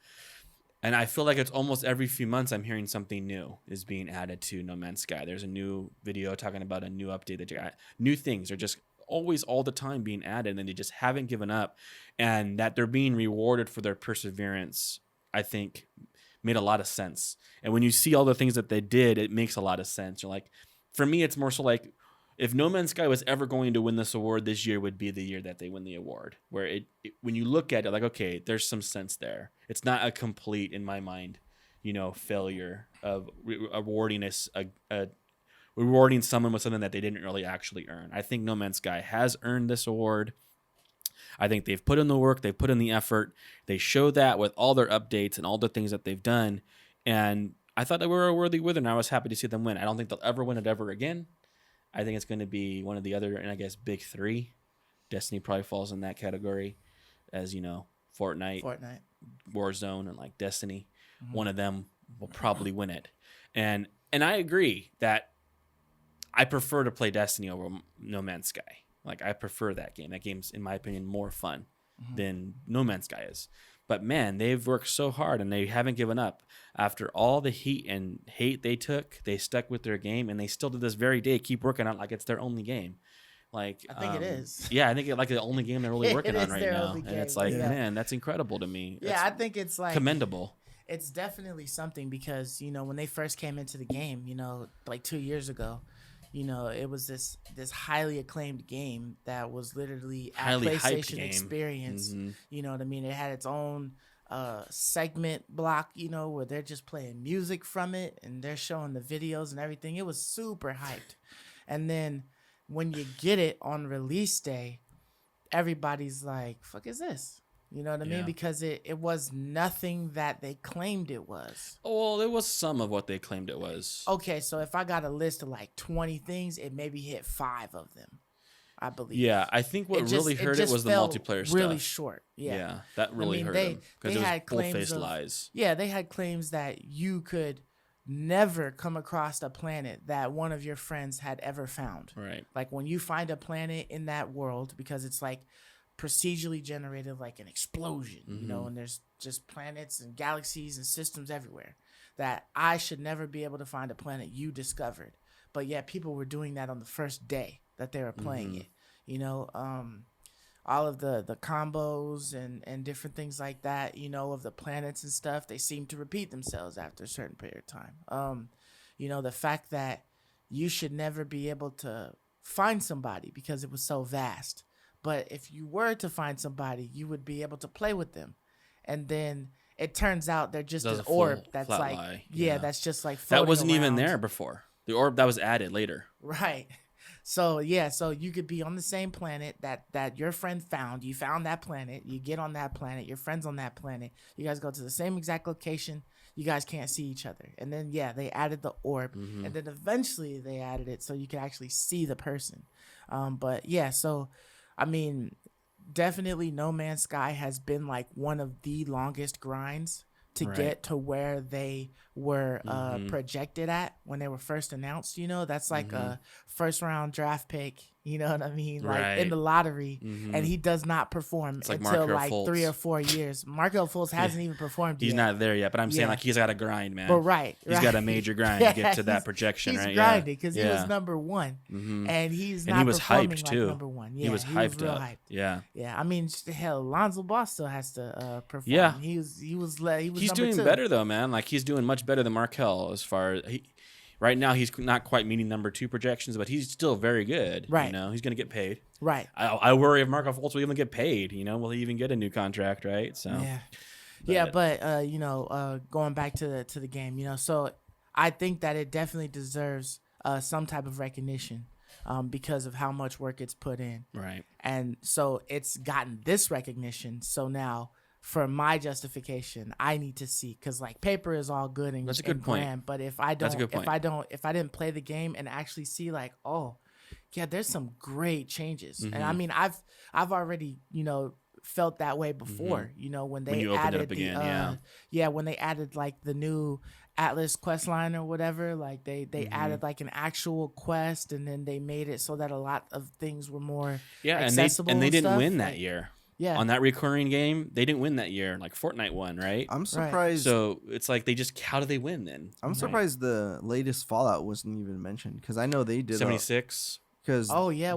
And I feel like it's almost every few months I'm hearing something new is being added to No Man's Sky. There's a new video talking about a new update that you got. New things are just always all the time being added, and they just haven't given up. And that they're being rewarded for their perseverance, I think, made a lot of sense. And when you see all the things that they did, it makes a lot of sense. You're like, for me, it's more so like, if No Man's Sky was ever going to win this award, this year would be the year that they win the award. Where it when you look at it, like, okay, there's some sense there. It's not a complete, in my mind, you know, failure of awarding rewarding someone with something that they didn't really actually earn. I think No Man's Sky has earned this award. I think they've put in the work, they've put in the effort. They show that with all their updates and all the things that they've done. And I thought they were a worthy winner, and I was happy to see them win. I don't think they'll ever win it ever again. I think it's going to be one of the other, and I guess, big three Destiny probably falls in that category, as Fortnite, Warzone, and like Destiny. One of them will probably win it, and I agree that I prefer to play Destiny over No Man's Sky. Like, I prefer that game. That game's, in my opinion, more fun than No Man's Sky is. But man, they've worked so hard and they haven't given up. After all the heat and hate they took, they stuck with their game, and they still to this very day keep working on it like it's their only game. Like, I think it is. Yeah, I think it's like the only game they're really working on right now. And game, it's like, man, that's incredible to me. Yeah, I think it's like commendable. It's definitely something because, when they first came into the game, like 2 years ago, it was this highly acclaimed game that was literally a PlayStation experience. You know what I mean? It had its own segment block, where they're just playing music from it and they're showing the videos and everything. It was super hyped. And then when you get it on release day, everybody's like, fuck is this? You know what I mean? Because it was nothing that they claimed it was. Oh, well, it was some of what they claimed it was. Okay, so if I got a list of like 20 things, it maybe hit 5 of them, I believe. Yeah, I think what really hurt it was the multiplayer stuff. Really short. Yeah, that really hurt them because it was full-faced lies. Yeah, they had claims that you could never come across a planet that one of your friends had ever found. Right. Like when you find a planet in that world, because it's like procedurally generated like an explosion, and there's just planets and galaxies and systems everywhere, that I should never be able to find a planet you discovered. But yet people were doing that on the first day that they were playing it. All of the combos and different things like that, of the planets and stuff, they seem to repeat themselves after a certain period of time. The fact that you should never be able to find somebody because it was so vast. But if you were to find somebody, you would be able to play with them. And then it turns out they're just an orb that's like, lie. That's just like floating that wasn't around. Even there before. The orb that was added later. Right. So, so you could be on the same planet that your friend found. You found that planet. You get on that planet. Your friend's on that planet. You guys go to the same exact location. You guys can't see each other. And then, they added the orb. And then eventually they added it so you could actually see the person. So... I mean, definitely No Man's Sky has been like one of the longest grinds to get to where they were projected at when they were first announced. That's like a first round draft pick. You know what I mean? Like in the lottery, and he does not perform until like Fultz. 3 or 4 years. Markel Fultz hasn't even performed yet. He's not there yet, but I'm saying like he's got to grind, man. But he's got a major grind to get to that projection. He's right? grinding because he was number one, and he's not. And he was performing hyped like too. Number one, he was hyped real up. Hyped. Yeah. I mean, hell, Lonzo Ball still has to perform. Yeah, he was. He's doing better though, man. Like he's doing much better than Markel as far as right now, he's not quite meeting number 2 projections, but he's still very good. Right. He's going to get paid. Right. I worry if Markel Fultz will even get paid. Will he even get a new contract? Right. So. Yeah. But going back to the game, so I think that it definitely deserves some type of recognition because of how much work it's put in. Right. And so it's gotten this recognition. So now, for my justification, I need to see, because like paper is all good and that's a good grand, point. But if I didn't play the game and actually see like, oh, yeah, there's some great changes, and I mean, I've already felt that way before, when they added when they added like the new Atlas quest line or whatever, like they added like an actual quest, and then they made it so that a lot of things were more accessible, and they didn't stuff. win that year. Yeah. On that recurring game, they didn't win that year. Like Fortnite won, right? I'm surprised. So it's like how did they win then? I'm surprised the latest Fallout wasn't even mentioned, because I know they did 76. Because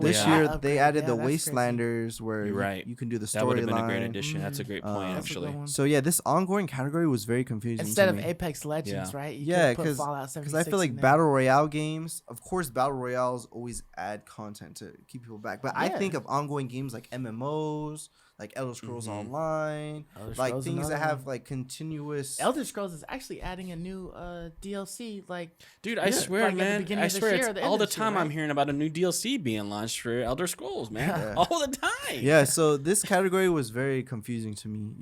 this year they added the Wastelanders crazy. where you can do the storyline. That would have been a great addition. That's a great point, actually. So this ongoing category was very confusing. Instead of Apex Legends, right? Because I feel like battle royale games. Of course, battle royales always add content to keep people back. But I think of ongoing games like MMOs, like Elder Scrolls Online, like things that have like continuous. Elder Scrolls is actually adding a new DLC. Like, dude, I swear, like man, I swear, it's all the time I'm hearing about a new DLC being launched for Elder Scrolls, man, all the time. Yeah, so this category was very confusing to me,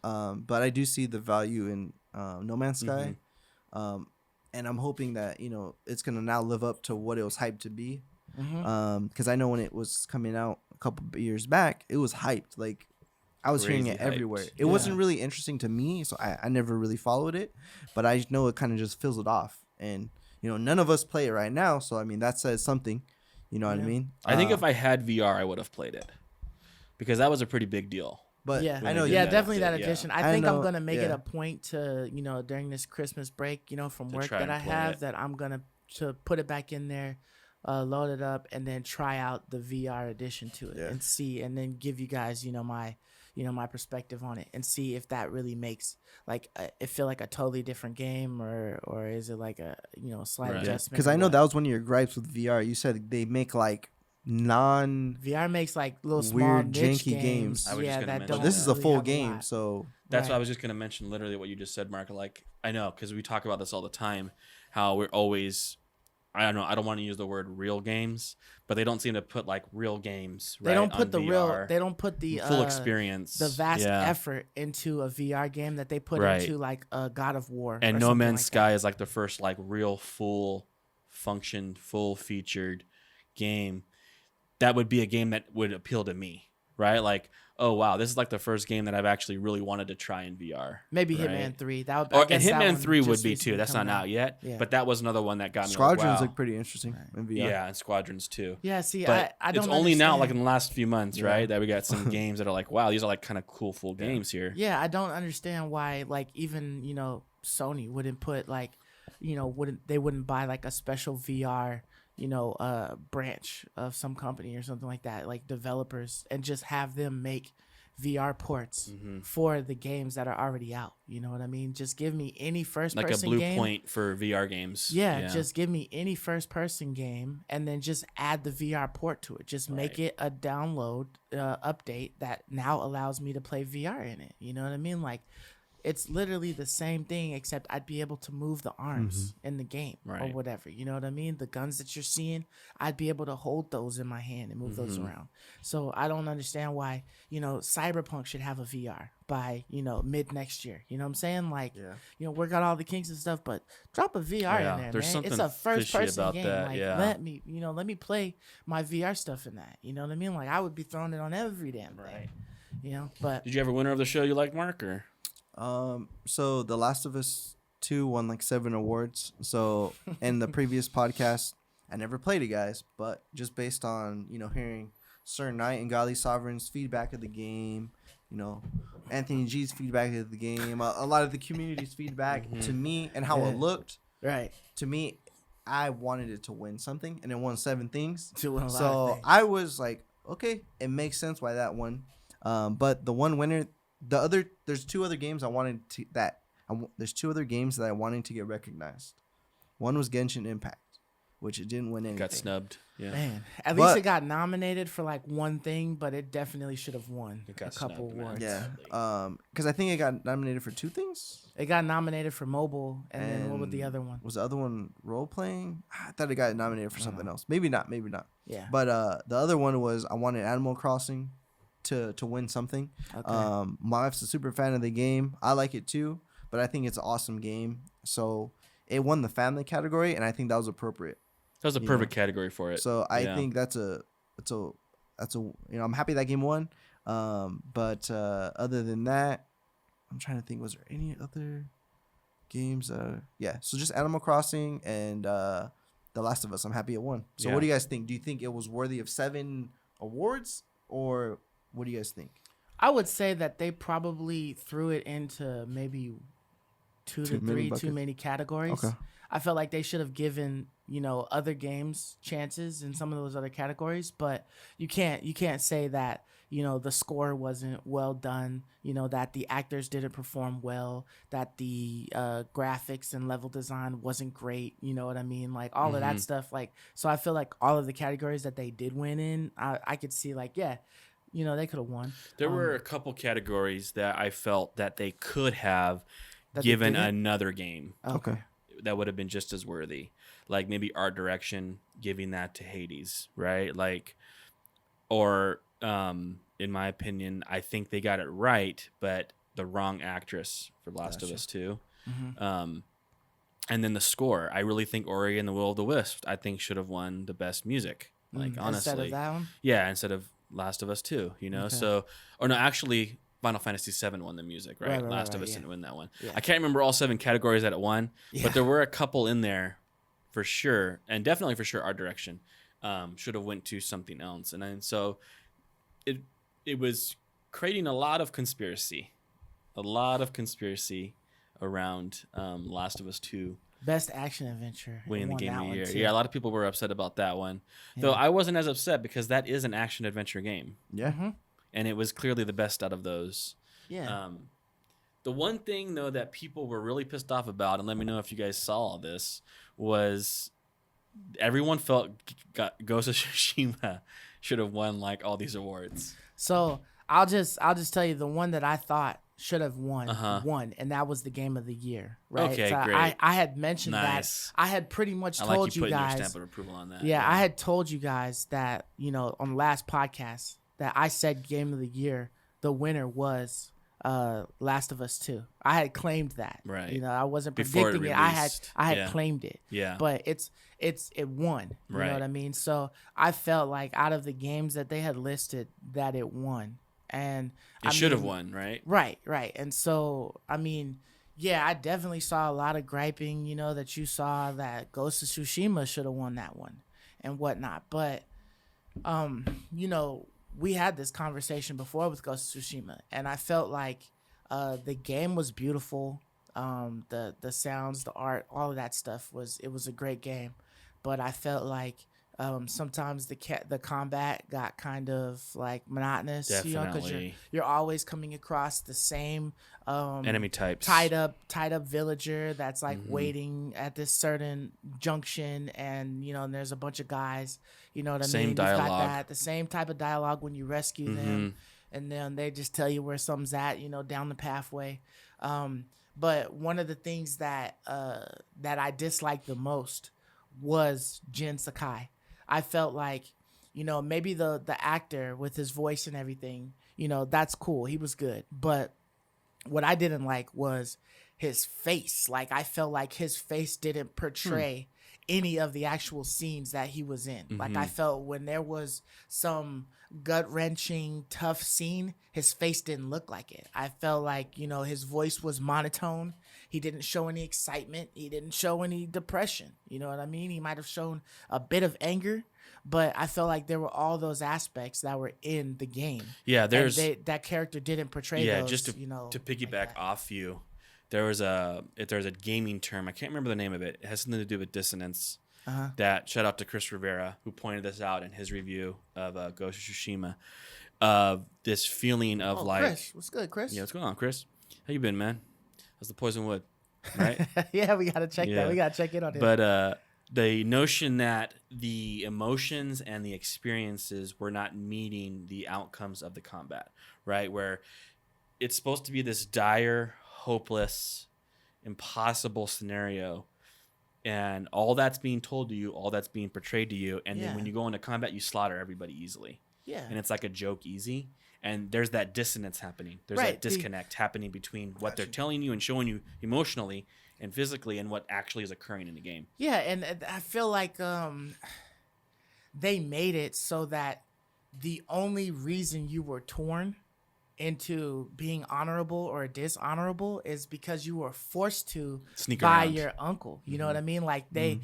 but I do see the value in No Man's Sky, and I'm hoping that it's gonna now live up to what it was hyped to be. Because I know when it was coming out, couple years back, it was hyped. Like I was hearing it Crazy hyped. everywhere. It Yeah. wasn't really interesting to me, so I never really followed it. But I know it kind of just fizzled off, and none of us play it right now. So I mean, that says something. You know what I Yeah. mean? I think if I had VR, I would have played it because that was a pretty big deal. but Yeah, I know did yeah, that definitely that update, yeah. edition. I I think I'm know, gonna make it yeah. a point to during this Christmas break, from To work try that and I play have, it. that I'm gonna to put it back in there, load it up, and then try out the VR edition to it Yeah. and see, and then give you guys my perspective on it and see if that really makes like it feel like a totally different game or is it like a slight Right. adjustment. because or I know what. that was one of your gripes with VR. You said they make like non. VR makes like little small Weird, niche janky games. I was just Yeah, gonna that mention don't. But this is a really full have game, lot. so That's Right. what I was just going to mention. Literally, what you just said, Mark. Like, I know because we talk about this all the time. How we're always, I don't know. I don't want to use the word real games, but they don't seem to put like real games. They right, don't put on the VR, real. They don't put the full experience, the vast yeah. effort into a VR game that they put Right. into like a God of War. And or No something Man's like Sky that. is like the first like real full function, full featured game. That would be a game that would appeal to me, right? Like, oh wow, this is like the first game that I've actually really wanted to try in VR. Maybe right? Hitman 3. That would. Or I and guess that Hitman one 3 would just be recently too. That's not coming out yet, Yeah. but that was another one that got me. Squadrons like, wow. look pretty interesting in VR. Yeah, and Squadrons too. Yeah. See, But I don't. it's only now, like understand. in the last few months, Yeah. right, that we got some games that are like, wow, these are like kind of cool full games here. Yeah, I don't understand why like even Sony wouldn't put like wouldn't buy like a special VR branch of some company or something like that, like developers, and just have them make VR ports Mm-hmm. for the games that are already out. You know what I mean? Just give me any first Like a person blue game. point for VR games. Yeah, just give me any first person game and then just add the VR port to it. Just make Right. it a download update that now allows me to play VR in it. You know what I mean? Like it's literally the same thing except I'd be able to move the arms in the game or Right. whatever. You know what I mean? The guns that you're seeing, I'd be able to hold those in my hand and move those around. So I don't understand why, Cyberpunk should have a VR by, mid next year. You know what I'm saying? Like, work out all the kinks and stuff, but drop a VR Yeah, in there, there's man. something It's a first fishy person about game. that, Like, yeah. let me play my VR stuff in that. You know what I mean? Like I would be throwing it on every damn thing. But Did you have a winner of the show you like, Mark? Or So The Last of Us 2 won like 7 awards. So in the previous podcast, I never played it, guys, but just based on hearing Sir Knight and Godly Sovereign's feedback of the game, Anthony G's feedback of the game, a lot of the community's feedback to me and how Yeah. it looked. right. To me, I wanted it to win something, and it won 7 things. To win a lot of So things. I was like, okay, it makes sense why that won. But the one winner, there's 2 other games there's 2 other games that I wanted to get recognized. One was Genshin Impact, which it didn't win anything. got snubbed? Yeah. Man, at But- least it got nominated for like one thing, but it definitely should have won It got a couple snubbed, man. awards. Yeah, because I think it got nominated for 2 things. It got nominated for mobile, and then what was the other one? Was the other one role playing? I thought it got nominated for something else. Maybe not. Yeah. But the other one was I wanted Animal Crossing to win something. Okay. My wife's a super fan of the game. I like it too, but I think it's an awesome game. So it won the family category, and I think that was appropriate. That was a perfect category for it. So I Yeah. think that's a I'm happy that game won. But other than that, I'm trying to think. Was there any other games? Yeah. So just Animal Crossing and The Last of Us. I'm happy it won. So Yeah. what do you guys think? Do you think it was worthy of 7 awards, or what do you guys think? I would say that they probably threw it into maybe 2 to Too many 3 buckets. too many categories. Okay. I felt like they should have given other games chances in some of those other categories, but you can't say that the score wasn't well done, that the actors didn't perform well, that the graphics and level design wasn't great. You know what I mean? Like all of that stuff. Like so, I feel like all of the categories that they did win in, I could see like they could have won. There were a couple categories that I felt that they could have That they given didn't? another game Okay. that would have been just as worthy. Like maybe art direction, giving that to Hades, right? Like, or in my opinion, I think they got it right, but the wrong actress for Last of Us 2. And then the score, I really think Ori and the Will of the Wisp, I think should have won the best music. Like honestly, Instead of that one. yeah, instead of Last of Us 2, you know? Okay. So, or no, actually, Final Fantasy 7 won the music, right? Last of Us didn't win that one. Yeah. I can't remember all 7 categories that it won, but there were a couple in there for sure, and definitely for sure Art Direction should have went to something else. And then so it was creating a lot of conspiracy around Last of Us 2 Best action adventure winning the game of the year. Too. Yeah, a lot of people were upset about that one. Though I wasn't as upset because that is an action adventure game. Yeah. Mm-hmm. And it was clearly the best out of those. Yeah. The one thing though that people were really pissed off about, and let me know if you guys saw all this, was everyone felt Ghost of Tsushima should have won like all these awards. So I'll just tell you the one that I thought should have won, and that was the game of the year. Right? Okay, so great. I had mentioned that. I had pretty much told like you guys. Putting your stamp of approval on that. Yeah, I had told you guys that on the last podcast that I said game of the year, the winner was Last of Us 2. I had claimed that. Right. I wasn't Before predicting it it. released. I had claimed it. Yeah. But it won. You know what I mean? So I felt like out of the games that they had listed that it won. And it should have won, right? Right. And so I mean, yeah, I definitely saw a lot of griping, that you saw that Ghost of Tsushima should have won that one and whatnot. But we had this conversation before with Ghost of Tsushima, and I felt like the game was beautiful. The sounds, the art, all of that stuff was a great game. But I felt like sometimes the combat got kind of like monotonous, Definitely. because you're always coming across the same enemy types, tied up villager that's like waiting at this certain junction, and and there's a bunch of guys, you know what I mean? Same dialogue, the same type of dialogue when you rescue them, and then they just tell you where something's at, down the pathway. But one of the things that I disliked the most was Jin Sakai. I felt like, maybe the actor with his voice and everything, that's cool. He was good. But what I didn't like was his face. Like, I felt like his face didn't portray any of the actual scenes that he was in. Like, I felt when there was some gut-wrenching, tough scene, his face didn't look like it. I felt like, his voice was monotone. He didn't show any excitement. He didn't show any depression. You know what I mean? He might have shown a bit of anger, but I felt like there were all those aspects that were in the game. Yeah, that character didn't portray those. Yeah, just to piggyback off you, there was a gaming term. I can't remember the name of it. It has something to do with dissonance. That shout out to Chris Rivera, who pointed this out in his review of Ghost of Tsushima. This feeling of Chris, what's good, Chris? Yeah, what's going on, Chris? How you been, man? How's the poison wood? Right? Yeah, we gotta check that. We gotta check in on it. But the notion that the emotions and the experiences were not meeting the outcomes of the combat, right? Where it's supposed to be this dire, hopeless, impossible scenario, and all that's being told to you, all that's being portrayed to you, and then when you go into combat, you slaughter everybody easily. Yeah. And it's like a joke easy. And there's that dissonance happening. There's that disconnect happening between what they're telling you and showing you emotionally and physically and what actually is occurring in the game. Yeah, and I feel like they made it so that the only reason you were torn into being honorable or dishonorable is because you were forced to sneak by around your uncle. You know what I mean? Like they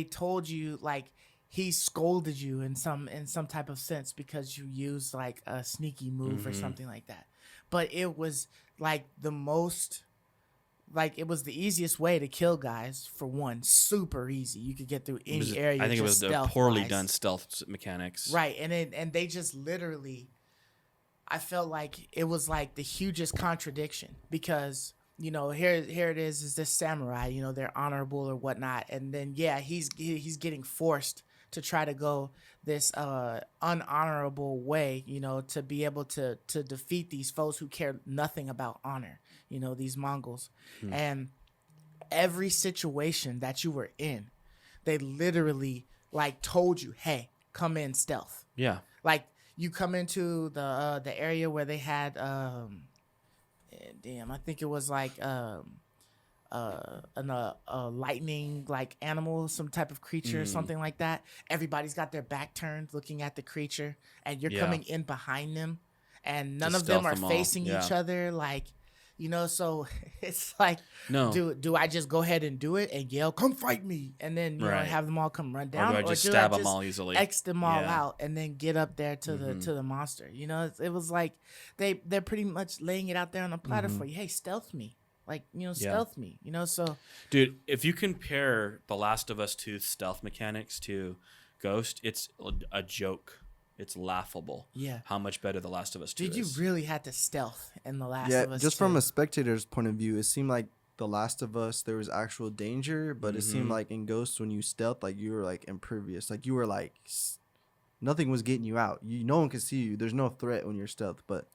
told you, like, he scolded you in some type of sense because you used like a sneaky move or something like that. But it was like it was the easiest way to kill guys, for one. Super easy. You could get through any area. I think it was the poorly done stealth mechanics. Right. And they just literally, I felt like it was like the hugest contradiction because, here it is this samurai, they're honorable or whatnot. And then, he's getting forced to try to go this unhonorable way, to be able to defeat these foes who care nothing about honor, these Mongols. And every situation that you were in, they literally like told you, hey, come in stealth. Yeah. Like you come into the area where they had, I think it was like a lightning like animal, some type of creature or something like that. Everybody's got their back turned looking at the creature, and you're coming in behind them, and none of them are facing each other. Like, you know, so it's like, do I just go ahead and do it and yell, "Come fight me," and then you know have them all come run down, or do I just stab them all easily, X them all out, and then get up there to the monster? You know, it was like they're pretty much laying it out there on a platter for you. Hey, stealth me. Like, you know, stealth me, you know, so. Dude, if you compare The Last of Us 2 stealth mechanics to Ghost, it's a joke. It's laughable. Yeah. How much better The Last of Us 2 is. Dude, you really had to stealth in The Last of Us 2. Just from a spectator's point of view, it seemed like The Last of Us, there was actual danger, but it seemed like in Ghost, when you stealth, like, you were, like, impervious. Like, you were, like, nothing was getting you out. No one could see you. There's no threat when you're stealth, but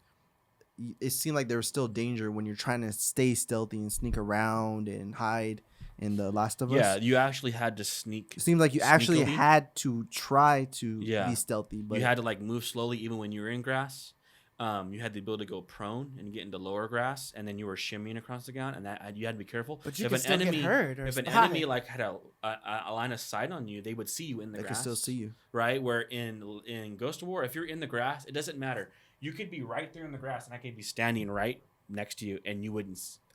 it seemed like there was still danger when you're trying to stay stealthy and sneak around and hide in The Last of Us. Yeah, you actually had to sneak. It seemed like you actually had to try to be stealthy. But you had to like move slowly even when you were in grass. You had the ability to go prone and get into lower grass, and then you were shimmying across the ground, and that you had to be careful. But you could still get hurt. If an enemy like had a line of sight on you, they would see you in the grass. They could still see you. Right? Where in Ghost of War, if you're in the grass, it doesn't matter. You could be right there in the grass, and I could be standing right next to you, and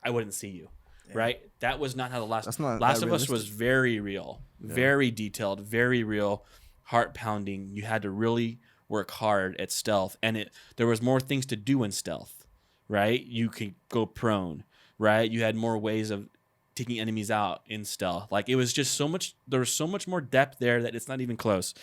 I wouldn't see you. Yeah. Right? That was not how the Last of Us was. Very real, very detailed, very real, heart pounding. You had to really work hard at stealth, and there was more things to do in stealth. Right? You could go prone. Right? You had more ways of taking enemies out in stealth. Like, it was just so much. There was so much more depth there that it's not even close,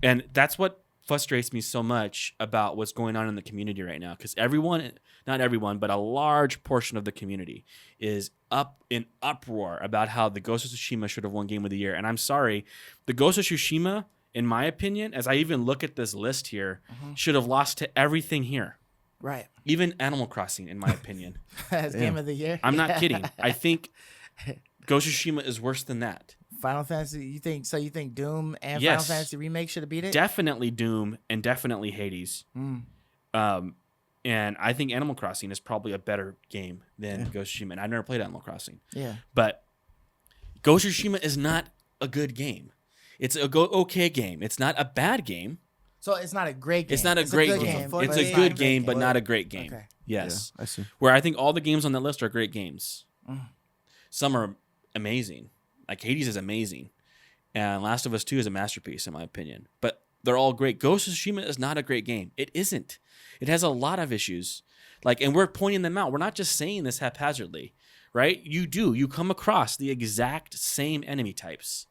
and that's what frustrates me so much about what's going on in the community right now, because not everyone, but a large portion of the community is up in uproar about how the Ghost of Tsushima should have won Game of the Year. And I'm sorry, the Ghost of Tsushima, in my opinion, as I even look at this list here, should have lost to everything here. Right. Even Animal Crossing, in my opinion. As Game of the Year? I'm not kidding. I think Ghost of Tsushima is worse than that. Final Fantasy, you think Doom and Final Fantasy Remake should have beat it? Definitely Doom and definitely Hades. And I think Animal Crossing is probably a better game than Ghost of Tsushima. And I've never played Animal Crossing. Yeah. But Ghost of Tsushima is not a good game. It's a okay game. It's not a bad game. So it's not a great game. It's not a great game. It's a good game, but not a great game. Okay. Yes. Yeah, I see. Where I think all the games on that list are great games. Some are amazing. Like, Hades is amazing. And Last of Us 2 is a masterpiece, in my opinion. But they're all great. Ghost of Tsushima is not a great game. It isn't. It has a lot of issues. Like, and we're pointing them out. We're not just saying this haphazardly, right? You come across the exact same enemy types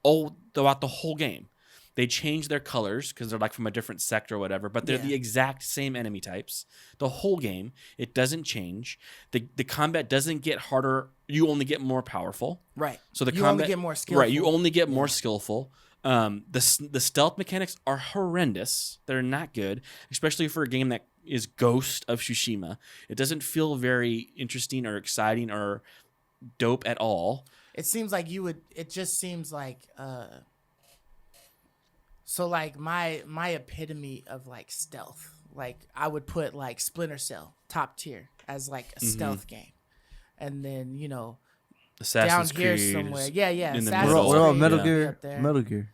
all throughout the whole game. They change their colors because they're like from a different sector or whatever, but they're the exact same enemy types. The whole game, it doesn't change. The combat doesn't get harder. You only get more powerful. Right. So you only get more skillful. Right. You only get more skillful. The stealth mechanics are horrendous. They're not good, especially for a game that is Ghost of Tsushima. It doesn't feel very interesting or exciting or dope at all. It seems like it just seems like so like my epitome of like stealth, like I would put like Splinter Cell top tier as like a stealth game, and then Assassin's down here Creed somewhere, in the Assassin's We're all Creed Metal up Gear. there. Metal Gear.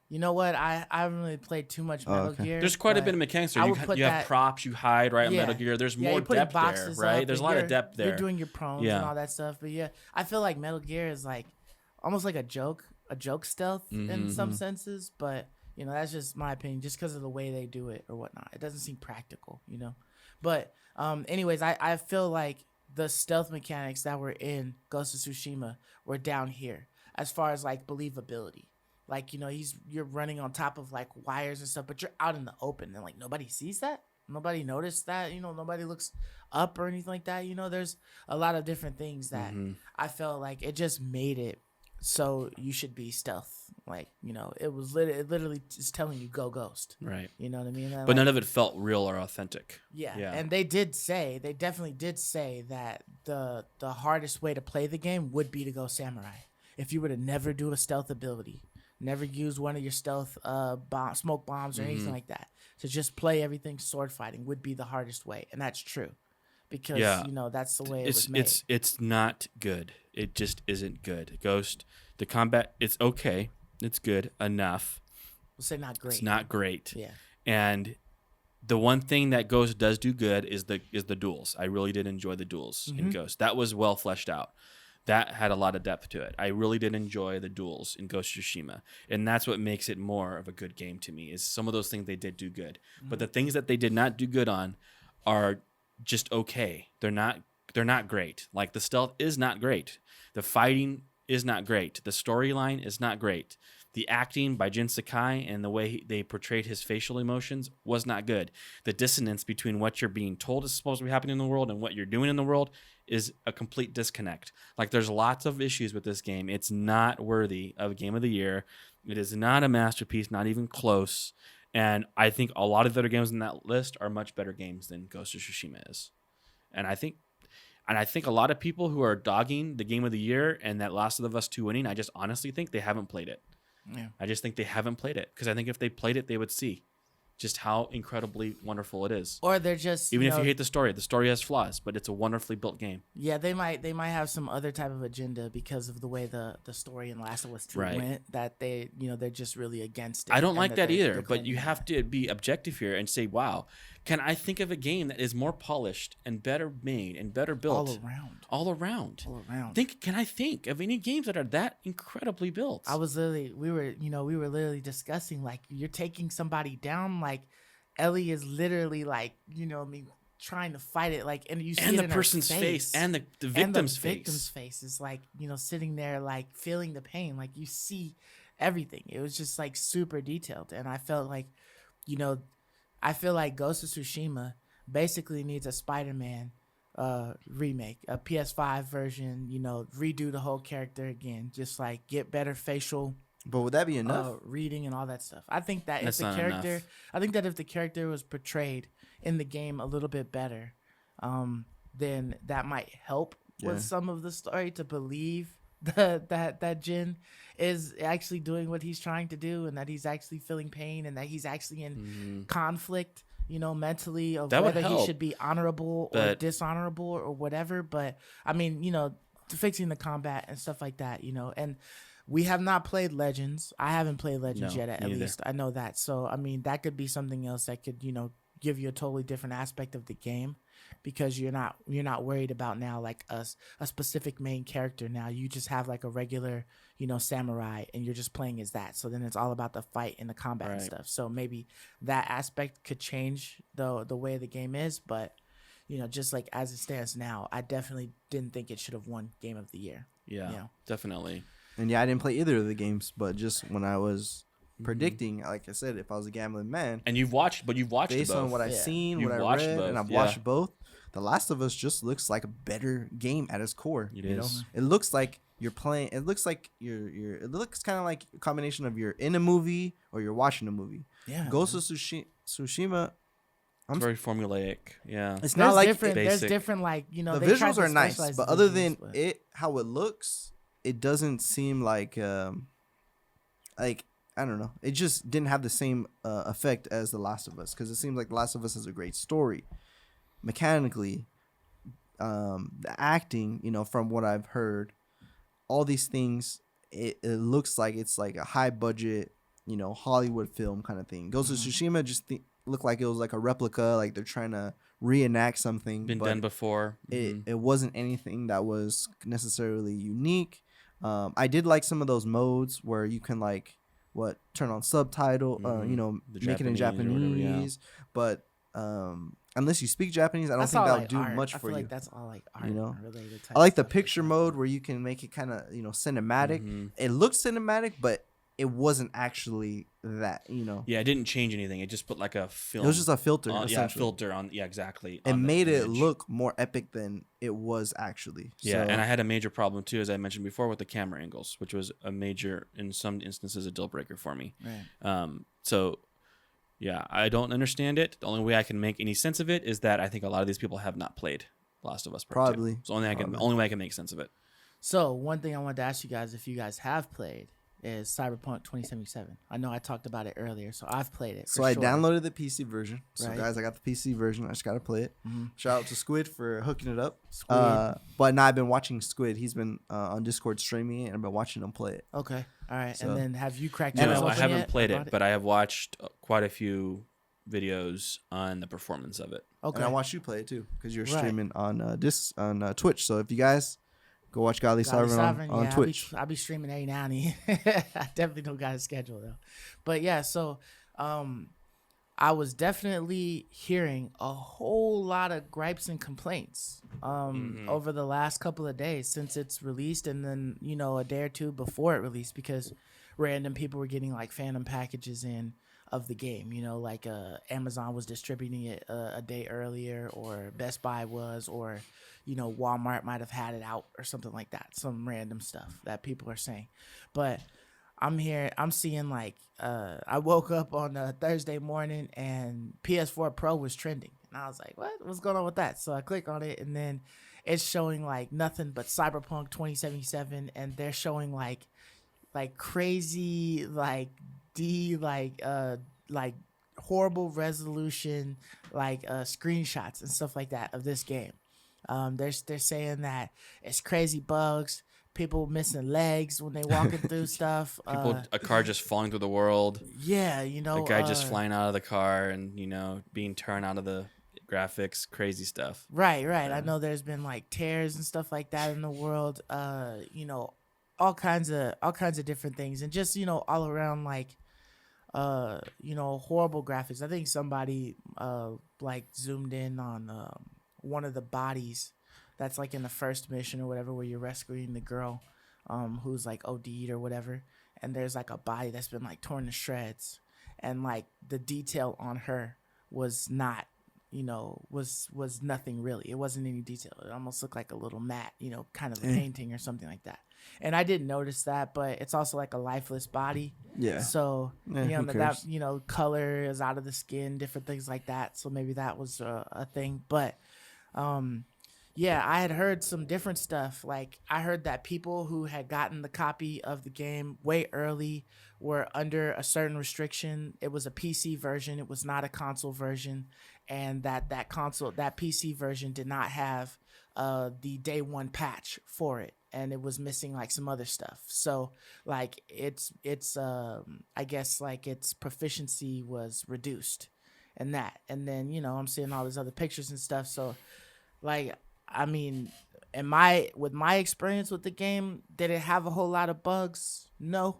You know what? I haven't really played too much Metal Gear. There's quite a bit of mechanics there. You have props, you hide, right? On Metal Gear, there's more depth there, right? There's a lot of depth there. You're doing your prones and all that stuff, but I feel like Metal Gear is like almost like a joke stealth in some senses, but that's just my opinion, just because of the way they do it or whatnot. It doesn't seem practical, But anyways, I feel like the stealth mechanics that were in Ghost of Tsushima were down here as far as like believability. Like, you're running on top of like wires and stuff, but you're out in the open and like nobody sees that. Nobody noticed that, nobody looks up or anything like that. There's a lot of different things that I felt like it just made it so you should be stealth. Like, it was literally just telling you go ghost. Right. You know what I mean? And but none of it felt real or authentic. Yeah. And they definitely did say that the hardest way to play the game would be to go samurai. If you were to never do a stealth ability, never use one of your stealth smoke bombs or anything like that, to just play everything sword fighting would be the hardest way. And that's true. because Yeah. that's the way it was made. It's not good. It just isn't good. Ghost, the combat, it's okay. It's good enough. We'll say not great. It's not great. Yeah. And the one thing that Ghost does do good is the duels. I really did enjoy the duels in Ghost. That was well fleshed out. That had a lot of depth to it. I really did enjoy the duels in Ghost of Tsushima, and that's what makes it more of a good game to me. Is some of those things they did do good, but the things that they did not do good on are just okay. They're not great. Like the stealth is not great. The fighting is not great. The storyline is not great. The acting by Jin Sakai and the way they portrayed his facial emotions was not good. The dissonance between what you're being told is supposed to be happening in the world and what you're doing in the world is a complete disconnect. Like there's lots of issues with this game. It's not worthy of a game of the year. It is not a masterpiece, not even close. And I think a lot of the other games in that list are much better games than Ghost of Tsushima is. And I think a lot of people who are dogging the game of the year and that Last of Us 2 winning, I just honestly think they haven't played it. Yeah. I just think they haven't played it because I think if they played it, they would see just how incredibly wonderful it is. Or they're just Even if you hate the story has flaws, but it's a wonderfully built game. Yeah, they might have some other type of agenda because of the way the story in Last of Us 2 went, that they're just really against it. I don't like that either, they're but you claiming have to be objective here and say, wow, can I think of a game that is more polished and better made and better built all around? Can I think of any games that are that incredibly built? we were literally discussing, like, you're taking somebody down, like Ellie is literally like, trying to fight it, like, and you see and it the in person's her face and the victim's face. Victim's face is like, sitting there, like, feeling the pain, like you see everything. It was just like super detailed, and I felt like, I feel like Ghost of Tsushima basically needs a Spider-Man remake, a PS5 version, redo the whole character again, just like get better facial. But would that be enough? Reading and all that stuff. I think that That's if the character was portrayed in the game a little bit better, then that might help with some of the story to believe that Jin is actually doing what he's trying to do, and that he's actually feeling pain, and that he's actually in conflict, mentally, of that whether he should be honorable or dishonorable or whatever. But I mean, fixing the combat and stuff like that, and we have not played Legends. I haven't played Legends yet, at least. I know that. So, I mean, that could be something else that could, give you a totally different aspect of the game, because you're not worried about now like a specific main character. Now you just have like a regular, samurai, and you're just playing as that. So then it's all about the fight and the combat and stuff. So maybe that aspect could change the way the game is, but just like as it stands now, I definitely didn't think it should have won Game of the Year. Yeah, definitely. And I didn't play either of the games, but just when I was predicting, like I said, if I was a gambling man, and you've watched based both. on what I've seen, what I read, and I've watched both. The Last of Us just looks like a better game at its core. It is. It looks like you're playing. It looks like it looks kind of like a combination of you're in a movie or you're watching a movie. Yeah. Ghost of Tsushima. It's very formulaic. Yeah. It's not like different. There's different, like, the visuals are nice, but other than how it looks, it doesn't seem like I don't know. It just didn't have the same effect as The Last of Us, because it seems like The Last of Us has a great story. Mechanically, the acting, from what I've heard, all these things, it looks like it's like a high budget, Hollywood film kind of thing. Ghost of Tsushima just looked like it was like a replica, like they're trying to reenact something. Been done before. It wasn't anything that was necessarily unique. I did like some of those modes where you can like turn on subtitle, make it in Japanese, but unless you speak Japanese, I don't think that'll do much for you. Like that's all like art related. I like the picture mode where you can make it kind of cinematic. It looks cinematic, but it wasn't actually that. Yeah, it didn't change anything. It just put like a film. It was just a filter. Filter on. Yeah, exactly. It made it look more epic than it was actually. Yeah, and I had a major problem too, as I mentioned before, with the camera angles, which was a major, in some instances, a deal breaker for me. Right. So, yeah, I don't understand it. The only way I can make any sense of it is that I think a lot of these people have not played Last of Us Part 2. Probably. It's the only way I can make sense of it. So one thing I wanted to ask you guys, if you guys have played is Cyberpunk 2077. I know I talked about it earlier, so I've played it. So I downloaded the PC version. So Right. guys, I got the PC version. I just gotta play it. Mm-hmm. Shout out to Squid for hooking it up. Squid. But now I've been watching Squid. He's been on Discord streaming it, and I've been watching him play it. Okay. All right. So- And then have you cracked No, yours I open haven't yet played about it, but I have watched quite a few videos on the performance of it. Okay. And I watched you play it too because you're Right. streaming on Twitch. So if you guys go watch Godly Godly Sovereign Sovereign, on yeah, Twitch. I'll be streaming every now and then. I definitely don't got a schedule though. But yeah, so I was definitely hearing a whole lot of gripes and complaints over the last couple of days since it's released, and then a day or two before it released, because random people were getting like phantom packages in of the game, like Amazon was distributing it a day earlier, or Best Buy was, or Walmart might have had it out or something like that. Some random stuff that people are saying. But I'm seeing like I woke up on a Thursday morning and PS4 Pro was trending, and I was like, what's going on with that? So I click on it, and then it's showing like nothing but Cyberpunk 2077, and they're showing like crazy like horrible resolution screenshots and stuff like that of this game. They're saying that it's crazy bugs, people missing legs when they walking through stuff. A car just falling through the world. Yeah, A guy just flying out of the car and being turned out of the graphics, crazy stuff. Right. I know there's been like tears and stuff like that in the world. All kinds of different things, and just all around like horrible graphics. I think somebody zoomed in on one of the bodies that's like in the first mission or whatever, where you're rescuing the girl who's like OD'd or whatever, and there's like a body that's been like torn to shreds, and like the detail on her was not was nothing really. It wasn't any detail. It almost looked like a little matte, kind of a painting or something like that. And I didn't notice that, but it's also like a lifeless body. Yeah. So who cares? that color is out of the skin, different things like that. So maybe that was a thing. But yeah, I had heard some different stuff. Like I heard that people who had gotten the copy of the game way early were under a certain restriction. It was a PC version. It was not a console version, and that PC version did not have the day one patch for it, and it was missing like some other stuff. So like it's I guess like its proficiency was reduced and that. And then I'm seeing all these other pictures and stuff. So like, I mean, with my experience with the game, did it have a whole lot of bugs? No.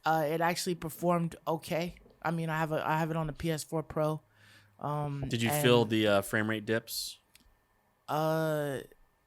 It actually performed okay. I mean, I have it on the PS4 Pro. Did you feel the frame rate dips?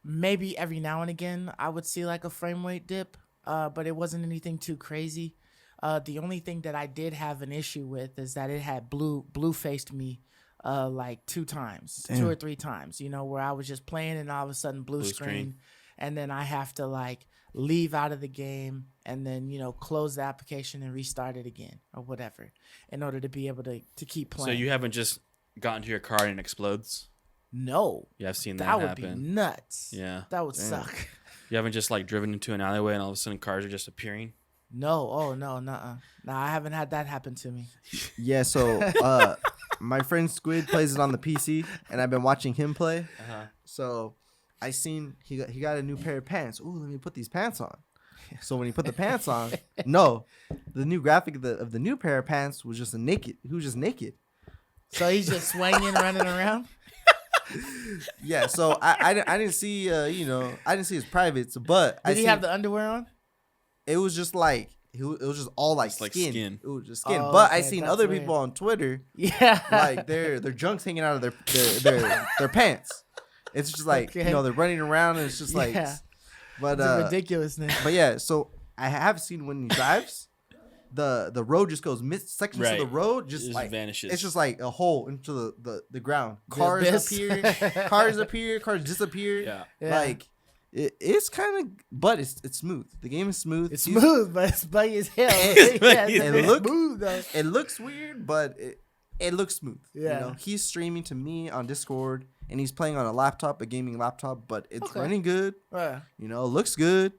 Maybe every now and again I would see like a frame rate dip, but it wasn't anything too crazy. The only thing that I did have an issue with is that it had blue faced me like 2 times, Damn. 2 or 3 times, where I was just playing and all of a sudden blue screen, and then I have to like leave out of the game and then close the application and restart it again or whatever in order to be able to keep playing. So you haven't just gotten to your car and it explodes? No. Yeah, I've seen that That would happen. be nuts. Yeah. That would suck. You haven't just like driven into an alleyway and all of a sudden cars are just appearing? No. Oh, no. Nuh-uh. No, I haven't had that happen to me. Yeah, so my friend Squid plays it on the PC, and I've been watching him play. So I seen he got a new pair of pants. Ooh, let me put these pants on. So when he put the pants on, no, the new graphic of the new pair of pants was just naked. He was just naked. So he's just swinging, running around? Yeah, so I didn't see I didn't see his privates, but Did he have the underwear on? It was just like it was just all like It's like skin. skin. It was just skin. Oh, but I okay, seen that's other weird. people on Twitter Yeah. like their junk's hanging out of their pants. It's just like Okay. they're running around and it's just like Yeah. but It's ridiculousness. but yeah, so I have seen when he drives the road just goes sections of the road It just just like vanishes. it's just like a hole into the ground. The Cars abyss. appear, cars disappear. Yeah. Yeah. Like it's kind of, but it's smooth. The game is smooth. It's He's- smooth, but it's buggy as hell. It's Yeah, buggy as it's hell. smooth though. It looks weird, but it looks smooth. Yeah. He's streaming to me on Discord, and he's playing on a laptop, a gaming laptop, but it's Okay. running good. Yeah. It looks good.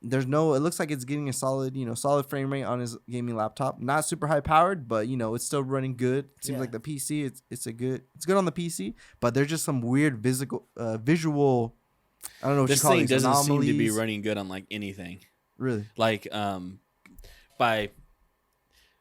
There's no. It looks like it's getting a solid, solid frame rate on his gaming laptop. Not super high powered, but it's still running good. It seems like the PC, it's good on the PC. But there's just some weird visual. I don't know what This you call thing these doesn't seem to be anomalies. running good on like anything. Really? Like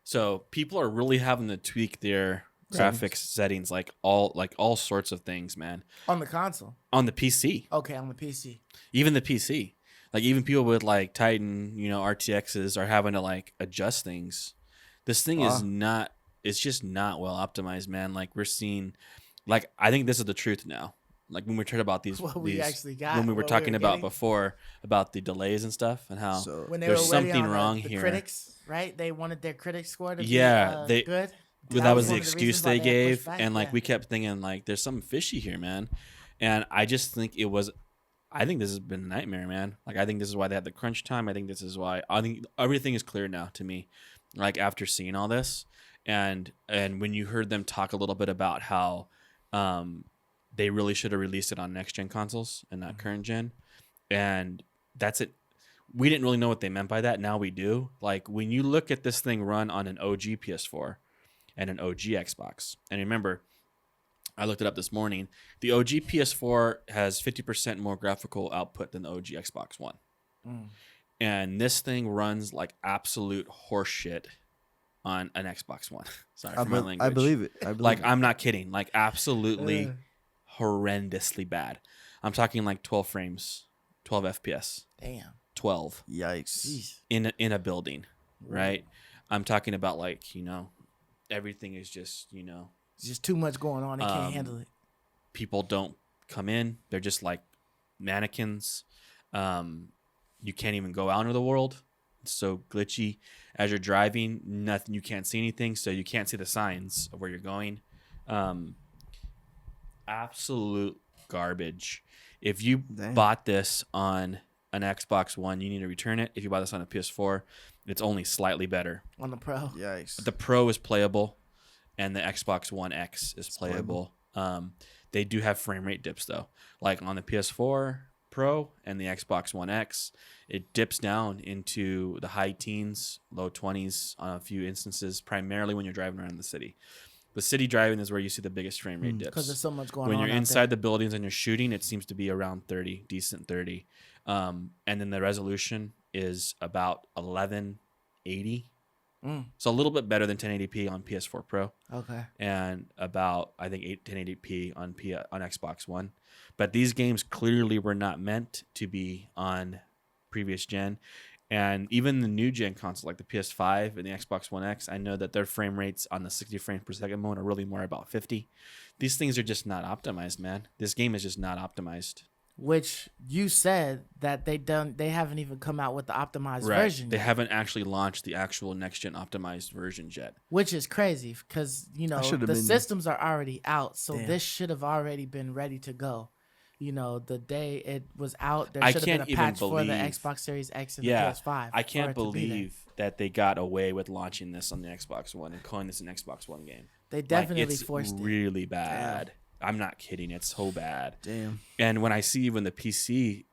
so people are really having to tweak their graphics settings, like all sorts of things, man. On the console. On the PC. Okay, on the PC. Even the PC. Like even people with like Titan, RTXs are having to like adjust things. This thing is not. It's just not well optimized, man. Like we're seeing, like I think this is the truth now. Like when we heard about these, we actually got when we were talking about before about the delays and stuff and how when they there's were something on wrong the here. Critics, right? They wanted their critic score to be good. That was the one of excuse reasons why they had gave, pushed back, and like we kept thinking like there's something fishy here, man. And I just think it was. I think this has been a nightmare, man. Like I think this is why they had the crunch time. I think this is why. I think everything is clear now to me. Like after seeing all this, and when you heard them talk a little bit about how, they really should have released it on next gen consoles and not current gen, and that's it. We didn't really know what they meant by that. Now we do. Like when you look at this thing run on an OG PS4 and an OG Xbox, and remember, I looked it up this morning. The OG PS4 has 50% more graphical output than the OG Xbox One. And this thing runs like absolute horseshit on an Xbox One. Sorry for my language. I believe it. I'm not kidding. Like absolutely horrendously bad. I'm talking like 12 frames, 12 FPS. Damn. 12. Yikes. Jeez. In a building, right? I'm talking about like, everything is just, It's just too much going on. They can't handle it. People don't come in. They're just like mannequins. You can't even go out into the world. It's so glitchy. As you're driving, nothing. You can't see anything, so you can't see the signs of where you're going. Absolute garbage. If you bought this on an Xbox One, you need to return it. If you buy this on a PS4, it's only slightly better. On the Pro. Yikes. The Pro is playable, and the Xbox One X is playable. They do have frame rate dips though. Like on the PS4 Pro and the Xbox One X, it dips down into the high teens, low 20s on a few instances, primarily when you're driving around the city. The city driving is where you see the biggest frame rate dips. Because there's so much going on. When you're out inside there. the buildings and you're shooting, it seems to be around 30, decent 30. And then the resolution is about 1180. So a little bit better than 1080p on PS4 Pro. Okay. And about, I think, 1080p on Xbox One. But these games clearly were not meant to be on previous gen. And even the new gen consoles like the PS5 and the Xbox One X, I know that their frame rates on the 60 frames per second mode are really more about 50. These things are just not optimized, man. This game is just not optimized. Which you said that they haven't even come out with the optimized version. They yet. haven't actually launched the actual next gen optimized versions yet. Which is crazy because the systems are already out, so this should have already been ready to go. The day it was out, there should have been a patch for the Xbox Series X and the PS5. I can't believe that they got away with launching this on the Xbox One and calling this an Xbox One game. They definitely forced it. It's really bad. Damn. I'm not kidding. It's so bad. Damn. And when I see even the PC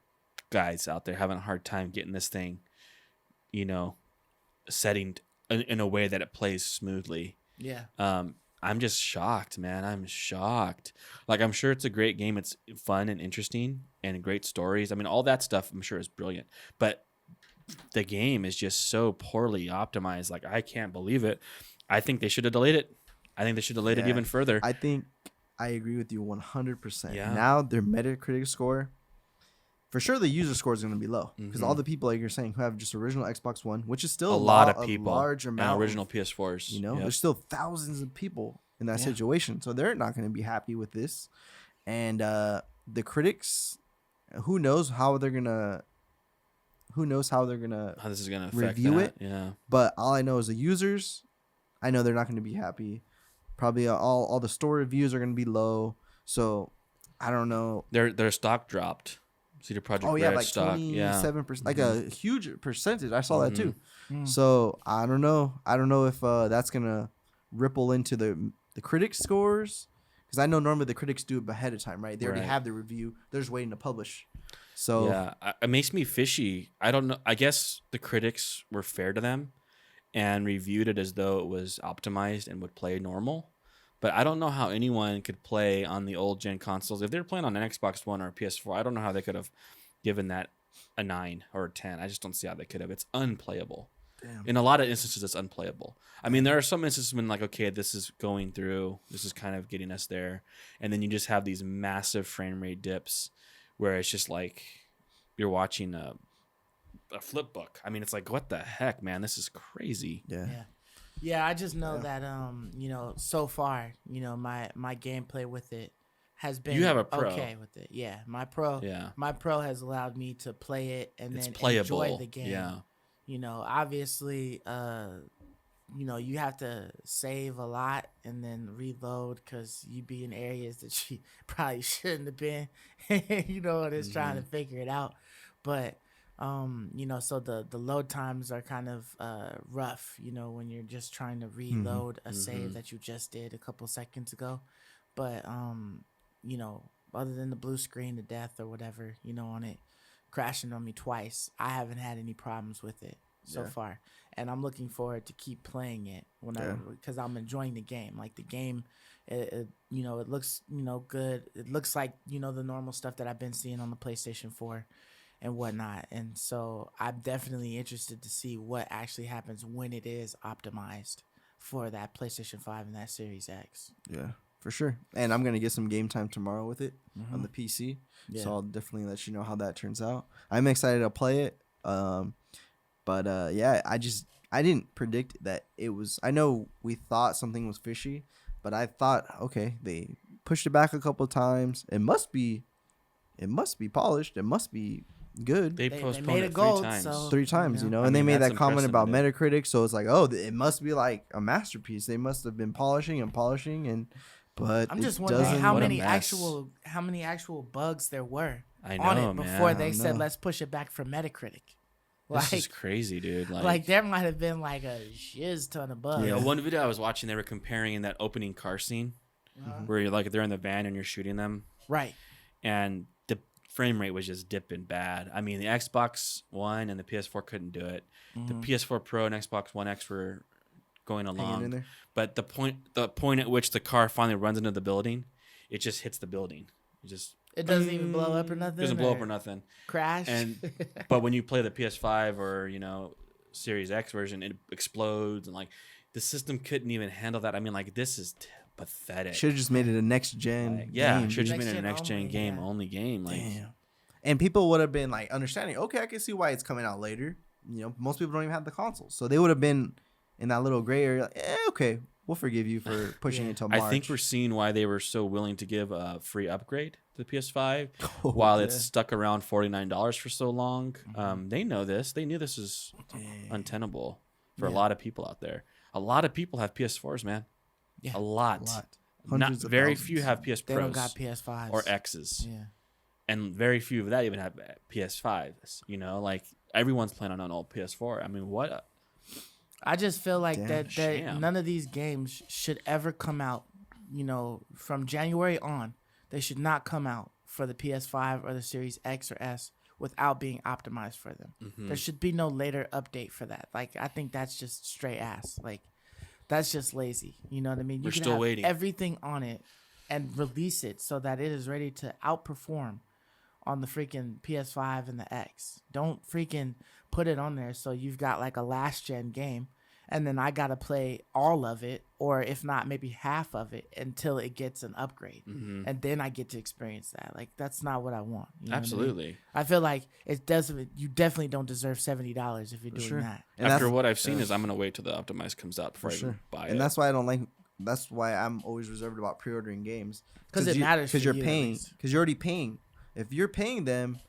guys out there having a hard time getting this thing, setting in a way that it plays smoothly. Yeah. I'm just shocked, man. I'm shocked. Like, I'm sure it's a great game. It's fun and interesting and great stories. I mean, all that stuff I'm sure is brilliant. But the game is just so poorly optimized. Like, I can't believe it. I think they should have delayed it. I think they should have delayed it even further. I think I agree with you 100%. Yeah. Now their Metacritic score, for sure the user score is going to be low because all the people, like you're saying, who have just original Xbox One, which is still a lot of people, large amount, and original PS4s. There's still thousands of people in that situation, so they're not going to be happy with this. And the critics, who knows how this is gonna affect review it. Yeah. But all I know is the users, I know they're not going to be happy. Probably all the store reviews are going to be low. So I don't know. Their stock dropped. CD Projekt Red like stock, 27%, like a huge percentage. I saw that too. So I don't know. I don't know if that's gonna ripple into the critics scores, because I know normally the critics do it ahead of time, right? They already have the review. They're just waiting to publish. So yeah, it makes me fishy. I don't know. I guess the critics were fair to them and reviewed it as though it was optimized and would play normal. But I don't know how anyone could play on the old gen consoles. If they were playing on an Xbox One or a PS4, I don't know how they could have given that a 9 or a 10. I just don't see how they could have. It's unplayable. damn. In a lot of instances, it's unplayable. I mean, there are some instances when like, okay, this is going through, this is kind of getting us there, and then you just have these massive frame rate dips where it's just like you're watching a flip book. I mean, it's like, what the heck, man? This is crazy. Yeah. Yeah, I just know that so far, my gameplay with it has been You have a pro. okay with it. Yeah, my pro has allowed me to play it and It's then playable. enjoy the game. Yeah. Obviously, you have to save a lot and then reload because you be in areas that you probably shouldn't have been. And it's trying to figure it out. But so the load times are kind of rough, when you're just trying to reload a save that you just did a couple seconds ago. But other than the blue screen to death or whatever, on it crashing on me twice, I haven't had any problems with it so far. And I'm looking forward to keep playing it because I'm enjoying the game. Like the game, it looks, good. It looks like, the normal stuff that I've been seeing on the PlayStation 4 and whatnot. And so I'm definitely interested to see what actually happens when it is optimized for that PlayStation 5 and that Series X. Yeah, for sure. And I'm gonna get some game time tomorrow with it on the PC. Yeah. So I'll definitely let you know how that turns out. I'm excited to play it. But I didn't predict that it was. I know we thought something was fishy, but I thought, okay, they pushed it back a couple of times. It must be polished. It must be good. They They postponed made it it gold, 3 times. so- 3 times, I and mean, they made that's that comment about unprecedented. Metacritic, so it's like, oh, it must be like a masterpiece. They must have been polishing, but I'm it just wondering doesn't- how What a many mess. actual bugs there were I on know, it man. before they I said know. let's push it back for Metacritic. This is crazy, dude. Like there might have been like a shiz ton of bugs. One video I was watching, they were comparing in that opening car scene where you're like they're in the van and you're shooting them, Right. and the frame rate was just dipping bad. I mean, the Xbox One and the PS4 couldn't do it. The PS4 Pro and Xbox One X were going Hanging in along, there. but the point at which the car finally runs into the building, it just hits the building. It doesn't even blow up or nothing. Doesn't blow up or nothing. Crash. And but when you play the PS5 or Series X version, it explodes, and like the system couldn't even handle that. I mean, like this is pathetic. Should have just made it a next gen. Like, yeah, game, should dude. have just made it a next Next gen gen game only, only game. Like, Damn. And people would have been like understanding. Okay, I can see why it's coming out later. Most people don't even have the console, so they would have been in that little gray area. Like, okay, we'll forgive you for pushing it till March. I think we're seeing why they were so willing to give a free upgrade to the PS5 Oh, while yeah. it's stuck around $49 for so long. They know this. They knew this is untenable for a lot of people out there. A lot of people have PS4s, man. Yeah. A lot. A lot. Not Hundreds of very thousands. few have PS they Pros don't got PS5s or X's. Yeah. And very few of that even have PS5s. Like everyone's playing on an old PS4. I mean, what? I just feel like Damn. that Sham. none of these games should ever come out, from January on. They should not come out for the PS5 or the Series X or S without being optimized for them. There should be no later update for that. Like, I think that's just straight ass. Like, that's just lazy. You know what I mean? You We're can still have waiting. everything on it and release it so that it is ready to outperform on the freaking PS5 and the X. Don't freaking put it on there so you've got like a last gen game and then I gotta play all of it, or if not, maybe half of it until it gets an upgrade, and then I get to experience that. Like, that's not what I want. You know what I mean? Absolutely. I feel like it doesn't. You definitely don't deserve $70 if you're doing sure. that. And After that's- what I've seen is I'm gonna wait till the optimized comes out before I even buy it. And that's why I don't like. That's why I'm always reserved about pre-ordering games 'Cause it matters for Because you're you, at paying. least. Because you're already paying. If you're paying them,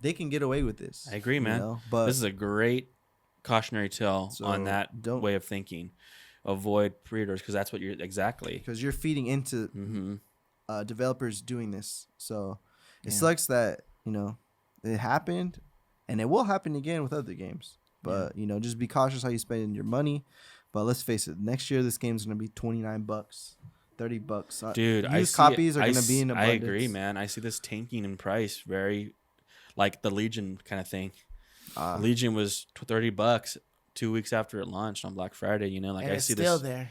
they can get away with this. I agree, man. But this is a great cautionary tale So on that don't- way of thinking. Avoid pre-orders because that's what you're exactly. because you're feeding into Mm-hmm. developers doing this, so it Yeah. sucks that it happened, and it will happen again with other games. But just be cautious how you spend your money. But let's face it, next year this game's gonna be $29, $30. Dude, used copies are gonna be in I abundance. agree, man. I see this tanking in price very. like the Legion kind of thing. Legion was $30 2 weeks after it launched on Black Friday. You know, like and I it's see still this. there.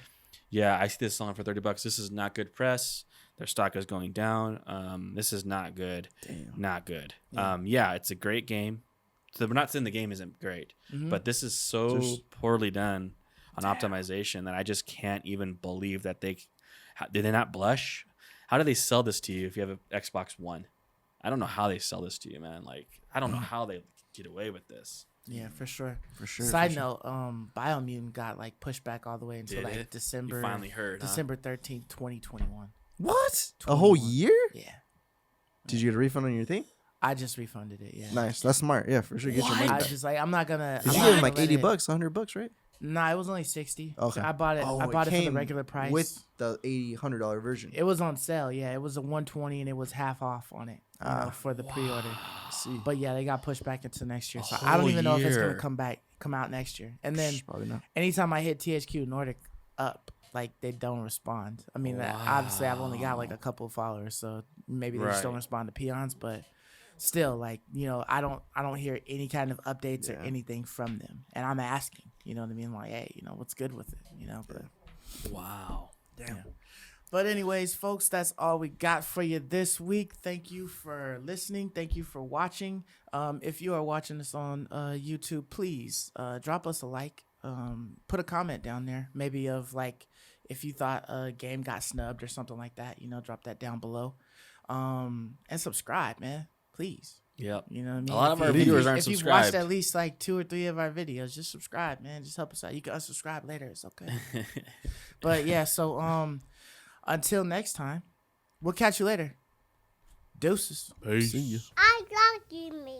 Yeah, I see this selling for $30. This is not good press. Their stock is going down. This is not good. Damn. Not good. Yeah. Yeah, it's a great game. So we're not saying the game isn't great, but this is so poorly done on optimization that I just can't even believe that did they not blush? How do they sell this to you if you have an Xbox One? I don't know how they sell this to you, man. Like, I don't know how they get away with this. Yeah, for sure. For sure. Side note, Biomutant got like pushed back all the way until Did like it? December. You finally heard, huh? December 13th, 2021. What? A whole 21. year? Yeah, Did you get a refund on your thing? I just refunded it. Yeah. Nice. That's smart. Yeah, for sure. Get your money I back. just like I'm not gonna. Because I'm you not gave him gonna like let $80, $100, right? Nah, it was only 60. Okay. I bought it. I bought it for the regular price. with the $100 version. It was on sale. Yeah, it was a 120 and it was half off on it for the pre-order. See, But yeah, they got pushed back into next year, so I don't even know if it's year. gonna come out next year. And then probably not. anytime I hit THQ Nordic up, like they don't respond. I mean, obviously I've only got like a couple of followers, so maybe they just don't Right. respond to peons. But still, like I don't hear any kind of updates or anything from them, and I'm asking. You know what I mean? Like, hey, what's good with it? But Wow. damn. But anyways, folks, that's all we got for you this week. Thank you for listening. Thank you for watching. If you are watching this on YouTube, please drop us a like. Put a comment down there, maybe of like if you thought a game got snubbed or something like that. Drop that down below. And subscribe, man, please. Yep. You know what I mean? A lot of If our you- viewers if aren't If you've subscribed. watched at least like 2 or 3 of our videos, just subscribe, man. Just help us out. You can unsubscribe later. It's okay. But yeah, so until next time, we'll catch you later. Deuces. Peace. See ya. I love you, me.